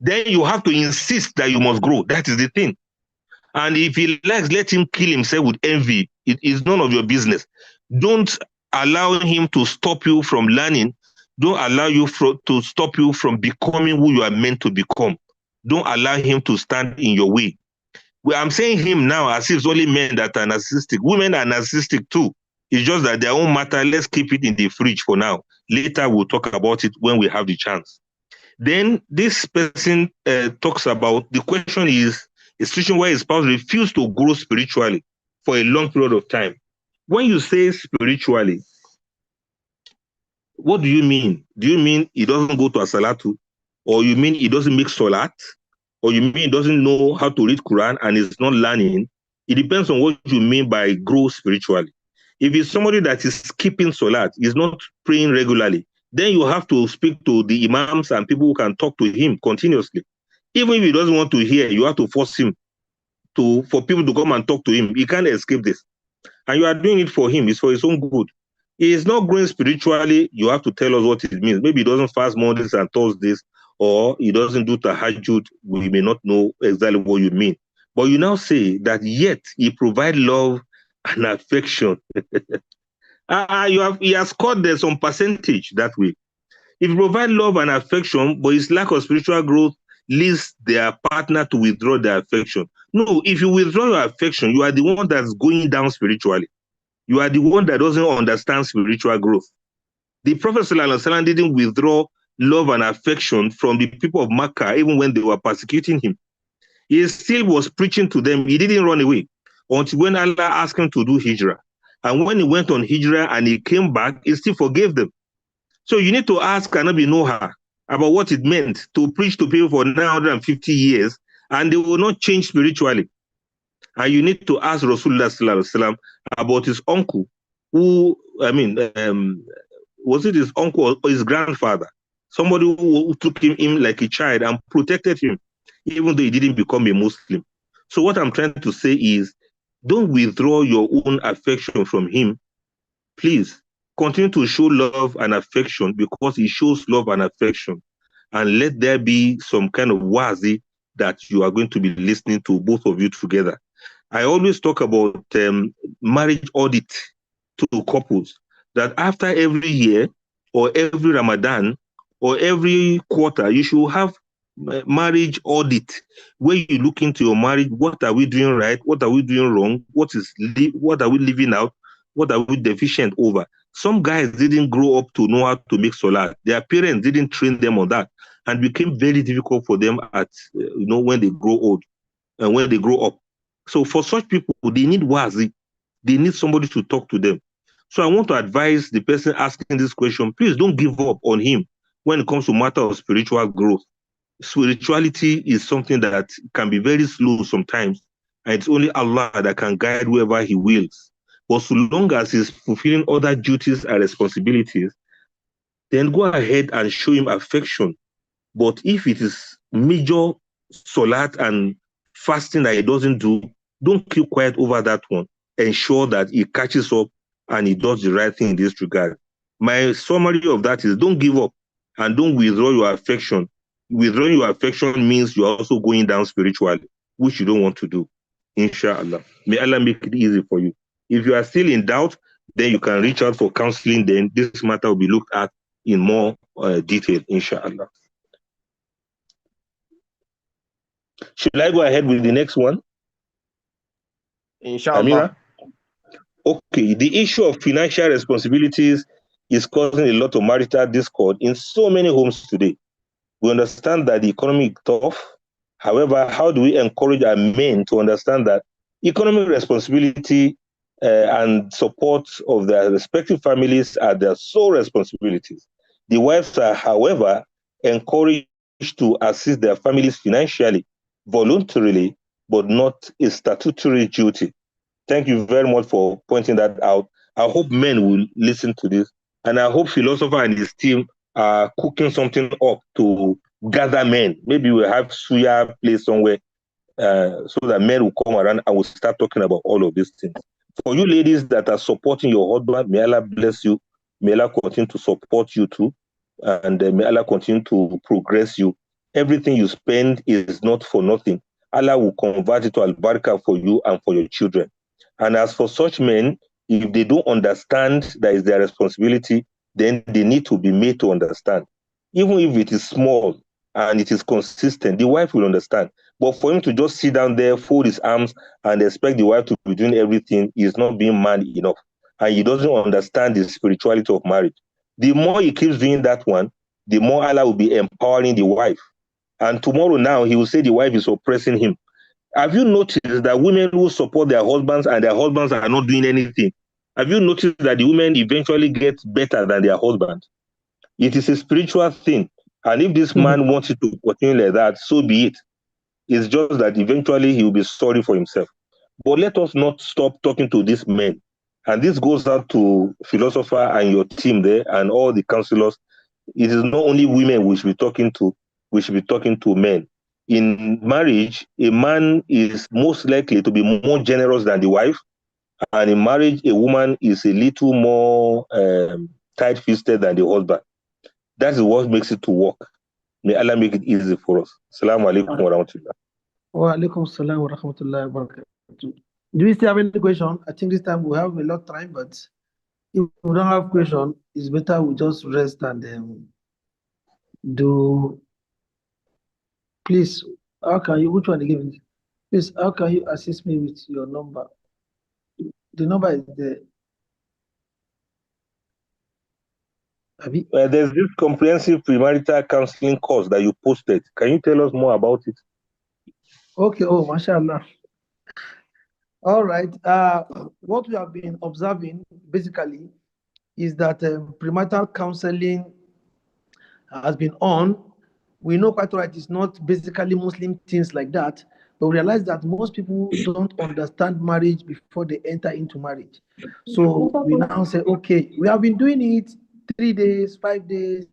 Then you have to insist that you must grow. That is the thing. And if he likes, let him kill himself with envy. It is none of your business. Don't allow him to stop you from learning. Don't allow you to stop you from becoming who you are meant to become. Don't allow him to stand in your way. Well, I'm saying him now as if it's only men that are narcissistic. Women are narcissistic too. It's just that their own matter, let's keep it in the fridge for now. Later, we'll talk about it when we have the chance. Then this person talks about, the question is, a situation where a spouse refuses to grow spiritually for a long period of time. When you say spiritually, what do you mean? Do you mean he doesn't go to a salatu? Or you mean he doesn't make salat? Or you mean he doesn't know how to read Quran and is not learning? It depends on what you mean by grow spiritually. If it's somebody that is skipping salat, is not praying regularly, then you have to speak to the imams and people who can talk to him continuously. Even if he doesn't want to hear, you have to force him for people to come and talk to him. He can't escape this. And you are doing it for him. It's for his own good. He is not growing spiritually. You have to tell us what it means. Maybe he doesn't fast Mondays and Thursdays, or he doesn't do tahajjud. We may not know exactly what you mean. But you now say that yet he provide love and affection. He has scored there some percentage that way. If you provide love and affection, but his lack of spiritual growth leads their partner to withdraw their affection. No, if you withdraw your affection, you are the one that's going down spiritually. You are the one that doesn't understand spiritual growth. The Prophet ﷺ didn't withdraw love and affection from the people of Makkah, even when they were persecuting him. He still was preaching to them. He didn't run away until when Allah asked him to do hijrah. And when he went on hijrah and he came back, he still forgave them. So you need to ask Anabi Noah about what it meant to preach to people for 950 years, and they will not change spiritually. And you need to ask Rasulullah Sallallahu Alaihi Wasallam about his uncle, who, was it his uncle or his grandfather? Somebody who took him like a child and protected him, even though he didn't become a Muslim. So what I'm trying to say is, don't withdraw your own affection from him. Please continue to show love and affection, because he shows love and affection. And let there be some kind of wazi that you are going to be listening to, both of you together. I always talk about marriage audit to couples, that after every year or every Ramadan or every quarter, you should have marriage audit where you look into your marriage. What are we doing right? What are we doing wrong? What are we leaving out? What are we deficient over? Some guys didn't grow up to know how to make salat. Their parents didn't train them on that, and became very difficult for them at when they grow old and when they grow up. So for such people, they need wazi. They need somebody to talk to them. So I want to advise the person asking this question, please don't give up on him when it comes to matter of spiritual growth. Spirituality is something that can be very slow sometimes, and it's only Allah that can guide whoever he wills. But so long as he's fulfilling other duties and responsibilities, then go ahead and show him affection. But if it is major salat and fasting that he doesn't do, don't keep quiet over that one. Ensure that he catches up and he does the right thing in this regard. My summary of that is, don't give up and don't withdraw your affection. Withdrawing your affection means you are also going down spiritually, which you don't want to do. Inshallah. May Allah make it easy for you. If you are still in doubt, then you can reach out for counseling. Then this matter will be looked at in more detail, inshallah. Should I go ahead with the next one? Inshallah. Amira? Okay, the issue of financial responsibilities is causing a lot of marital discord in so many homes today. We understand that the economy is tough. However, how do we encourage our men to understand that economic responsibility and support of their respective families are their sole responsibilities? The wives are, however, encouraged to assist their families financially, voluntarily, but not a statutory duty. Thank you very much for pointing that out. I hope men will listen to this, and I hope Philosopher and his team are cooking something up to gather men. Maybe we'll have suya place somewhere so that men will come around and we'll start talking about all of these things. For you ladies that are supporting your husband, may Allah bless you. May Allah continue to support you too. And may Allah continue to progress you. Everything you spend is not for nothing. Allah will convert it to al-barakah for you and for your children. And as for such men, if they don't understand that is their responsibility, then they need to be made to understand. Even if it is small and it is consistent, the wife will understand. But for him to just sit down there, fold his arms, and expect the wife to be doing everything, he is not being man enough. And he doesn't understand the spirituality of marriage. The more he keeps doing that one, the more Allah will be empowering the wife. And tomorrow now, he will say the wife is oppressing him. Have you noticed that women who support their husbands and their husbands are not doing anything? Have you noticed that the women eventually get better than their husband? It is a spiritual thing. And if this man wants it to continue like that, so be it. It's just that eventually he will be sorry for himself. But let us not stop talking to these men. And this goes out to Philosopher and your team there and all the counselors. It is not only women we should be talking to, we should be talking to men. In marriage, a man is most likely to be more generous than the wife. And in marriage, a woman is a little more tight-fisted than the husband. That is what makes it to work. May Allah make it easy for us. Assalamu alaikum wa rahmatullah. Wa alaikum salam wa rahmatullahi wa barakatuh. Do we still have any question? I think this time we have a lot of time, but if we don't have question, it's better we just rest and do. Please, how can you? Which one they give me? Please, how can you assist me with your number? The number is there. There's this comprehensive premarital counseling course that you posted. Can you tell us more about it? Okay. Oh, mashallah. All right. What we have been observing basically is that premarital counseling has been on. We know quite right it's not basically Muslim things like that, but we realize that most people don't understand marriage before they enter into marriage. So we now say, okay, we have been doing it 3 days, 5 days,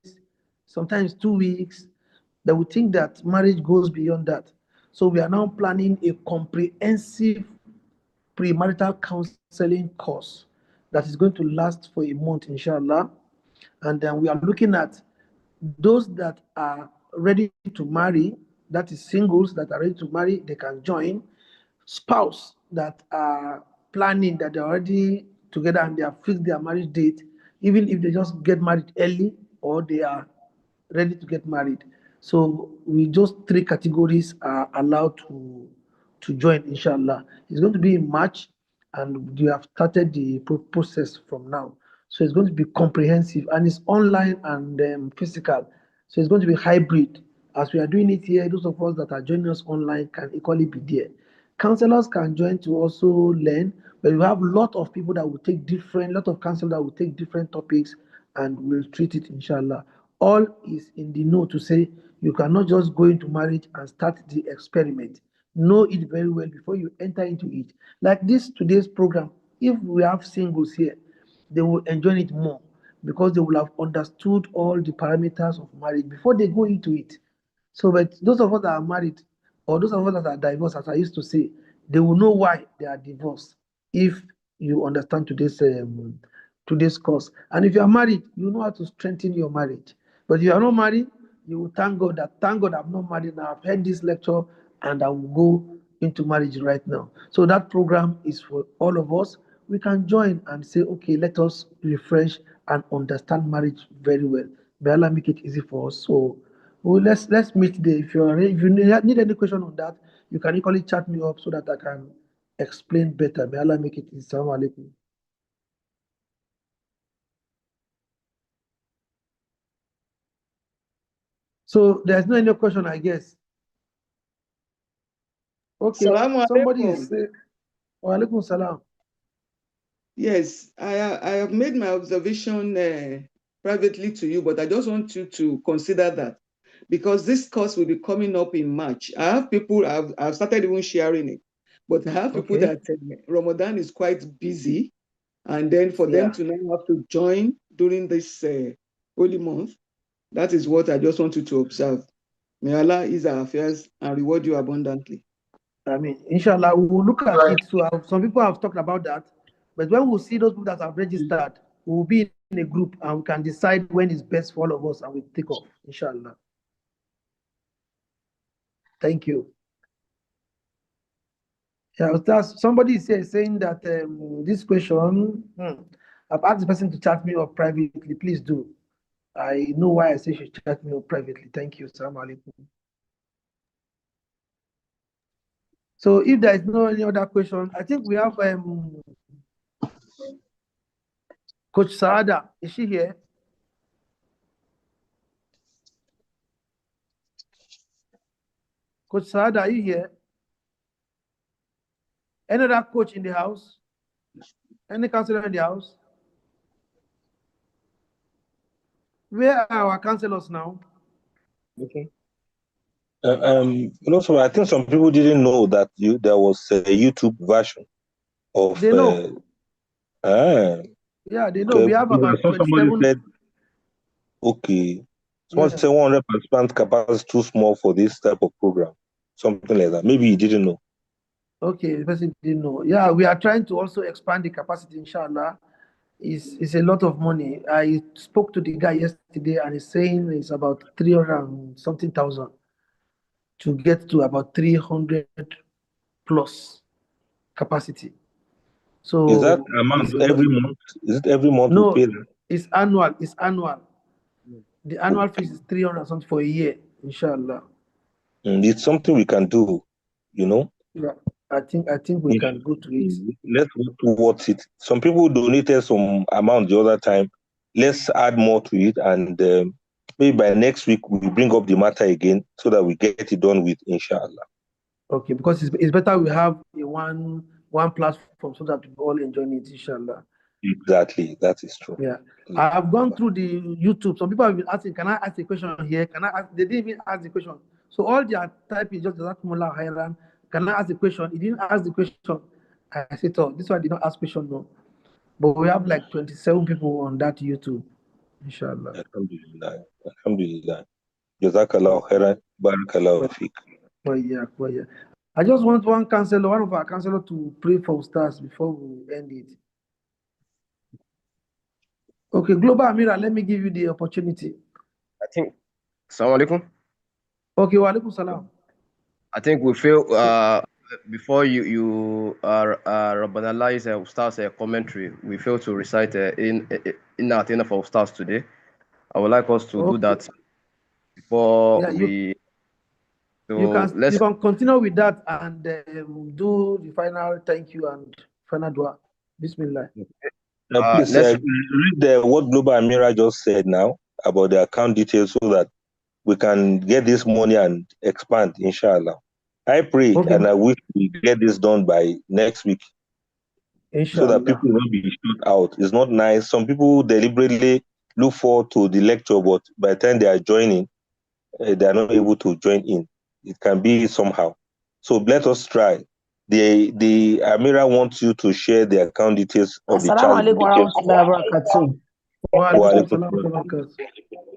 sometimes 2 weeks. That we think that marriage goes beyond that. So we are now planning a comprehensive premarital counseling course that is going to last for a month, inshallah. And then we are looking at those that are ready to marry, that is singles that are ready to marry, they can join. Spouse that are planning, that they're already together and they have fixed their marriage date, even if they just get married early or they are ready to get married. So we just 3 categories are allowed to join, inshallah. It's going to be in March, and we have started the process from now. So it's going to be comprehensive, and it's online and physical. So it's going to be hybrid. As we are doing it here, those of us that are joining us online can equally be there. Counselors can join to also learn, but we have a lot of people that will take lot of counselors that will take different topics and will treat it, inshallah. All is in the know to say you cannot just go into marriage and start the experiment. Know it very well before you enter into it. Like this today's program, if we have singles here, they will enjoy it more because they will have understood all the parameters of marriage before they go into it. So, but those of us that are married or those of us that are divorced, as I used to say, they will know why they are divorced if you understand today's course. And if you are married, you know how to strengthen your marriage. But if you are not married, you will thank God I'm not married now. I've heard this lecture and I will go into marriage right now. So that program is for all of us. We can join and say, okay, let us refresh and understand marriage very well. May Allah make it easy for us. So let's meet there. If you need any question on that, you can equally chat me up so that I can explain better. May Allah make it easy. Assalamu alaikum. So there's no any question, I guess. Okay, somebody is saying, wa alaikum salam. Yes, I have made my observation privately to you, but I just want you to consider that because this course will be coming up in March. I have people, I've started even sharing it, but I have people that Ramadan is quite busy, and then for them to now have to join during this holy month, that is what I just want you to observe. May Allah ease our affairs and reward you abundantly. I mean, inshallah, we will look at it. So some people have talked about that, but when we see those people that have registered, we will be in a group and we can decide when is best for all of us and we take off, inshallah. Thank you. Yeah, somebody is saying that this question, I've asked the person to chat me up privately. Please do. I know why I say she chat me up privately. Thank you. Assalamu alaikum. So if there is no any other question, I think we have Coach Saada. Is she here? Coach Saada, are you here? Any other coach in the house? Any counselor in the house? Where are our counselors now? Okay. Also, I think some people didn't know that there was a YouTube version of. They know. Yeah, they know. Okay. We have about 27. Somebody said, okay. Someone said 100 participant capacity too small for this type of program. Something like that. Maybe you didn't know. Okay, the person didn't know. Yeah, we are trying to also expand the capacity, inshallah. It's a lot of money. I spoke to the guy yesterday and he's saying it's about 300 and something thousand to get to about 300 plus capacity. So is that amount every month? Is it every month no, we pay that? it's annual. It's annual. The annual fees is 300 something for a year, inshallah. It's something we can do, you know. Yeah, I think we can go to it. Let's work towards it. Some people donated some amount the other time. Let's add more to it, and maybe by next week we bring up the matter again so that we get it done with, inshallah. Okay, because it's better we have a one platform so that we all enjoy it, inshallah. Exactly, that is true. Yeah, I have gone through the YouTube. Some people have been asking, "Can I ask a question here? Can I ask?" They didn't even ask the question. So all they are typing just Jazakumullah khairan. Can I ask the question? He didn't ask the question. I said, "Oh, this one did not ask question, no." But we have like 27 people on that YouTube, inshallah. Alhamdulillah, alhamdulillah. Jazakallah khairan, barakallahu fiqh. Well, yeah. I just want one of our counselor to pray for Ustaz before we end it. Okay, Global Amira, let me give you the opportunity. I think. Assalamu alaikum. Okay, wa alaikum salam. I think we feel before you Rabbana Allah's Ustaz commentary, we fail to recite in our dinner for Ustaz today. I would like us to do that before we. So you can continue with that and do the final thank you and final dua. Bismillah. Please read what Global Amira just said now about the account details so that we can get this money and expand, inshallah. I pray and I wish we get this done by next week. Inshallah. So that people will not be shut out. It's not nice. Some people deliberately look forward to the lecture, but by the time they are joining, they are not able to join in. It can be somehow. So let us try. The Amira wants you to share the account details of the child.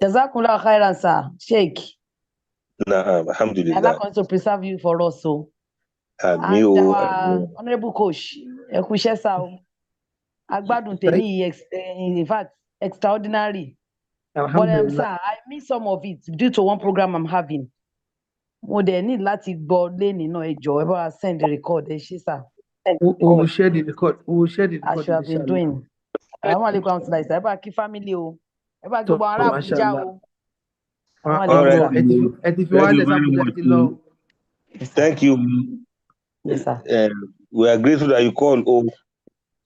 Jazakumullah khairan, sir. Sheikh. Alhamdulillah. Allah wants to preserve you for us, so. And our honorable coach, Ekushesa, Agbadun Temi, in fact, extraordinary. But sir, I missed some of it due to one program I'm having. Mo de need láti gbọ́ lẹ́ni náà ẹ jọ̀ọ́ ẹ bá wa send the record ẹ ṣé sir. We will share the record. As you have been doing. Àwọn àlekún àwọn tìlà ìsà ẹ bá kí family o. Ẹ bá gbogbo ará Abuja o. Thank you. Yes, sir. We are grateful that you called.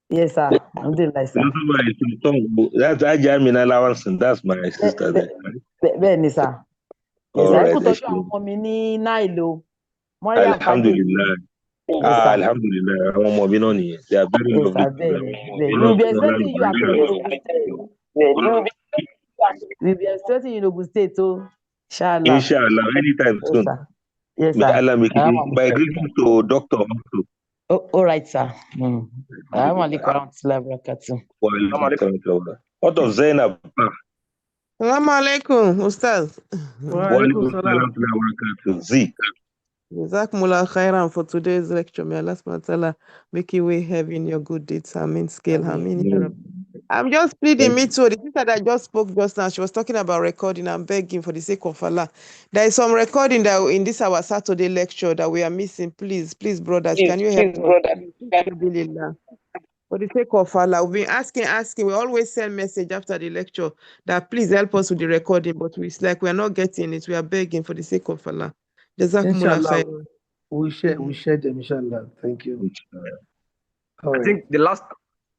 Yes, sir. Alhamdulillah, sir. That's Adeyemi allowance, and that's my sister there. Bẹ́ẹ̀ni, sir. Yes, I could touch on Omini Nailo. Alhamdulillah. Alhamdulillah. They are very lovely. We'll be expecting you at We'll be expecting you in Ogun State, so inshallah. Inshallah, anytime soon. Yes, sir. May Allah make it. By greeting to Doctor also. All right, sir. What of Zainab? Assalamu alaikum, Ustaz. Wa alaikum salam. Jazakumullah khairan for today's lecture. May Allah subhanahu wa ta'ala make you way heavy in your good deeds. Amin. Scale. Amin. I'm just pleading me too. The sister that just spoke just now, she was talking about recording. I'm begging for the sake of Allah. There is some recording that in this our Saturday lecture that we are missing. Please, brothers, can you help us? For the sake of Allah, we've been asking. We always send message after the lecture that please help us with the recording, but it's like we are not getting it. We are begging for the sake of Allah. Inshallah, we share them, inshallah. Thank you. I think the last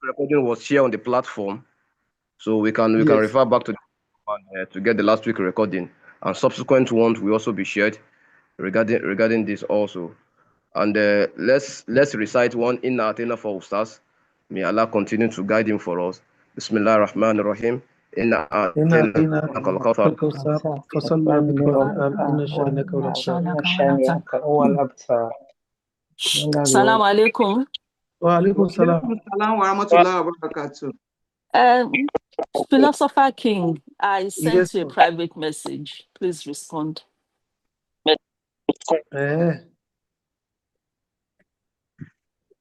recording was shared on the platform, so we can refer back to to get the last week recording, and subsequent ones will also be shared regarding this also. And let's recite one inna atina for Ustaz. May Allah continue to guide him for us. Bismillah ar-Rahman ar-Rahim. Inna atina al-Kawthar. Assalamu alaikum. Wa alaikum salam. Wa rahmatullahi wa barakatuh. Philosopher King, I sent you a private message. Please respond.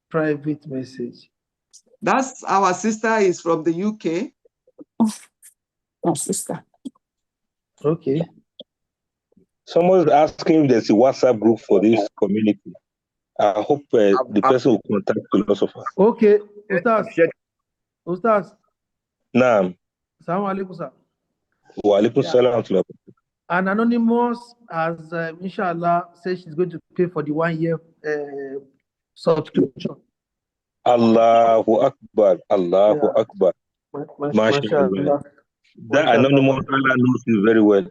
Private message. That's our sister is from the UK. My sister. Okay. Someone is asking if there's a WhatsApp group for this community. I hope the person will contact philosopher. Okay, Ustaz. Naam. Assalamu alaikum, sir. Wa alaikum salam. And Anonymous has, inshallah, said she's going to pay for the 1 year subscription. Allahu Akbar. Allahu Akbar. MashaAllah. That anonymous, Allah knows you very well.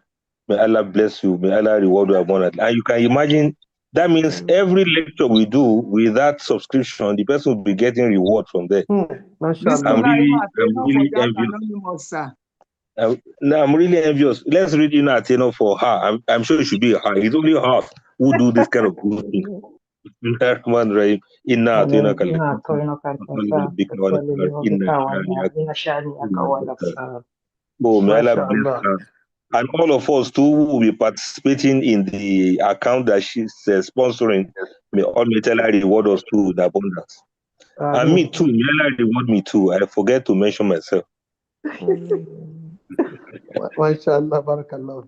May Allah bless you. May Allah reward you abundantly. And you can imagine, that means every lecture we do with that subscription, the person will be getting reward from there. I'm really envious. I'm really envious. Let's read Athena for her. I'm sure it should be her. It's only her who do this kind of good thing. Oh, may Allah bless her. And all of us too will be participating in the account that she's sponsoring. May Allah reward us too with abundance. And me too, may Allah reward me too. I forget to mention myself. MashaAllah, barakallah.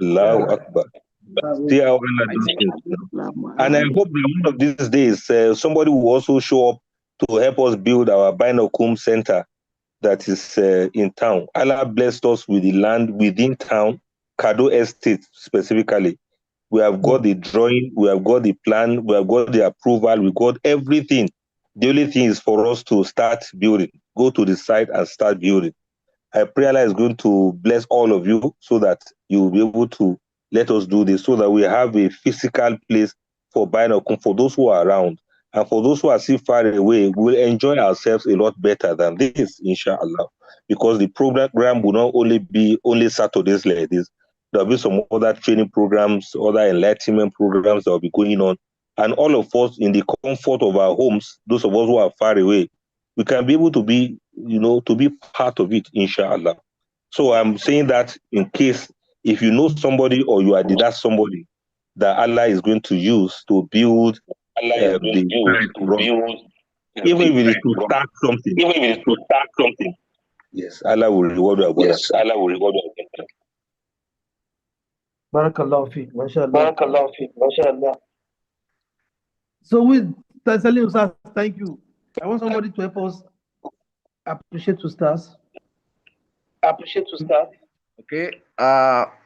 Allahu Akbar. See how Allah does things. And I hope that one of these days somebody will also show up to help us build our Baynakum center that is in town. Allah blessed us with the land within town, Kado Estate specifically. We have got the drawing, we have got the plan, we have got the approval, we got everything. The only thing is for us to start building. Go to the site and start building. I pray Allah is going to bless all of you so that you will be able to let us do this, so that we have a physical place for Baynakum for those who are around. And for those who are still far away, we'll enjoy ourselves a lot better than this, inshallah. Because the program will not only be Saturdays like this. There'll be some other training programs, other enlightenment programs that will be going on. And all of us in the comfort of our homes, those of us who are far away, we can be able to be, to be part of it, inshallah. So I'm saying that in case, if you know somebody or you are that somebody that Allah is going to use to build even if it is to start something. Yes, Allah will reward you. Yes, Allah will reward you. Barakallahu fi, mashallah. So with Salim Ustaz, thank you. I want somebody to help us appreciate Ustaz. Okay.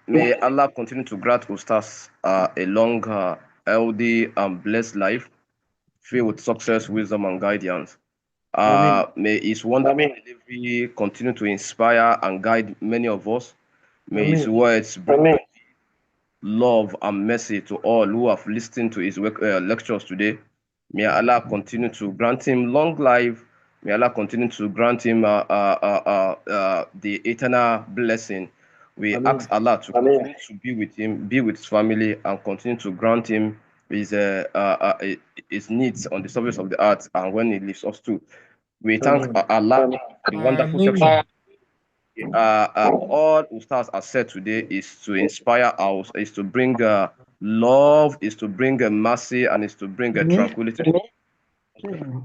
May Allah continue to grant Ustaz a long, healthy, and blessed life, filled with success, wisdom, and guidance. May His wonderful delivery continue to inspire and guide many of us. May His words bring love and mercy to all who have listened to His lectures today. May Allah continue to grant him long life. May Allah continue to grant him the eternal blessing. We ask Allah to continue to be with him, be with his family, and continue to grant him his needs on the surface of the earth and when he leaves us too. We thank Allah for the wonderful section. All Ustaz has said today is to inspire us, is to bring love, is to bring mercy, and is to bring tranquility.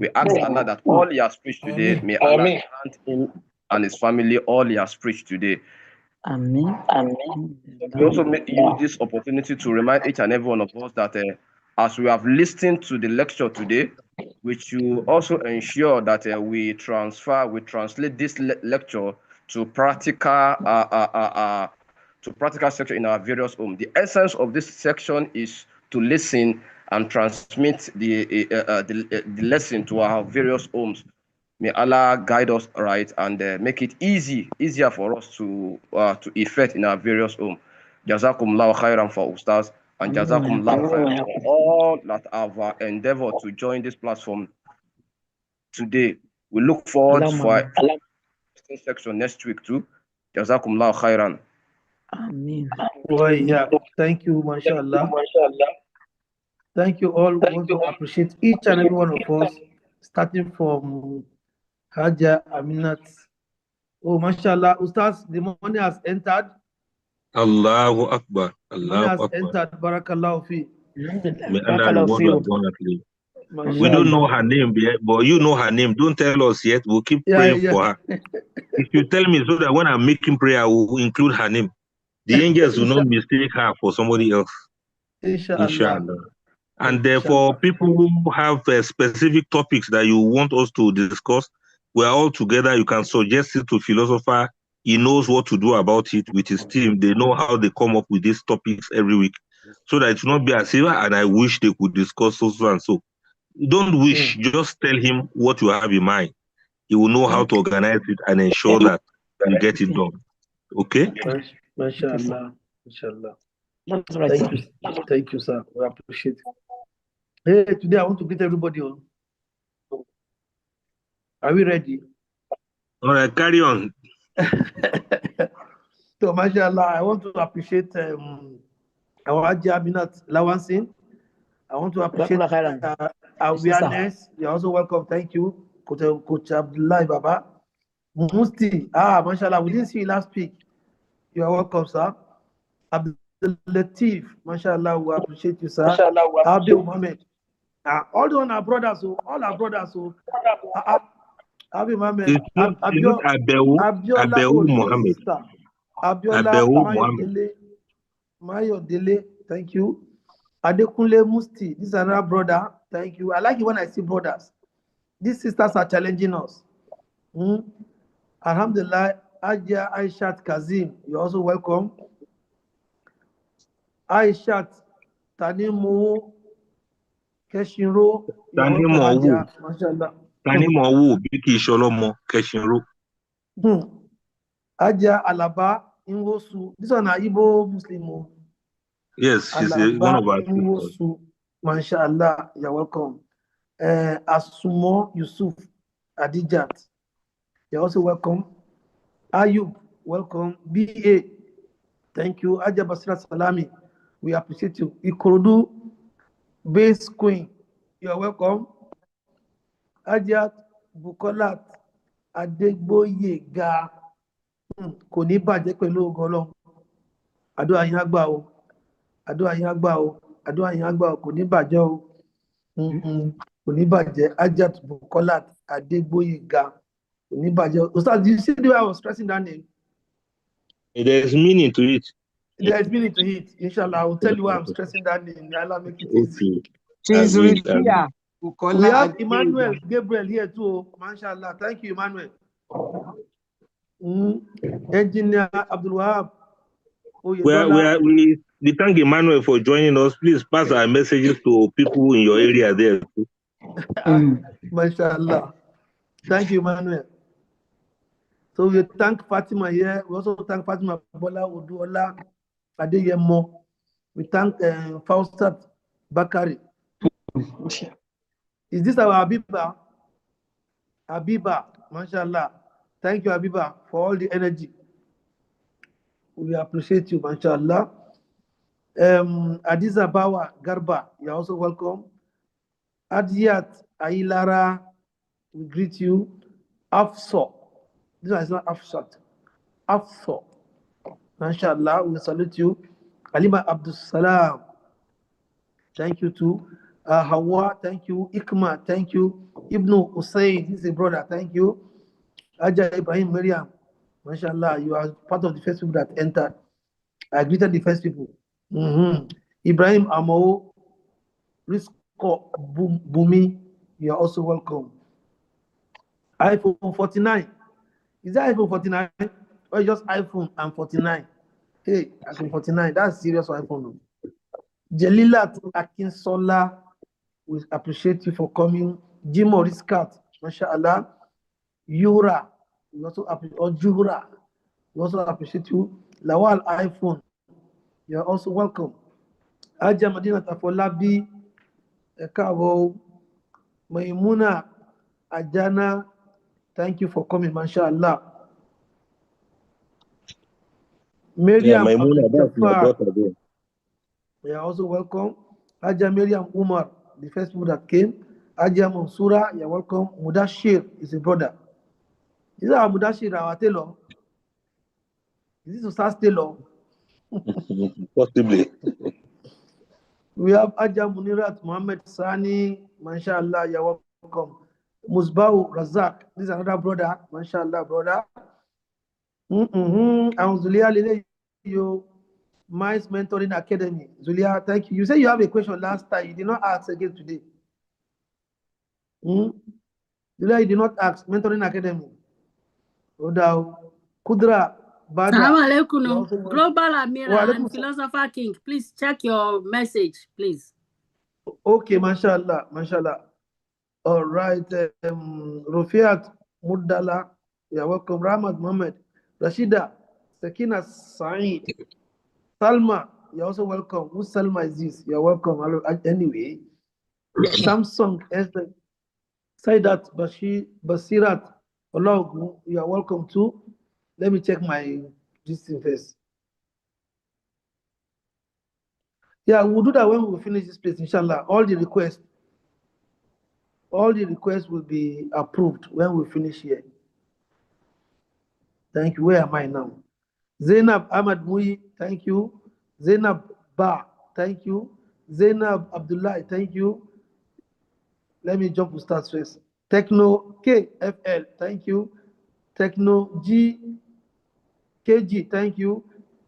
We ask Allah that all he has preached today, may Allah grant him and his family all he has preached today. Amen. We also use this opportunity to remind each and every one of us that as we have listened to the lecture today, we should also ensure that we translate this lecture to practical section in our various homes. The essence of this section is to listen and transmit the lesson to our various homes. May Allah guide us right and make it easier for us to effect in our various homes. Jazakumullahu khairan for Ustaz, and Jazakumullahu khairan for all that have endeavored to join this platform today. We look forward for a section next week too. Jazakumullahu khairan. Amen. Well, yeah, thank you, mashallah. Thank you all. We want to appreciate each and every one of us, starting from Haja Aminat. Oh, mashallah, Ustaz, the money has entered. Allahu Akbar. Money has entered. Barakallahu fi. May Allah reward you abundantly. We don't know her name yet, but you know her name. Don't tell us yet. We'll keep praying for her. If you tell me so that when I'm making prayer, I will include her name. the angels will not mistake her for somebody else. Inshallah. And therefore, people who have specific topics that you want us to discuss, we're all together. You can suggest it to philosopher. He knows what to do about it with his team. They know how they come up with these topics every week, so that it will not be as if, and I wish they could discuss so and so. Don't wish, just tell him what you have in mind. He will know how to organize it and ensure that we get it done. Okay? Mashallah. Inshallah. That's right. Thank you, sir. We appreciate it. Hey, today I want to greet everybody on. Are we ready? All right, carry on. So, mashallah, I want to appreciate our Haji Aminat Lawansin. I want to appreciate awareness. You're also welcome. Thank you, Coach Abdullah Baba. Musti, mashallah, we didn't see you last week. You are welcome, sir. Abdul Latif, mashallah, we appreciate you, sir. Abdul Mohammed. All our brothers, all our brothers. Abdul Mohammed. Abiola Mohammed. Abiola Mayo Dele, thank you. Adekunle Musti, this is another brother. Thank you. I like it when I see brothers. These sisters are challenging us. Alhamdulillah, Ajia Aishat Kazim, you're also welcome. Aishat Tanimu Keshinro, you're welcome, Ajia. Mashallah. Tanimu Biki Sholomo Keshinro. Ajia Alaba Ingosu. This one is Igbo Muslim. Yes, she's one of our sisters. Mashallah, you're welcome. Asumo Yusuf Adijat, you're also welcome. Ayub, welcome. BA, thank you. Aja Basira Salami, we appreciate you. Ikorodu Base Queen, you're welcome. Ajat Bukolat Adegboyega, kò ní bàjẹ́ pẹ̀lú ògo Ọlọ́run. Àdúrà yín á gbà o. Àdúrà yín á gbà o. Àdúrà yín á gbà o. Kò ní bàjẹ́ o. Kò ní bàjẹ́. Ajat Bukolat Adegboyega. Kò ní bàjẹ́. Ustaz, did you see the way I was stressing that name? There's meaning to it. There's meaning to it. Inshallah, I will tell you why I'm stressing that name. Allah make it easy. She's Rivia. We have Emmanuel Gabriel here too. Mashallah. Thank you, Emmanuel. Engineer Abdul Wahab. We thank Emmanuel for joining us. Please pass our messages to people in your area there too. Mashallah. Thank you, Emmanuel. So we thank Fatima here. We also thank Fatima Bola Uduola Adeyemi. We thank Faustat Bakari. Is this our Abiba? Abiba, mashallah. Thank you, Abiba, for all the energy. We appreciate you, mashallah. Adiza Bawa Garba, you're also welcome. Adiyat Ailara, we greet you. Afso, this one is not Afsat. Afso, mashallah, we salute you. Alima Abdul Salam, thank you too. Hawa, thank you. Ikma, thank you. Ibnu Usaid, this is a brother, thank you. Aja Ibrahim Miriam, mashallah, you are part of the first people that entered. I greeted the first people. Ibrahim Amo, Risco Bumi, you are also welcome. iPhone 49. Is that iPhone 49 or just iPhone and 49? Hey, iPhone 49, that's serious iPhone. Jelilat Akinsola, we appreciate you for coming. Jimo Riskat, mashallah. Yura, we also appreciate, or Juhura, we also appreciate you. Lawal iPhone, you're also welcome. Aja Madina Tafolabi, Ekavo, Maimuna, Ajana, thank you for coming, mashallah. Miriam Abdulfatah, you are also welcome. Aja Miriam Umar, the first people that came. Aja Mansura, you're welcome. Mudashir is a brother. Is that Mudashir, our tailor? Is this Ustaz tailor? Possibly. We have Aja Munirat Muhammad Sani, mashallah, you're welcome. Musbahu Razak, this is another brother, mashallah, brother. Mice Mentoring Academy. Zulia, thank you. You said you have a question last time. You did not ask again today. Zulia, you did not ask. Mentoring Academy. Odao. Kudra. Bada. Assalamualaikum. Global Amira and Philosopher King. Please check your message, please. Okay, mashallah. Mashallah. All right. Rufiat Muddala. You're welcome. Rahmat Mohammed. Rashida. Sakina Saeed. Salma, you're also welcome. Who Salma is this? You're welcome. Anyway, Samsung Esther Saidat Basirat Olaogun, you are welcome too. Let me check my distance first. Yeah, we'll do that when we finish this place, inshallah. All the requests will be approved when we finish here. Thank you. Where am I now? Zainab Ahmad Mui, thank you. Zainab Ba, thank you. Zainab Abdullah, thank you. Let me jump to start first. Techno KFL, thank you. Techno G KG, thank you.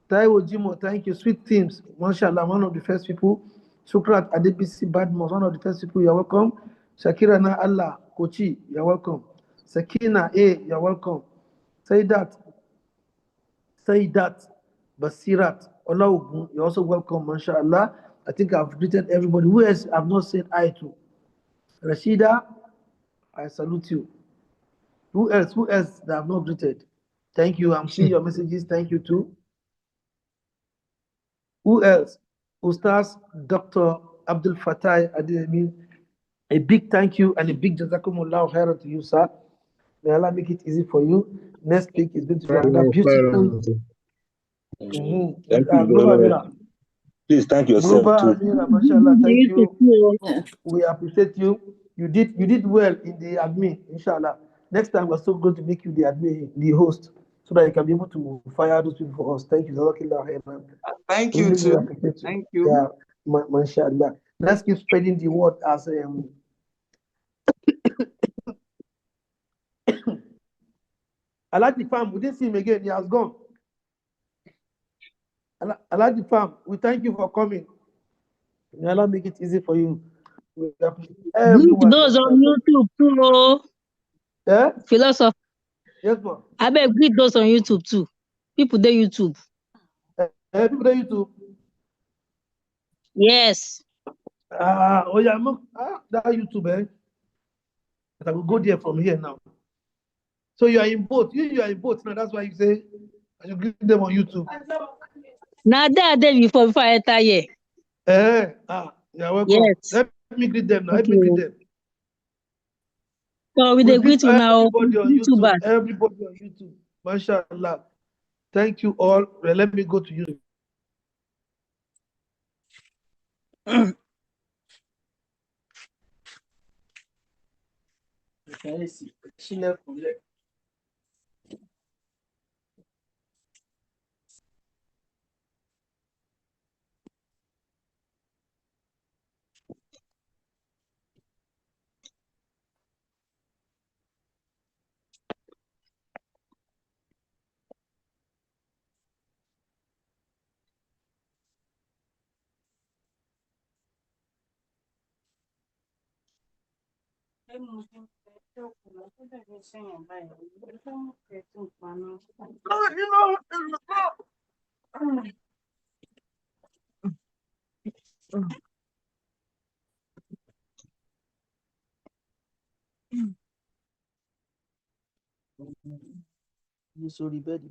Taiwo Jimo, thank you. Sweet Teams, mashallah, one of the first people. Shukrat Adebisi Badmos, one of the first people, you're welcome. Shakira Na Allah Kochi, you're welcome. Sakina A, you're welcome. Saydat Basirat Olaogun, you're also welcome, mashallah. I think I've greeted everybody. Who else I've not said hi to? Rashida, I salute you. Who else that I've not greeted? Thank you. I'm seeing your messages. Thank you too. Who else? Ustaz Dr. Abdulfatah Adeyemi. A big thank you and a big jazakumullah khairan to you, sir. May Allah make it easy for you. Next week is going to be another beautiful. Thank you very much. Please thank yourself too. Amira, mashallah, thank you. We appreciate you. You did well in the admin, inshallah. Next time we're still going to make you the admin, the host, so that you can be able to fire those people for us. Thank you. Thank you too. Thank you. Yeah, mashallah. Let's keep spreading the word as I like the farm. We didn't see him again. He has gone. I like the farm. We thank you for coming. May Allah make it easy for you. Everyone. Those on YouTube too. Yeah? Philosopher. Yes, ma'am. I beg greet those on YouTube too. People there YouTube. People there YouTube. Yes. Oh yeah, that YouTube, eh? But I will go there from here now. So you are in both. You are in both now. That's why you say I should greet them on YouTube. Now there before I enter here. You're welcome. Yes. Let me greet them now. Let me greet them. So we greet you now. Everybody on YouTube. Everybody on YouTube. Mashallah. Thank you all. Well, let me go to you. You sorry, bed,